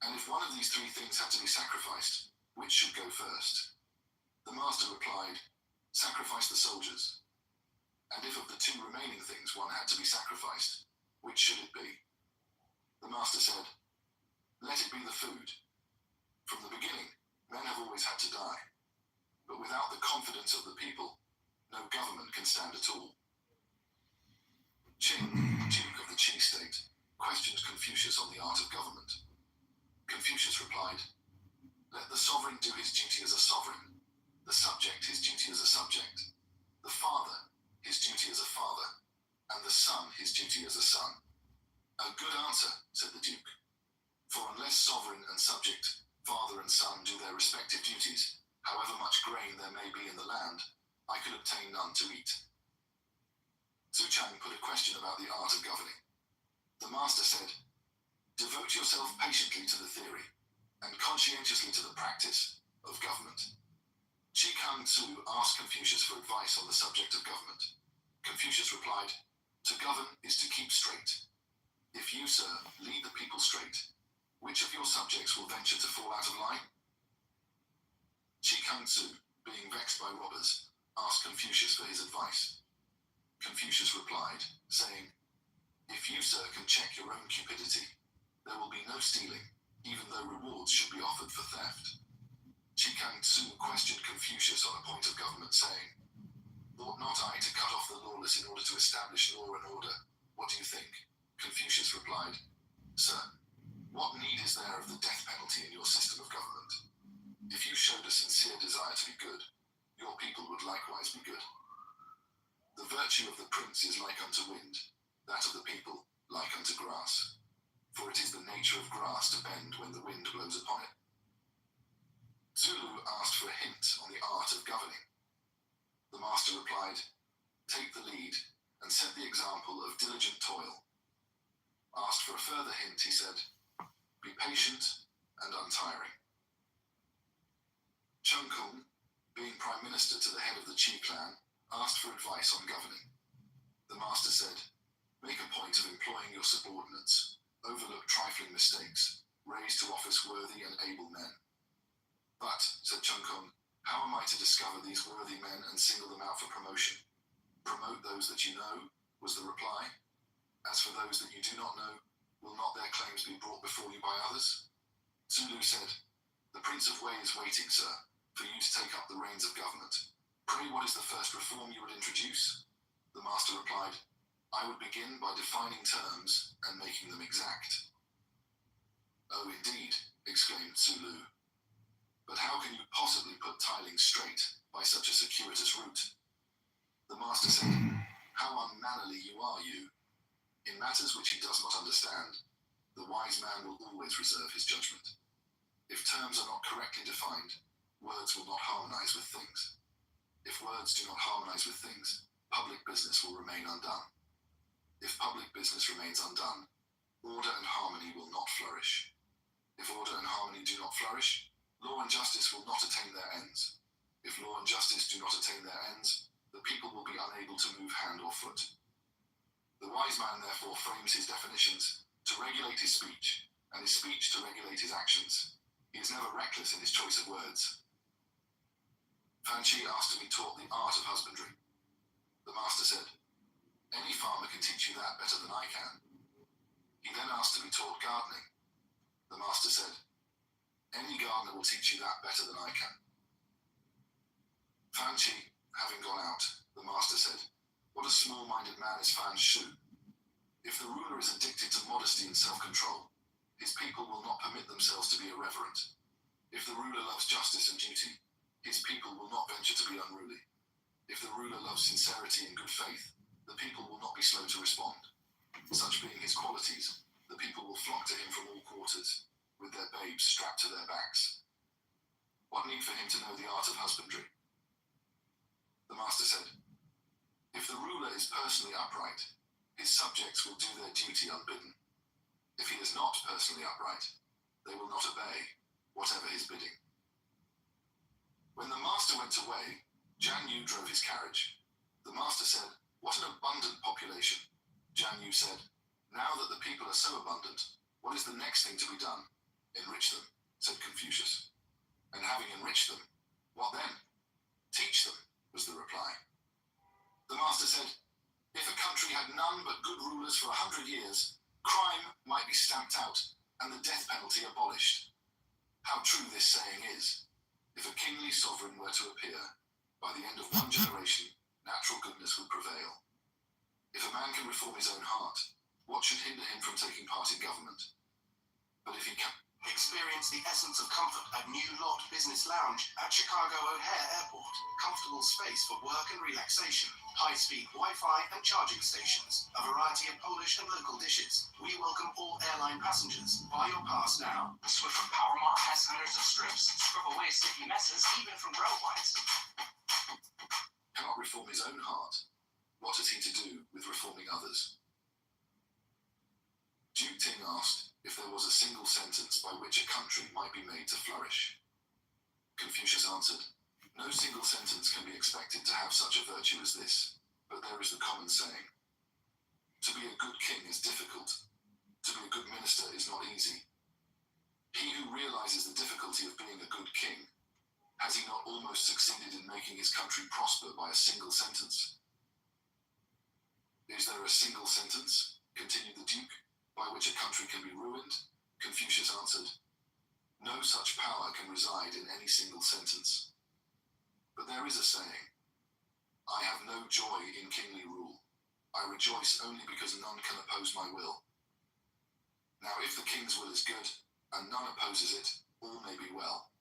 And if one of these three things had to be sacrificed, which should go first? The master replied, sacrifice the soldiers. And if of the two remaining things one had to be sacrificed, which should it be? The master said, let it be the food. From the beginning, men have always had to die. But without the confidence of the people, no government can stand at all. Qing, Duke of the Qi state, questioned Confucius on the art of government. Confucius replied, let the sovereign do his duty as a sovereign, the subject his duty as a subject, the father his duty as a father, and the son his duty as a son. A good answer, said the Duke. For unless sovereign and subject, father and son do their respective duties, however much grain there may be in the land, I could obtain none to eat. Su Chang put a question about the art of governing. The master said, devote yourself patiently to the theory and conscientiously to the practice of government. Shi Kang Tzu asked Confucius for advice on the subject of government. Confucius replied, to govern is to keep straight. If you, sir, lead the people straight, which of your subjects will venture to fall out of line? Shi Kang Tzu, being vexed by robbers, asked Confucius for his advice. Confucius replied, saying, if you, sir, can check your own cupidity, there will be no stealing, even though rewards should be offered for theft. Shi Kang Tzu questioned Confucius on a point of government, saying, ought not I to cut off the lawless in order to establish law and order? What do you think? Confucius replied, sir, what need is there of the death penalty in your system of government? If you showed a sincere desire to be good, your people would likewise be good. The virtue of the prince is like unto wind, that of the people like unto grass. For it is the nature of grass to bend when the wind blows upon it. Zulu asked for a hint on the art of governing. The master replied, take the lead and set the example of diligent toil. Asked for a further hint, he said, be patient and untiring. Chung Kung, being prime minister to the head of the Qi clan, asked for advice on governing. The master said, make a point of employing your subordinates, overlook trifling mistakes, raise to office worthy and able men. But, said Chung Kung, how am I to discover these worthy men and single them out for promotion? Promote those that you know, was the reply. As for those that you do not know, will not their claims be brought before you by others? Zulu said, the Prince of Wei is waiting, sir, for you to take up the reins of government. Pray, what is the first reform you would introduce? The master replied, I would begin by defining terms and making them exact. Oh, indeed, exclaimed Zulu. But how can you possibly put tiling straight by such a circuitous route? The master said, how unmannerly you are, you. In matters which he does not understand, the wise man will always reserve his judgment. If terms are not correctly defined, words will not harmonize with things. If words do not harmonize with things, public business will remain undone. If public business remains undone, order and harmony will not flourish. If order and harmony do not flourish, law and justice will not attain their ends. If law and justice do not attain their ends, the people will be unable to move hand or foot. The wise man therefore frames his definitions to regulate his speech, and his speech to regulate his actions. He is never reckless in his choice of words. Fan Chi asked to be taught the art of husbandry. The master said, any farmer can teach you that better than I can. He then asked to be taught gardening. The master said, any gardener will teach you that better than I can. Fan Chi, having gone out, the master said, what a small-minded man is Fan Shu. If the ruler is addicted to modesty and self-control, his people will not permit themselves to be irreverent. If the ruler loves justice and duty, his people will not venture to be unruly. If the ruler loves sincerity and good faith, the people will not be slow to respond. Such being his qualities, the people will flock to him from all quarters, with their babes strapped to their backs. What need for him to know the art of husbandry? The master said, if the ruler is personally upright, his subjects will do their duty unbidden. If he is not personally upright, they will not obey, whatever his bidding. When the master went away, Jiang Yu drove his carriage. The master said, what an abundant population. Jiang Yu said, now that the people are so abundant, what is the next thing to be done? Enrich them, said Confucius. And having enriched them, what then? Teach them, was the reply. The master said, if a country had none but good rulers for 100 years, crime might be stamped out and the death penalty abolished. How true this saying is. If a kingly sovereign were to appear, by the end of one generation, natural goodness would prevail. If a man can reform his own heart, what should hinder him from taking part in government? But if he can... Experience the essence of comfort at New Lot Business Lounge at Chicago O'Hare Airport. Comfortable space for work and relaxation. high-speed Wi-Fi and charging stations, a variety of Polish and local dishes. We welcome all airline passengers. Buy your pass now. The Swift from Power Mop has hundreds of strips. Scrub away sticky messes, even from grout lights. Cannot reform his own heart. What has he to do with reforming others? Duke Ting asked if there was a single sentence by which a country might be made to flourish. Confucius answered, "No single sentence can be expected to have such a virtue as this, but there is the common saying. To be a good king is difficult. To be a good minister is not easy. He who realizes the difficulty of being a good king, has he not almost succeeded in making his country prosper by a single sentence?" "Is there a single sentence," continued the Duke, "by which a country can be ruined?" Confucius answered, "No such power can reside in any single sentence. But there is a saying, 'I have no joy in kingly rule. I rejoice only because none can oppose my will.' Now if the king's will is good, and none opposes it, all may be well.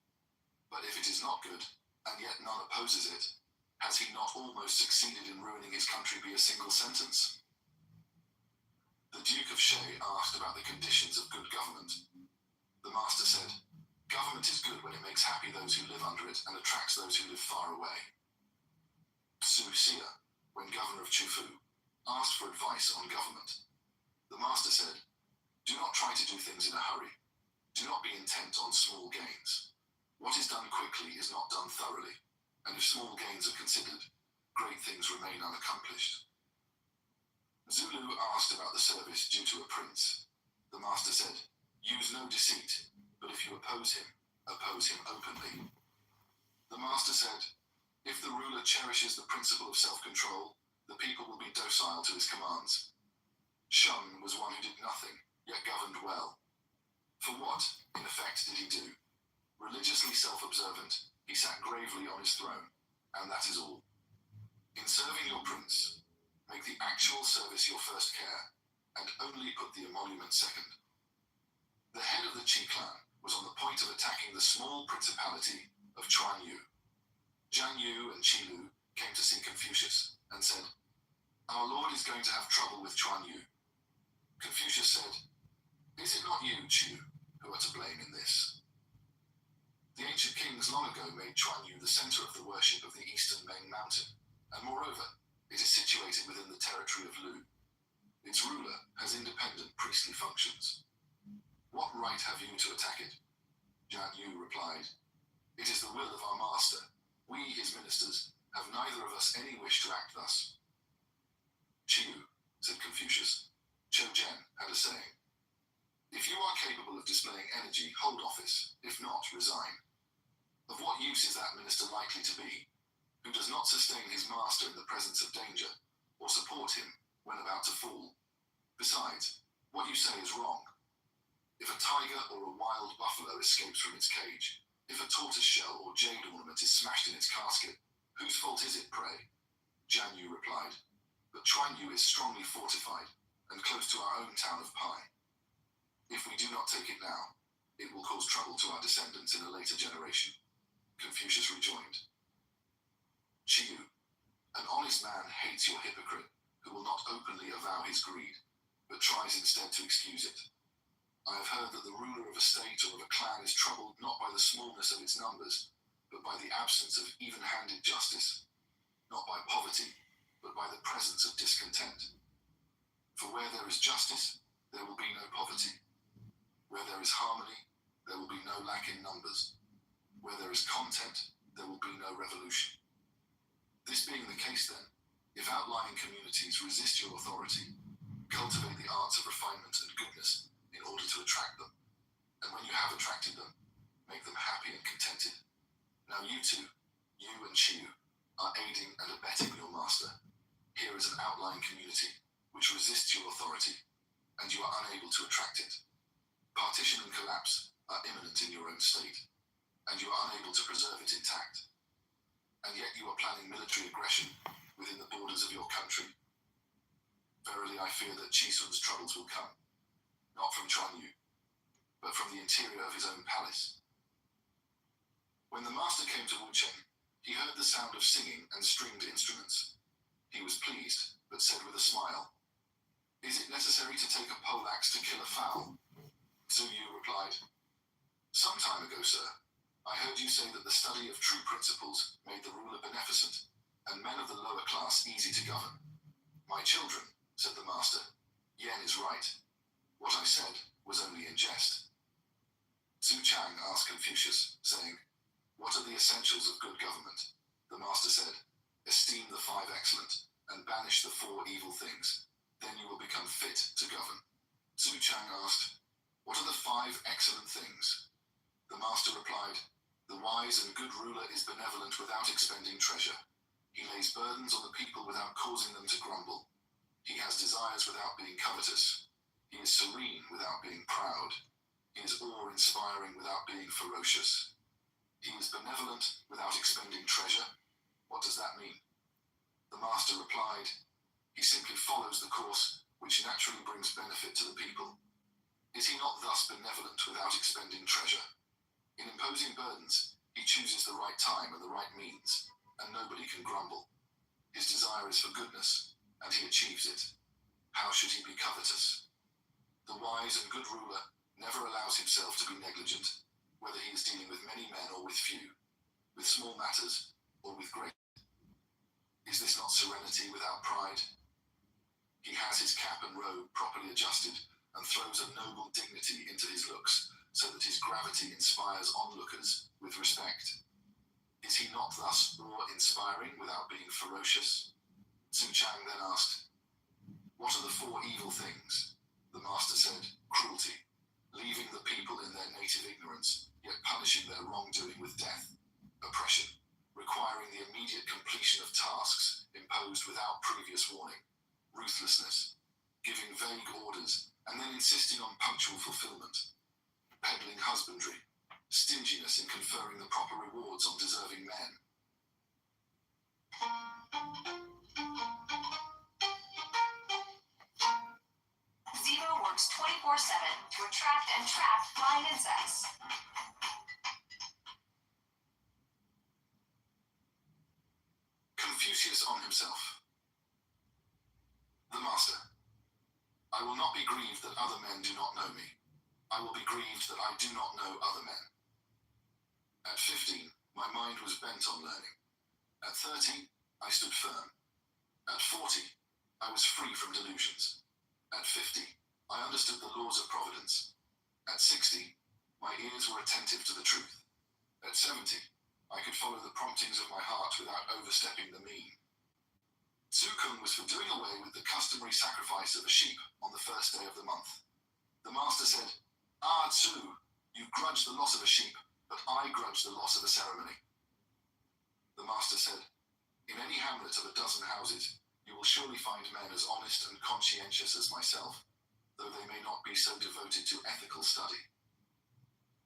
But if it is not good, and yet none opposes it, has he not almost succeeded in ruining his country by a single sentence?" The Duke of Shay asked about the conditions of good government. The master said, "Government is good when it makes happy those who live under it and attracts those who live far away." Su Xia, when governor of Chufu, asked for advice on government. The master said, "Do not try to do things in a hurry. Do not be intent on small gains. What is done quickly is not done thoroughly, and if small gains are considered, great things remain unaccomplished." Zulu asked about the service due to a prince. The master said, "Use no deceit, but if you oppose him openly." The master said, "If the ruler cherishes the principle of self-control, the people will be docile to his commands." Shun was one who did nothing, yet governed well. For what, in effect, did he do? Religiously self-observant, he sat gravely on his throne, and that is all. In serving your prince, make the actual service your first care, and only put the emolument second. The head of the Qi clan was on the point of attacking the small principality of Chuan Yu. Zhang Yu and Qi Lu came to see Confucius and said, "Our lord is going to have trouble with Chuan Yu." Confucius said, "Is it not you, Qi, who are to blame in this?" The ancient kings long ago made Chuan Yu the center of the worship of the eastern Meng Mountain, and moreover, it is situated within the territory of Lu. Its ruler has independent priestly functions. What right have you to attack it?" Zhang Yu replied, "It is the will of our master. We, his ministers, have neither of us any wish to act thus." "Chiu," said Confucius, Chou Jen had a saying, "If you are capable of displaying energy, hold office. If not, resign. Of what use is that minister likely to be, who does not sustain his master in the presence of danger, or support him when about to fall? Besides, what you say is wrong. If a tiger or a wild buffalo escapes from its cage, if a tortoise shell or jade ornament is smashed in its casket, whose fault is it, pray?" Zhang Yu replied, "But Chuan Yu is strongly fortified, and close to our own town of Pai. If we do not take it now, it will cause trouble to our descendants in a later generation." Confucius rejoined, "Chiu, an honest man hates your hypocrite, who will not openly avow his greed, but tries instead to excuse it. I have heard that the ruler of a state or of a clan is troubled not by the smallness of its numbers, but by the absence of even-handed justice, not by poverty, but by the presence of discontent. For where there is justice, there will be no poverty. Where there is harmony, there will be no lack in numbers. Where there is content, there will be no revolution. This being the case then, if outlying communities resist your authority, cultivate the arts of refinement and goodness in order to attract them, and when you have attracted them, make them happy and contented. Now you two, you and Chiu, are aiding and abetting your master. Here is an outlying community which resists your authority, and you are unable to attract it. Partition and collapse are imminent in your own state, and you are unable to preserve it intact. And yet you are planning military aggression within the borders of your country. Verily I fear that Chisun's troubles will come, not from Chuan Yu, but from the interior of his own palace." When the master came to Wu Cheng, he heard the sound of singing and stringed instruments. He was pleased, but said with a smile, "Is it necessary to take a poleaxe to kill a fowl?" Zhu Yu replied, "Some time ago, sir, I heard you say that the study of true principles made the ruler beneficent, and men of the lower class easy to govern." "My children," said the master, "Yen is right. What I said was only in jest." Su Chang asked Confucius, saying, "What are the essentials of good government?" The master said, "Esteem the 5 excellent, and banish the 4 evil things. Then you will become fit to govern." Su Chang asked, "What are the 5 excellent things?" The master replied, "The wise and good ruler is benevolent without expending treasure. He lays burdens on the people without causing them to grumble. He has desires without being covetous. He is serene without being proud. He is awe-inspiring without being ferocious. He is benevolent without expending treasure." What does that mean? The master replied, "He simply follows the course which naturally brings benefit to the people. Is he not thus benevolent without expending treasure? In imposing burdens, he chooses the right time and the right means, and nobody can grumble. His desire is for goodness, and he achieves it. How should he be covetous? The wise and good ruler never allows himself to be negligent, whether he is dealing with many men or with few, with small matters or with great. Is this not serenity without pride? He has his cap and robe properly adjusted and throws a noble dignity into his looks, so that his gravity inspires onlookers with respect. Is he not thus awe-inspiring without being ferocious?" Su Chang then asked, "What are the 4 evil things?" The master said, "Cruelty, leaving the people in their native ignorance, yet punishing their wrongdoing with death. Oppression, requiring the immediate completion of tasks imposed without previous warning. Ruthlessness, giving vague orders and then insisting on punctual fulfillment. Peddling husbandry, stinginess in conferring the proper rewards on deserving men." Zero works 24/7 to attract and trap flying insects. Confucius on himself. The master: "I will not be grieved that other men do not know me. I will be grieved that I do not know other men." At 15, my mind was bent on learning. At 30, I stood firm. At 40, I was free from delusions. At 50, I understood the laws of providence. At 60, my ears were attentive to the truth. At 70, I could follow the promptings of my heart without overstepping the mean. Tzu Kung was for doing away with the customary sacrifice of a sheep on the first day of the month. The master said, "Ah, Tzu, you grudge the loss of a sheep, but I grudge the loss of a ceremony." The master said, "In any hamlet of a dozen houses, you will surely find men as honest and conscientious as myself, though they may not be so devoted to ethical study."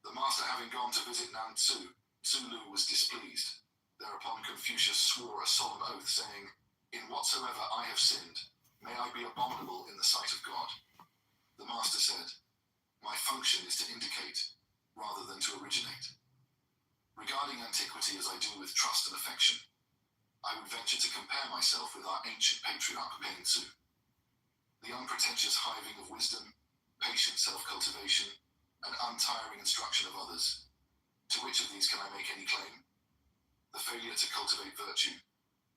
The master having gone to visit Nan Tzu, Tzu Lu was displeased. Thereupon Confucius swore a solemn oath, saying, "In whatsoever I have sinned, may I be abominable in the sight of God." The master said, "My function is to indicate, rather than to originate. Regarding antiquity as I do with trust and affection, I would venture to compare myself with our ancient patriarch Peng Tzu. The unpretentious hiving of wisdom, patient self-cultivation, and untiring instruction of others. To which of these can I make any claim? The failure to cultivate virtue,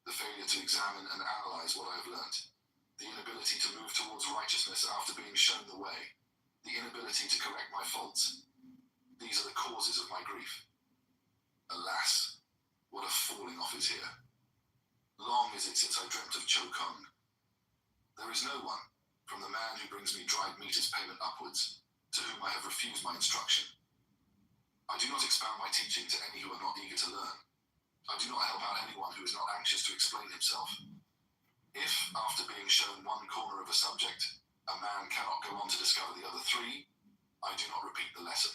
the failure to examine and analyze what I have learnt, the inability to move towards righteousness after being shown the way, the inability to correct my faults. These are the causes of my grief. Alas, what a falling off is here. Long is it since I dreamt of Cho Kung. There is no one, from the man who brings me dried meat as payment upwards, to whom I have refused my instruction. I do not expound my teaching to any who are not eager to learn. I do not help out anyone who is not anxious to explain himself. If, after being shown one corner of a subject, a man cannot go on to discover the other 3, I do not repeat the lesson.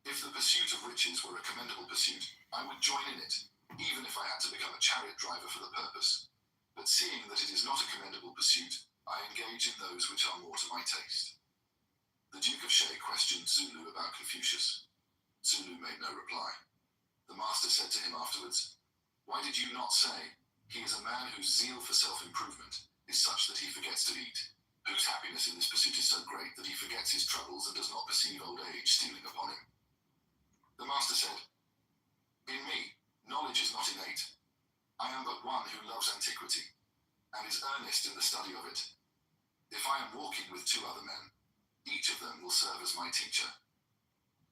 If the pursuit of riches were a commendable pursuit, I would join in it, even if I had to become a chariot driver for the purpose. But seeing that it is not a commendable pursuit, I engage in those which are more to my taste." The Duke of Shay questioned Zulu about Confucius. Zulu made no reply. The master said to him afterwards, "Why did you not say, He is a man whose zeal for self-improvement is such that he forgets to eat, whose happiness in this pursuit is so great that he forgets his troubles and does not perceive old age stealing upon him. The master said, "In me, knowledge is not innate. I am but one who loves antiquity, and is earnest in the study of it. If I am walking with two other men, each of them will serve as my teacher.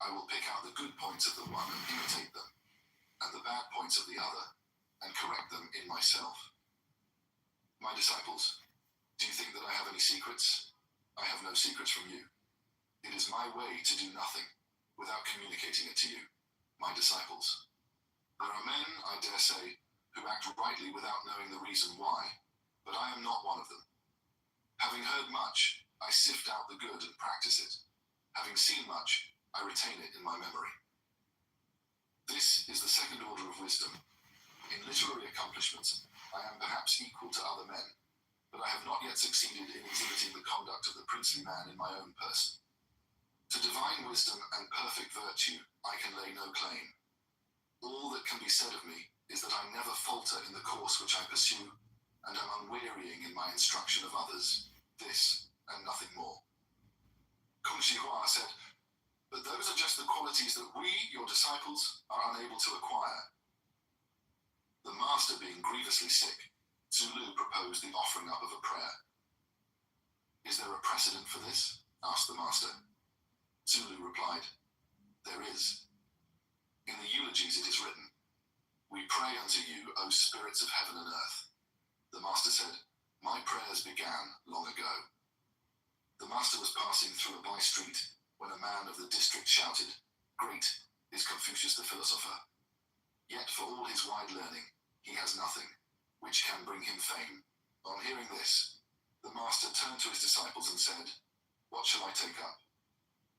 I will pick out the good points of the one and imitate them, and the bad points of the other, and correct them in myself. My disciples, do you think that I have any secrets? I have no secrets from you. It is my way to do nothing without communicating it to you, my disciples. There are men, I dare say, who act rightly without knowing the reason why, but I am not one of them. Having heard much, I sift out the good and practice it. Having seen much, I retain it in my memory. This is the second order of wisdom. In literary accomplishments, I am perhaps equal to other men, but I have not yet succeeded in exhibiting the conduct of the princely man in my own person. To divine wisdom and perfect virtue, I can lay no claim. All that can be said of me is that I never falter in the course which I pursue, and am unwearying in my instruction of others. This, and nothing more." Kung Shi Hua said, "But those are just the qualities that we, your disciples, are unable to acquire." The master being grievously sick, Zulu proposed the offering up of a prayer. "Is there a precedent for this?" asked the master. Zulu replied, "There is. In the eulogies it is written, 'We pray unto you, O spirits of heaven and earth.'" The master said, "My prayers began long ago." The master was passing through a by-street when a man of the district shouted, "Great is Confucius the philosopher. Yet for all his wide learning, he has nothing which can bring him fame." On hearing this, the master turned to his disciples and said, "What shall I take up?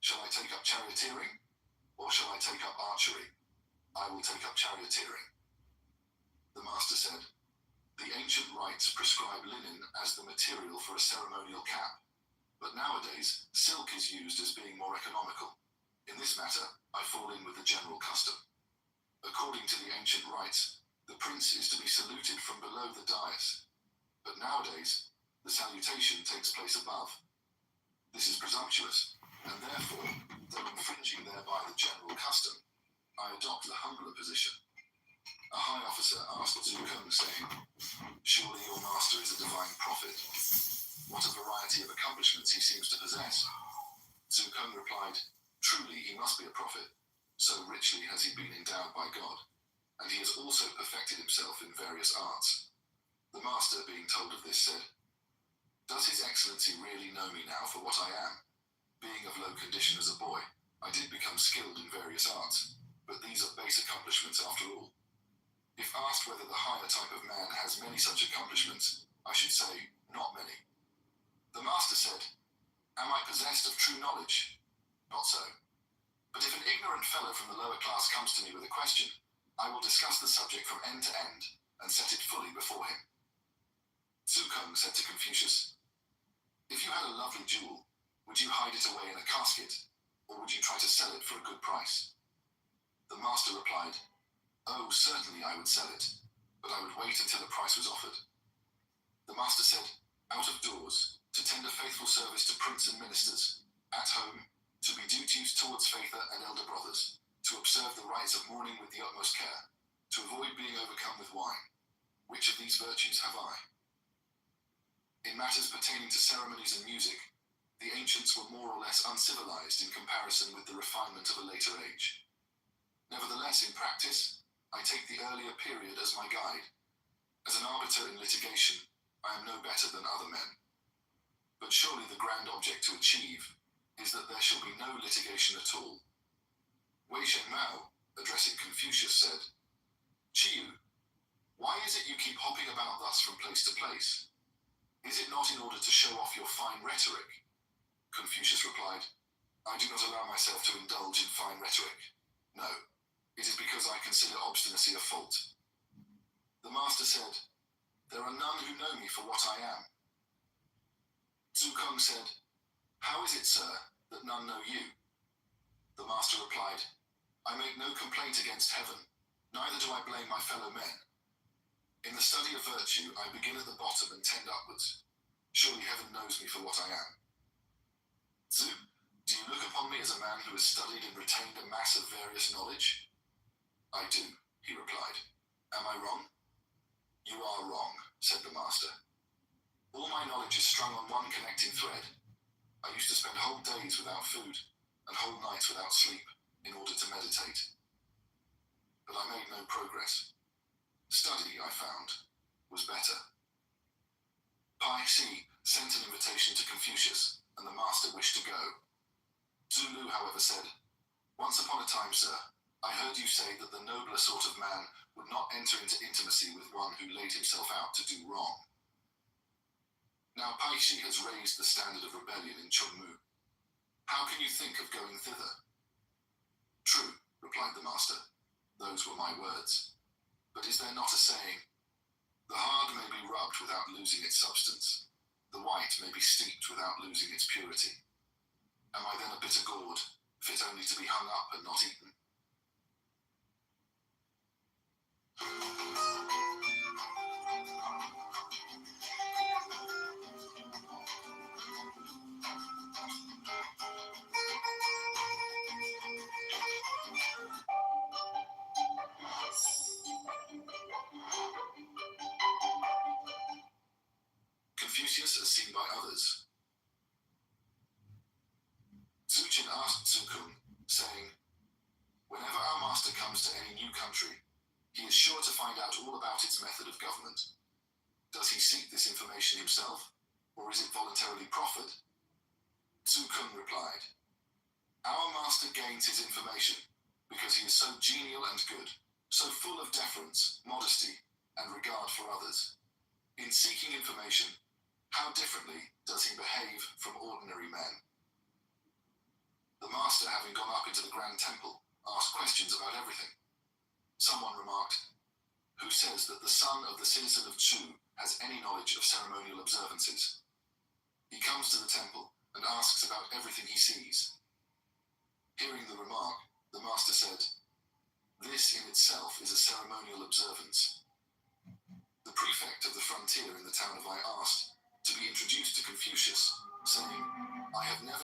Shall I take up charioteering, or shall I take up archery? I will take up charioteering." The master said, "The ancient rites prescribe linen as the material for a ceremonial cap, but nowadays silk is used as being more economical. In this matter, I fall in with the general custom. According to the ancient rites, the prince is to be saluted from below the dais, but nowadays the salutation takes place above. This is presumptuous, and therefore, though infringing thereby the general custom, I adopt the humbler position." A high officer asked Zukung, saying, "Surely your master is a divine prophet. What a variety of accomplishments he seems to possess." Zukung replied, "Truly he must be a prophet, so richly has he been endowed by God, and he has also perfected himself in various arts." The master, being told of this, said, "Does his excellency really know me now for what I am? Being of low condition as a boy, I did become skilled in various arts, but these are base accomplishments after all. If asked whether the higher type of man has many such accomplishments, I should say, not many." The master said, "Am I possessed of true knowledge? Not so. But if an ignorant fellow from the lower class comes to me with a question, I will discuss the subject from end to end, and set it fully before him." Zukung said to Confucius, "If you had a lovely jewel, would you hide it away in a casket, or would you try to sell it for a good price?" The master replied, "Oh, certainly I would sell it, but I would wait until a price was offered." The master said, "Out of doors, to tender faithful service to prince and ministers; at home, to be duteous towards father and elder brothers; to observe the rites of mourning with the utmost care; to avoid being overcome with wine. Which of these virtues have I?" In matters pertaining to ceremonies and music, the ancients were more or less uncivilized in comparison with the refinement of a later age. Nevertheless, in practice, I take the earlier period as my guide. As an arbiter in litigation, I am no better than other men. But surely the grand object to achieve is that there shall be no litigation at all. Wei Shen Mao, addressing Confucius, said, "Chiyu, why is it you keep hopping about thus from place to place? Is it not in order to show off your fine rhetoric?" Confucius replied, "I do not allow myself to indulge in fine rhetoric. No, it is because I consider obstinacy a fault." The master said, "There are none who know me for what I am." Zukung said, "How is it, sir, that none know you?" The master replied, "I make no complaint against heaven, neither do I blame my fellow men. In the study of virtue, I begin at the bottom and tend upwards. Surely heaven knows me for what I am. Zu, do you look upon me as a man who has studied and retained a mass of various knowledge? I do, he replied. Am I wrong? You are wrong, said the master. All my knowledge is strung on one connecting thread. I used to spend whole days without food and whole nights without sleep in order to meditate. But I made no progress. Study, I found, was better. Pai Si sent an invitation to Confucius, and the master wished to go. Zulu, however, said, Once upon a time, sir, I heard you say that the nobler sort of man would not enter into intimacy with one who laid himself out to do wrong. Now Pai Si has raised the standard of rebellion in Chunmu. How can you think of going thither? True, replied the master. Those were my words. But is there not a saying, the hard may be rubbed without losing its substance. The white may be steeped without losing its purity. Am I then a bitter gourd, fit only to be hung up and not eaten? Confucius as seen by others. Zuchin asked Zukun, saying, Whenever our master comes to any new country, he is sure to find out all about its method of government. Does he seek this information himself, or is it voluntarily proffered? Zukun replied, Our master gains his information because he is so genial and good, so full of deference, modesty, and regard for others. In seeking information, how differently does he behave from ordinary men? The master, having gone up into the grand temple, asked questions about everything. Someone remarked, Who says that the son of the citizen of Chu has any knowledge of ceremonial observances? He comes to the temple and asks about everything he sees. Hearing the remark, the master said, This in itself is a ceremonial observance. The prefect of the frontier in the town of Ai asked to be introduced to Confucius, saying, I have never